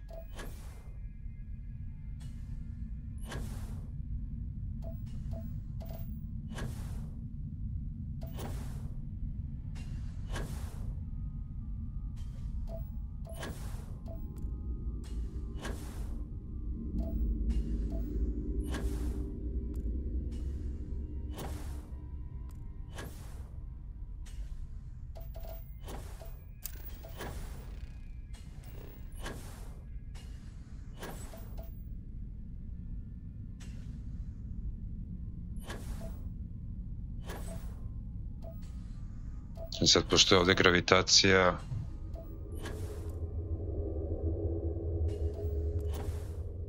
I sad, pošto je ovde gravitacija,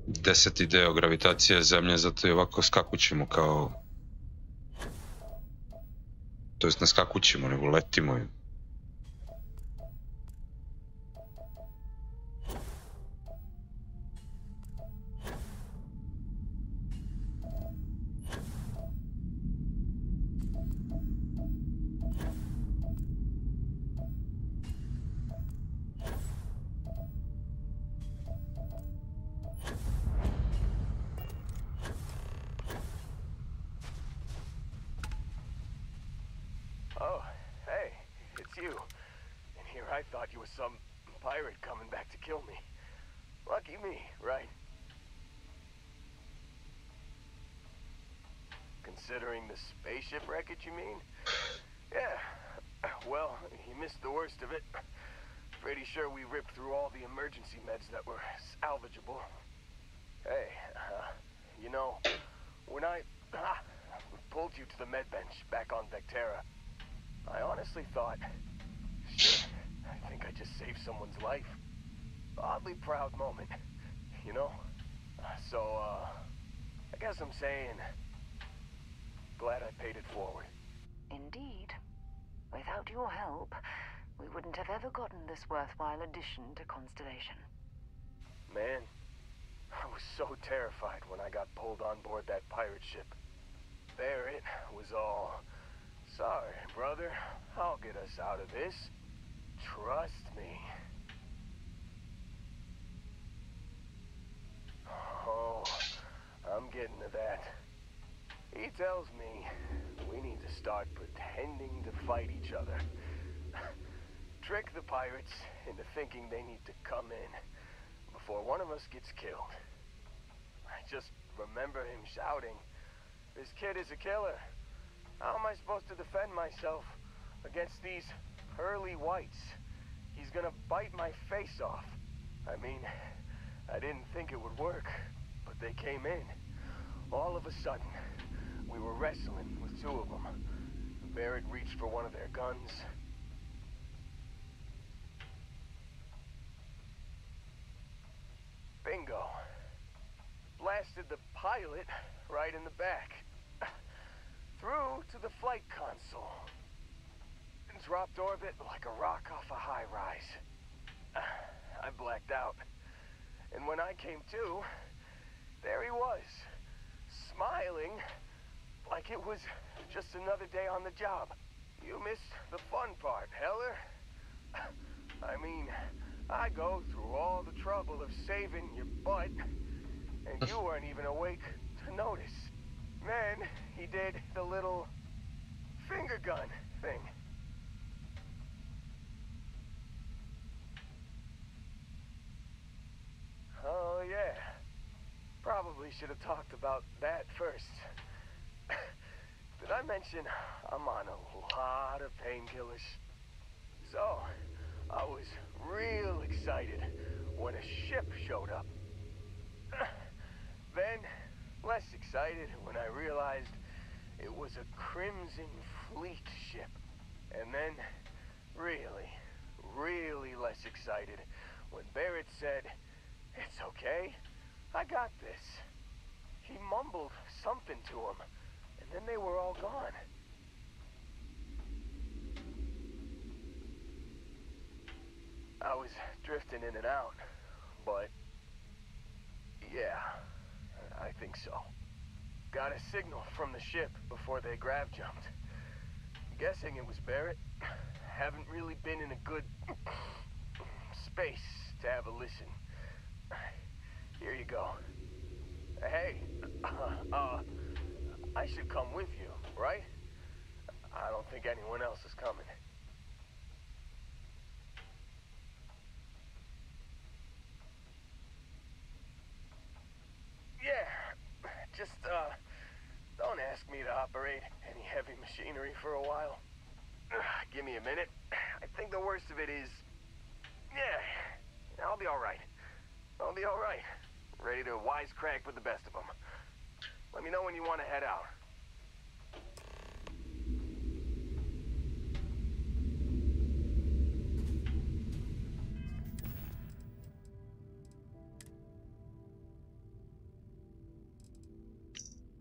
deseti deo gravitacije zemlje, zato i ovako skakućemo kao... To jest ne skakućemo, nego letimo. Considering the spaceship wreckage, you mean? Yeah. Well, you missed the worst of it. Pretty sure we ripped through all the emergency meds that were salvageable. Hey, you know, when I pulled you to the med bench back on Vectera, I honestly thought, shit, I think I just saved someone's life. Oddly proud moment, you know? So, I guess I'm saying... glad I paid it forward. Indeed. Without your help, we wouldn't have ever gotten this worthwhile addition to Constellation. Man, I was so terrified when I got pulled on board that pirate ship. There it was all, sorry, brother, I'll get us out of this. Trust me. Oh, I'm getting to that. He tells me we need to start pretending to fight each other. Trick the pirates into thinking they need to come in before one of us gets killed. I just remember him shouting, "This kid is a killer. How am I supposed to defend myself against these early whites? He's gonna bite my face off." I mean, I didn't think it would work, but they came in. All of a sudden, we were wrestling with two of them. Barrett reached for one of their guns. Bingo. Blasted the pilot right in the back. Through to the flight console. And dropped orbit like a rock off a high rise. I blacked out. And when I came to, there he was. Smiling. Like it was just another day on the job. You missed the fun part, Heller. I mean, I go through all the trouble of saving your butt, and you weren't even awake to notice. Then he did the little finger gun thing. Oh, yeah. Probably should have talked about that first. Did I mention I'm on a lot of painkillers? So, I was real excited when a ship showed up. Then, less excited when I realized it was a Crimson Fleet ship. And then, really, really less excited when Barrett said, "It's okay, I got this." He mumbled something to him. And then they were all gone. drifting in and out, but yeah, I think so. Got a signal from the ship before they grav jumped. Guessing it was Barrett. Haven't really been in a good space to have a listen. Here you go. Hey, I should come with you, right? I don't think anyone else is coming. Yeah, just, don't ask me to operate any heavy machinery for a while. Give me a minute. I think the worst of it is, yeah, I'll be all right. I'll be all right. Ready to wisecrack with the best of them. Let me know when you want to head out.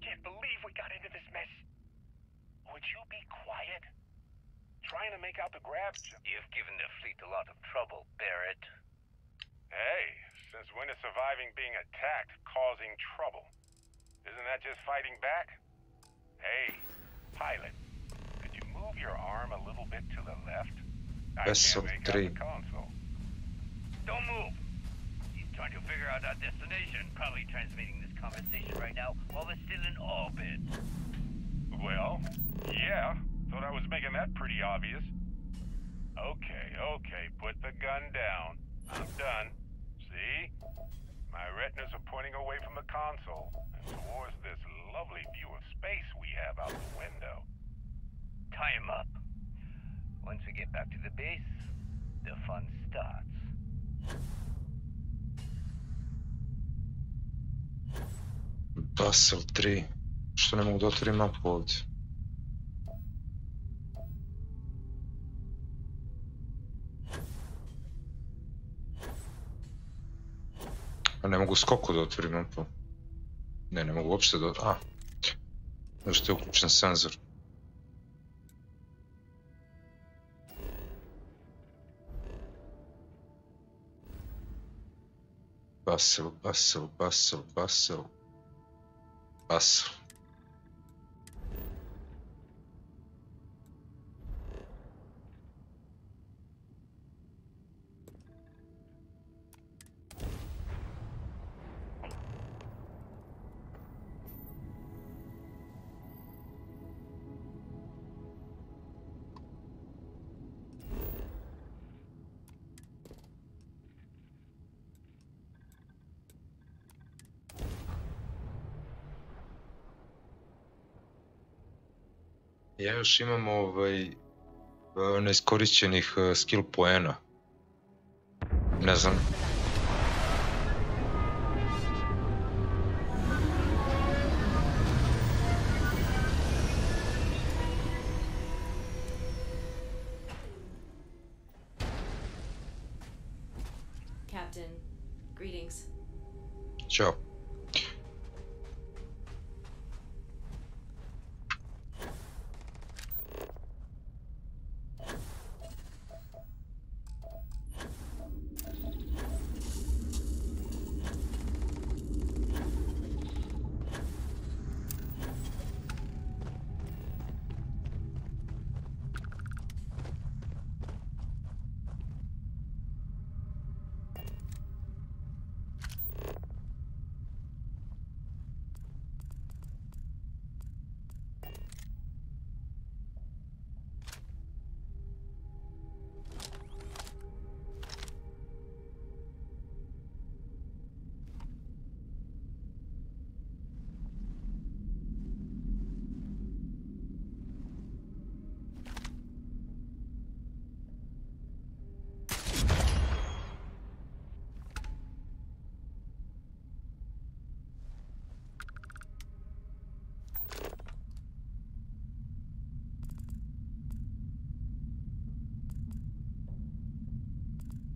Can't believe we got into this mess. Would you be quiet? Trying to make out the grav jump. You've given the fleet a lot of trouble, Barrett. Hey, since when is surviving being attacked causing trouble? Isn't that just fighting back? Hey, pilot, could you move your arm a little bit to the left? I can't make out the console. Don't move! He's trying to figure out our destination, probably transmitting this conversation right now while we're still in orbit. Well, yeah. Thought I was making that pretty obvious. Okay, put the gun down. I'm done. See? My retinas are pointing away from the console and towards this lovely view of space we have out the window. Tie him up. Once we get back to the base, the fun starts. Basel 3. Što ne mogu da otvorim mapu ovdje? A ne mogu skoku da otvorim mapu. Ne mogu uopšte da... A, zašto je uključen senzor. Basel. Ja još imam neiskorišćenih skill poena. Ne znam. Captain, greetings. Ćao.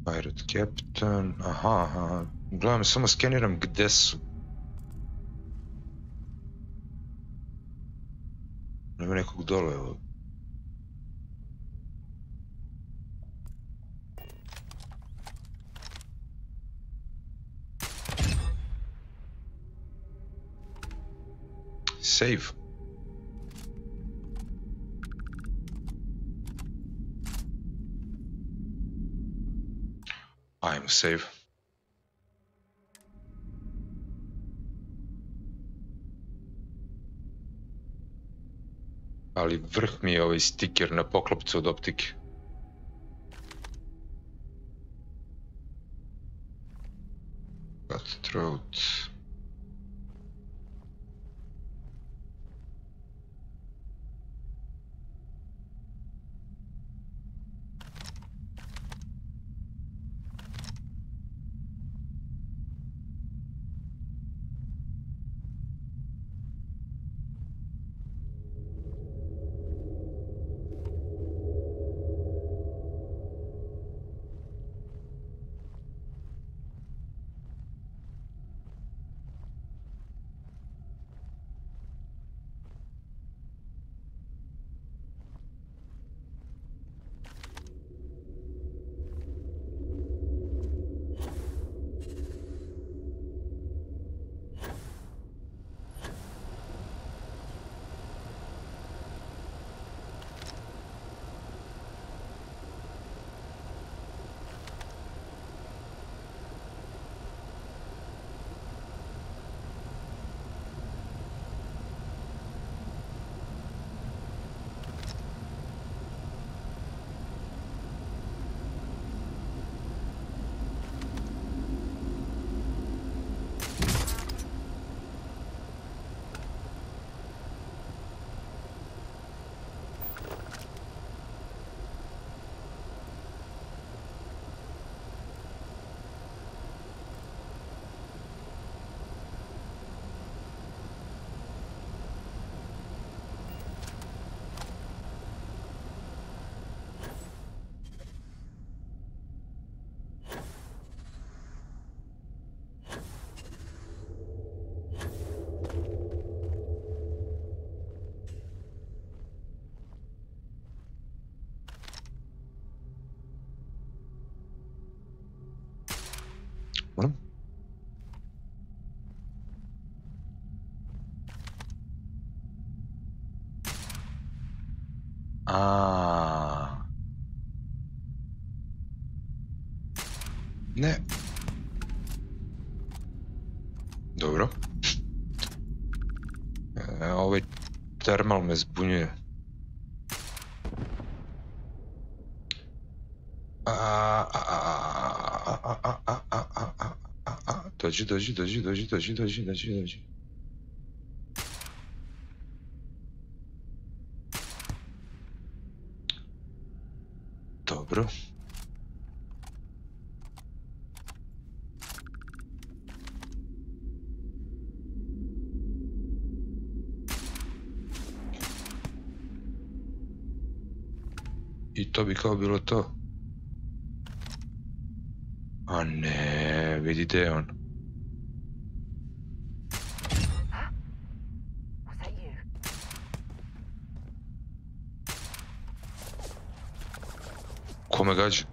Pirate Captain, aha, gledam, samo skeniram gde su. Nema nekog dole, evo. Save. Ajmo save. Ali vrh mi je ovaj stiker na poklopcu od optike. Cutthroat. Moram? Ne. Dobro. Ovaj termal me zbunjuje. Dođi. Dobro. I to bi kao bilo to. A ne, vidi gde je on. Ko me gađa?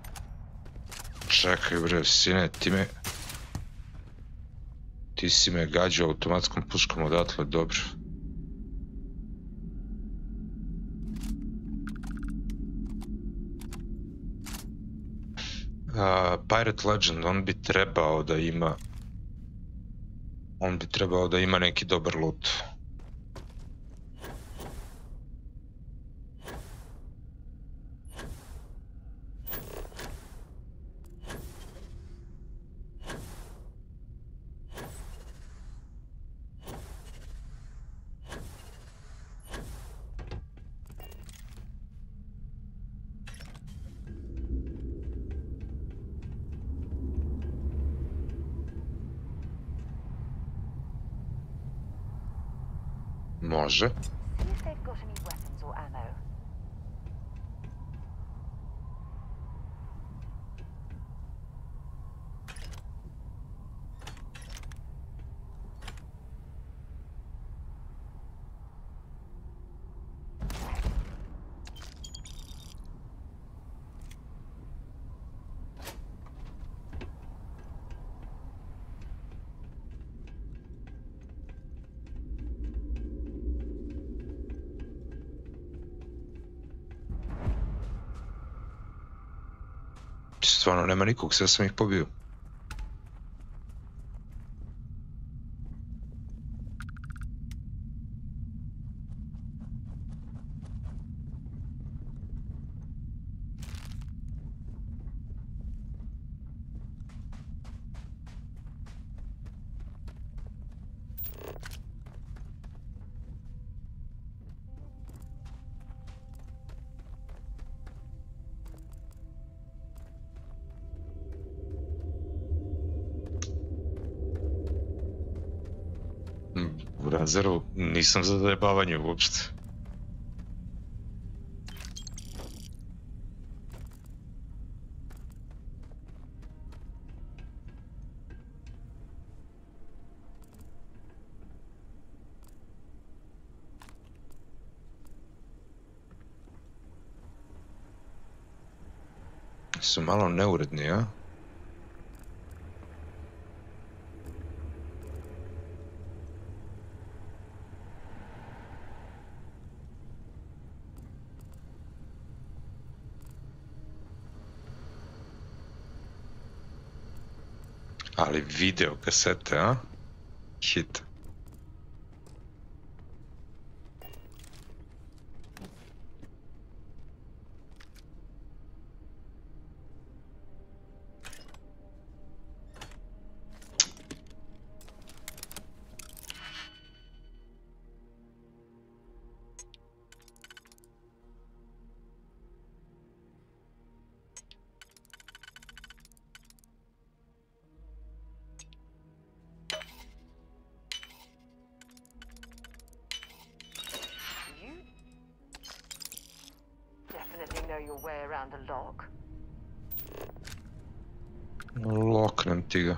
Čekaj bre, sine, ti si me gađao automatskom puškom odatle, dobro. Pirate Legend, on bi trebao da ima neki dobar loot. Može. Stvarno nema nikog, sve sam ih pobio. U Razeru nisam za zajebavanje uopšte. Su malo neuredni, a? Ali video kasete, a? Hit. Know your way around a lock. Loknem ti ga.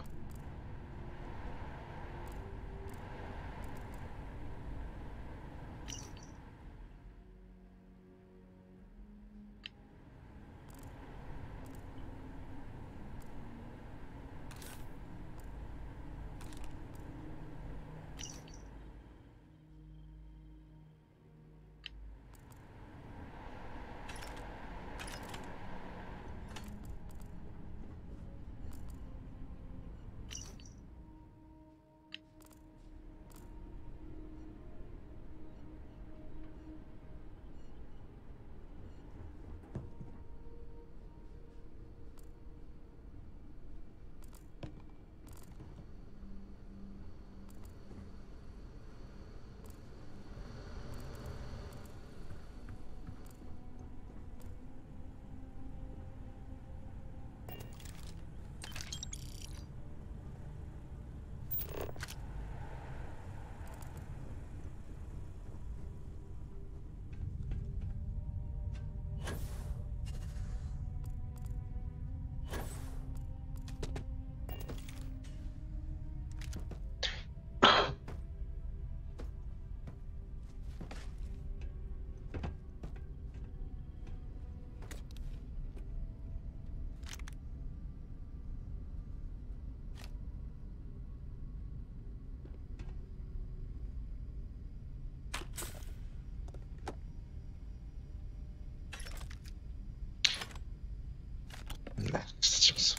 Ne, sjećam se.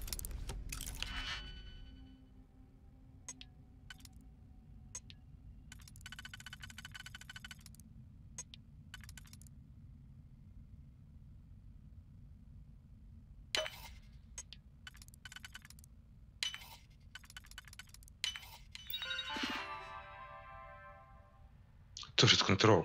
Tužit kontrol.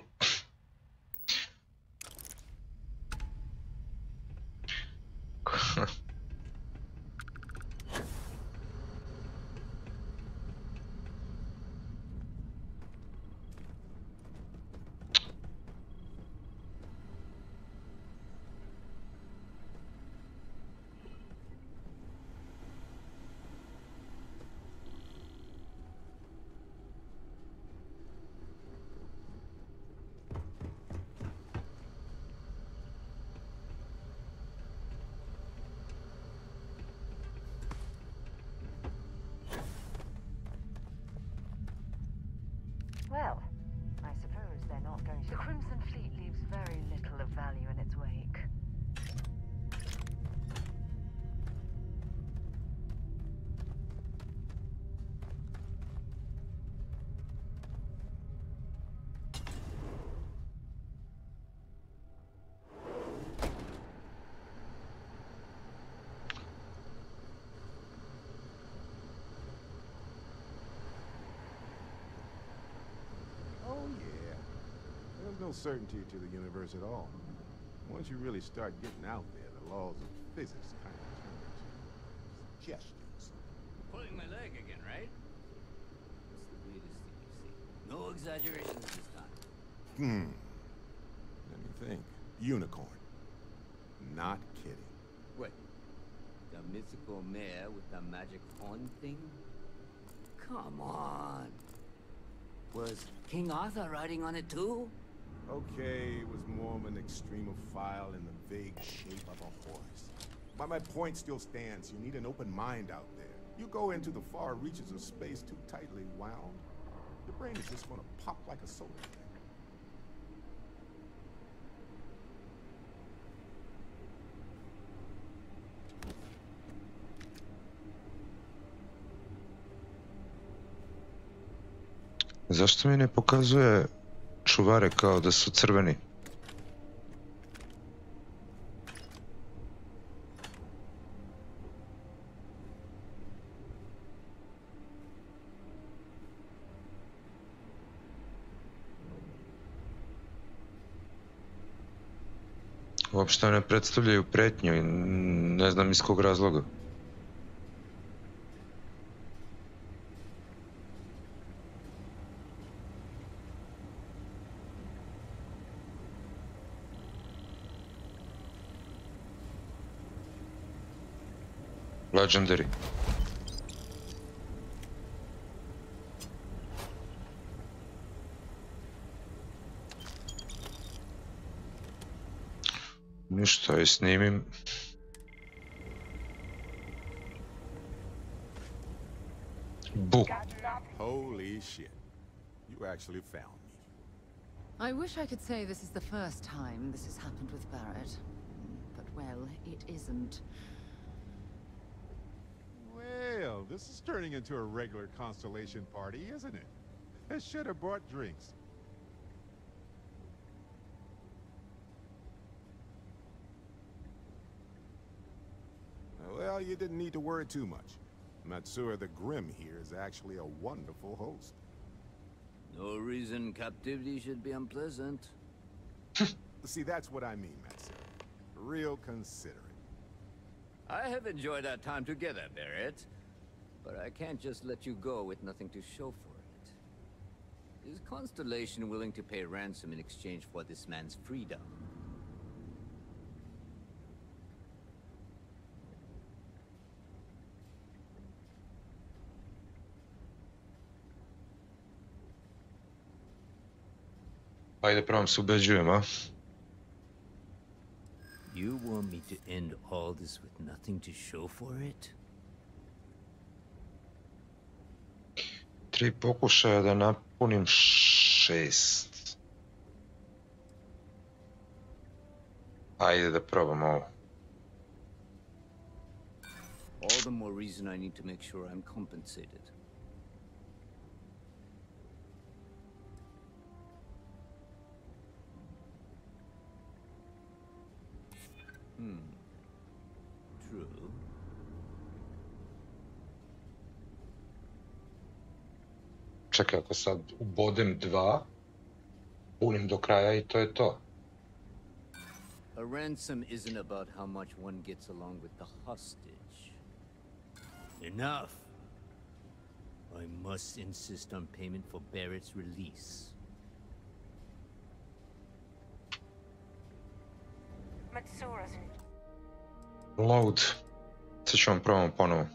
Well, I suppose they're not going to... The Crimson Fleet leaves very little of value in its wake. certainty to the universe at all. Once you really start getting out there, the laws of physics kind of turn into suggestions. Pulling my leg again, right? What's the weirdest thing you've seen? No exaggerations this time. Let me think. Unicorn. Not kidding. What? The mythical mare with the magic horn thing? Come on. Was King Arthur riding on it too? Okay, it was more of an extremophile in the vague shape of a horse. But my point still stands. You need an open mind out there. You go into the far reaches of space too tightly wound, your brain is just gonna pop like a soda can. Zašto mi ne pokazuje čuvare kao da su crveni? Uopšte ne predstavljaju pretnju i ne znam iz kog razloga. Legendary. Ništa, je snimim. Bu. Holy shit. You actually found me. I wish I could say this is the first time this has happened with Barrett. But, well, it isn't. Well, this is turning into a regular constellation party, isn't it? I should have brought drinks. Well, you didn't need to worry too much. Matsura the Grim here is actually a wonderful host. No reason captivity should be unpleasant. See, that's what I mean, Matsura. Real considerate. I have enjoyed our time together, Barrett. But I can't just let you go with nothing to show for it. Is Constellation willing to pay ransom in exchange for this man's freedom? Ajde, pravom se ubeđujem, a? You want me to end all this with nothing to show for it? 3 pokušaja da napunim 6. Ajde da probam ovo. All the more reason I need to make sure I'm compensated. True. Čekaj, ako sad ubodem 2, punim do kraja i to je to. A ransom isn't about how much one gets along with the hostage. Enough! I must insist on payment for Barrett's release. Matsura's Load. Sad ću vam probamo ponovo.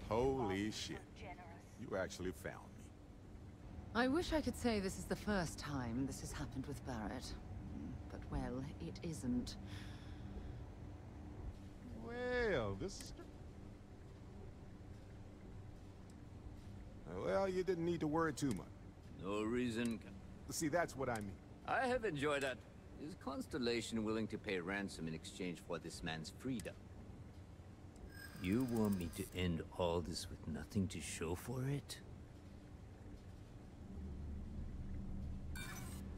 Holy shit. You actually found me. I wish I could say this is the first time this has happened with Barrett. But, well, it isn't. Well, this is... Well, you didn't need to worry too much. No reason... See, that's what I mean. I have enjoyed that. Is Constellation willing to pay ransom in exchange for this man's freedom? You want me to end all this with nothing to show for it?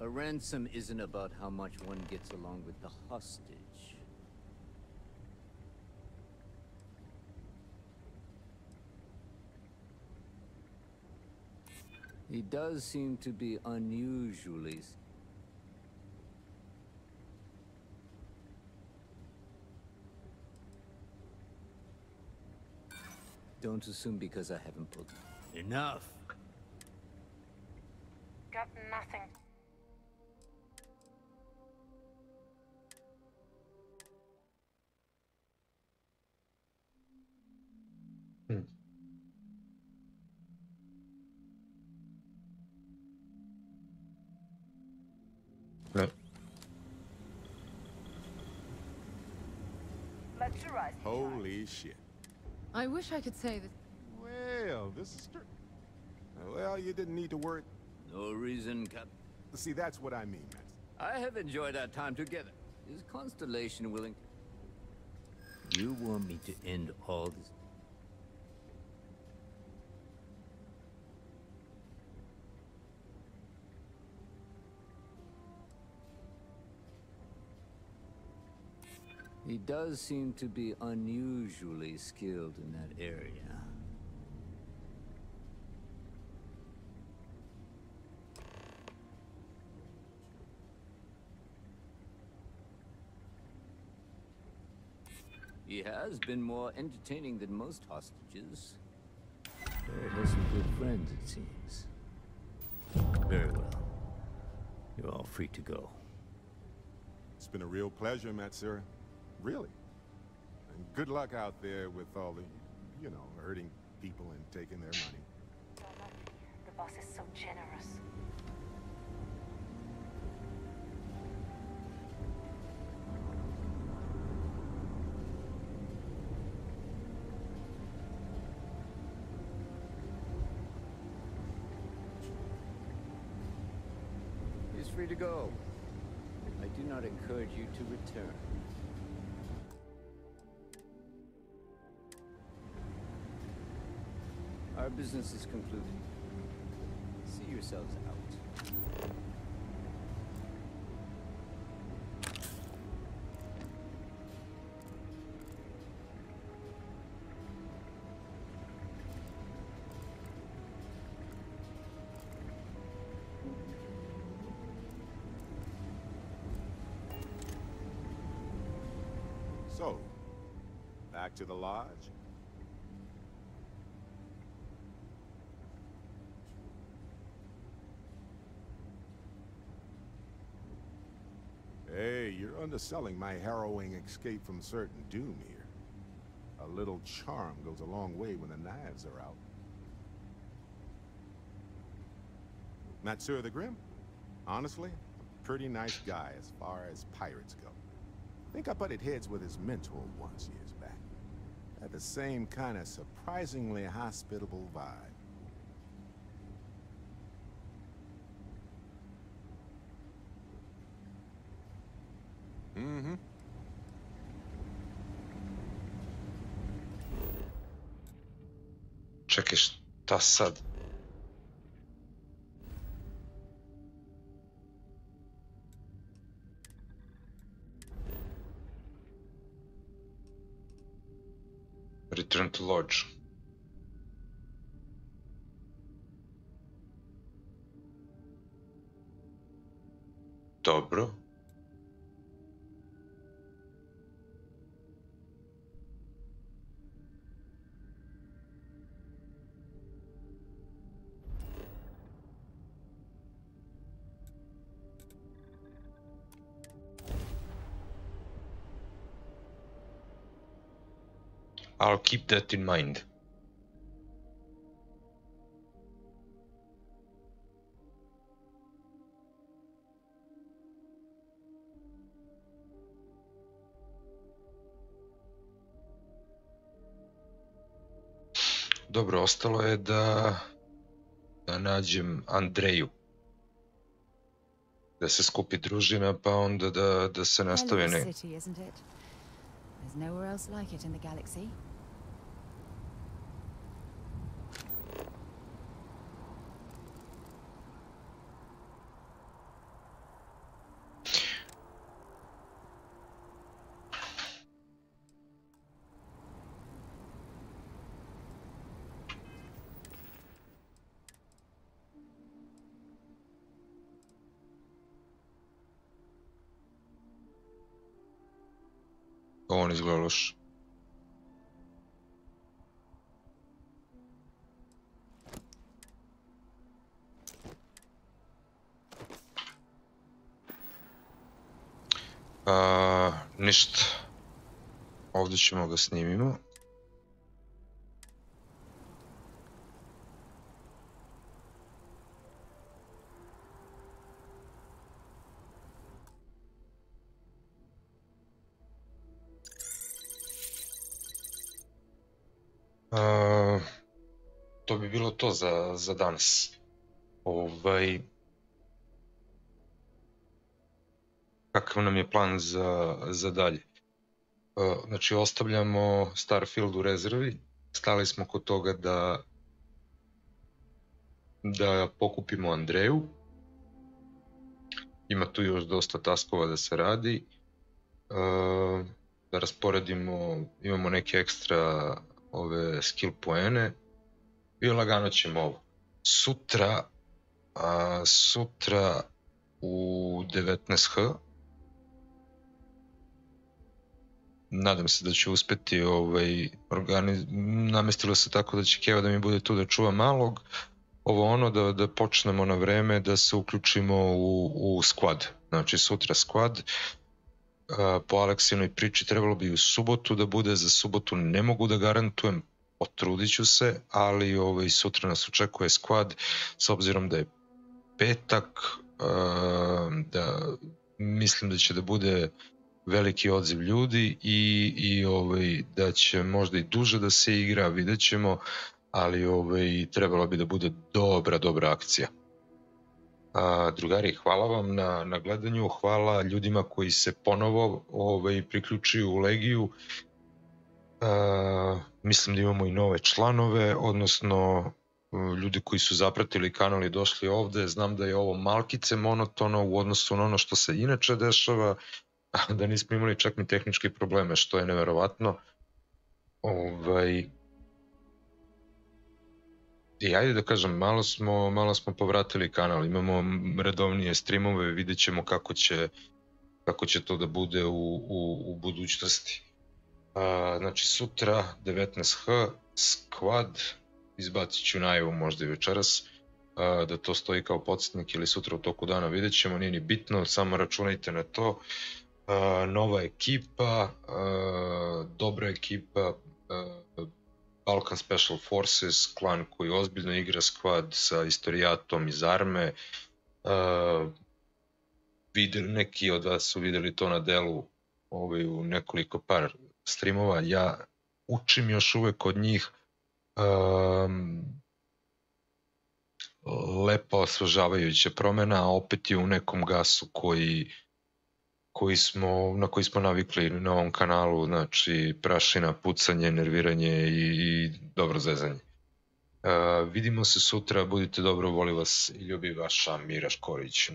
A ransom isn't about how much one gets along with the hostage. He does seem to be unusually... Don't assume because I haven't pulled... Enough! Got nothing. No. Holy shit. I wish I could say that... Well, this is... Well, you didn't need to worry. No reason, Cap. See, that's what I mean, Max. I have enjoyed our time together. Is Constellation willing? You want me to end all this? He does seem to be unusually skilled in that area. He has been more entertaining than most hostages. Barrett has some good friends, it seems. Very well. You're all free to go. It's been a real pleasure, Matsura. Really. And good luck out there with all the, you know, hurting people and taking their money. The boss is so generous. He's free to go. I do not encourage you to return. Our business is concluded. See yourselves out. So, back to the lodge? Hey, you're underselling my harrowing escape from certain doom here. A little charm goes a long way when the knives are out. Matsura the Grim? Honestly, a pretty nice guy as far as pirates go. I think I butted heads with his mentor once years back. Had the same kind of surprisingly hospitable vibe. Mm-hmm. Čekaj, šta sad? Return to lodge. Dobro. I'll keep that in mind. Dobro, ostalo je da nađem Andreju. Da se skupi družina, pa onda da se nastavi ne... There's nowhere else like it in the galaxy. Ovo ne izgleda loš. Ništa. Ovdje ćemo ga snimimo. To bi bilo to za danas. Kakav nam je plan za dalje? Znači, ostavljamo Starfield u rezervi. Stali smo kod toga da pokupimo Andreju. Ima tu još dosta taskova da se radi. Da rasporedimo, imamo neke ekstra skill poene i lagano ćemo ovo. Sutra u 19h nadam se da ću uspeti, namestilo se tako da će Keva da mi bude tu da čuva malog, da počnemo na vreme, da se uključimo u squad. Znači sutra squad, po Aleksinoj priči trebalo bi u subotu da bude, za subotu ne mogu da garantujem, potrudit ću se, ali sutra nas očekuje squad, s obzirom da je petak, da mislim da će da bude veliki odziv ljudi i da će možda i duže da se igra, vidjet ćemo, ali trebalo bi da bude dobra akcija. Drugari, hvala vam na gledanju, hvala ljudima koji se ponovo priključuju u Legiju. Mislim da imamo i nove članove, odnosno ljudi koji su zapratili kanal i došli ovde. Znam da je ovo malkice monotono u odnosu na ono što se inače dešava, da nismo imali čak ni tehničke probleme, što je neverovatno. I ajde da kažem, malo smo povratili kanal, imamo redovnije streamove, vidjet ćemo kako će to da bude u budućnosti. Znači sutra 19h, squad, izbacit ću najavu možda i večeras, da to stoji kao podsjetnik ili sutra u toku dana, vidjet ćemo, nije ni bitno, samo računajte na to. Nova ekipa, dobra ekipa, Balkan Special Forces, klan koji ozbiljno igra squad sa istorijatom iz arme. Neki od vas su videli to na delu u nekoliko par streamova. Ja učim još uvek od njih. Lepa osvežavajuća promena, a opet je u nekom gasu na koji smo navikli na ovom kanalu, znači prašina, pucanje, nerviranje i dobro zezanje. Vidimo se sutra, budite dobro, voli vas i ljubi vaša Mira Škorić.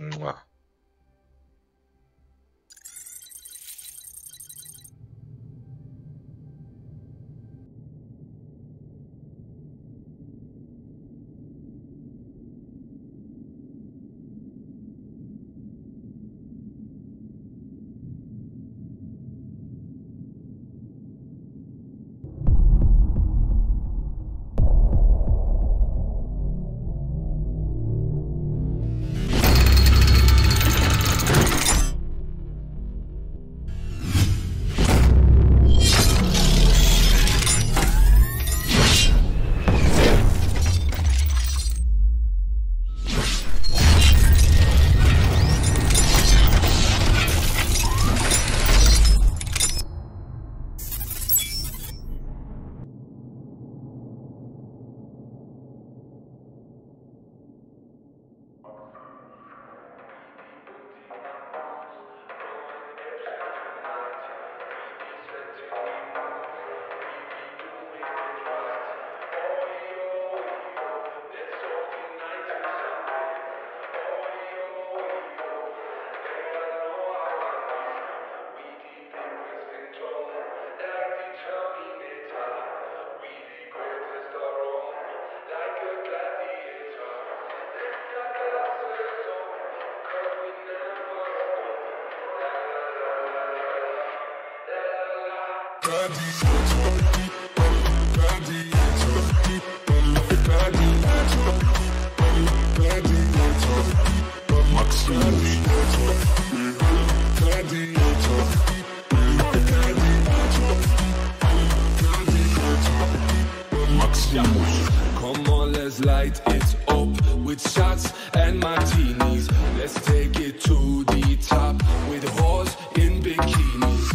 Come on, let's light it up with shots and martinis. Let's take it to the top with whores in bikinis.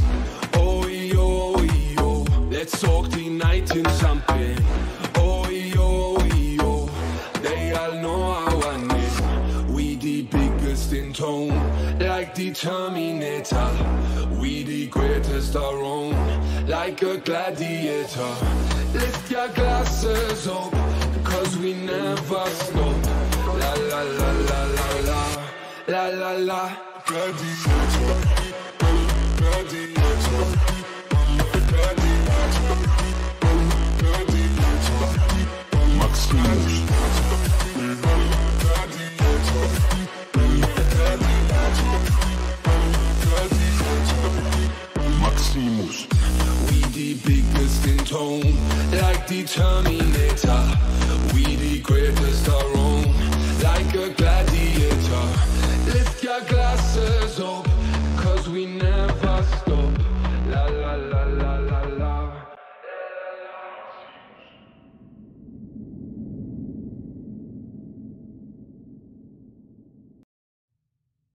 Oh yo, yo, let's soak the night in champagne. Oh yo, yo, they all know how I need. We the biggest in town, like the Terminator. We the greatest around, like a gladiator. Lift your glasses up, cause we never stop. La la la la la la, la la la. Gladiator.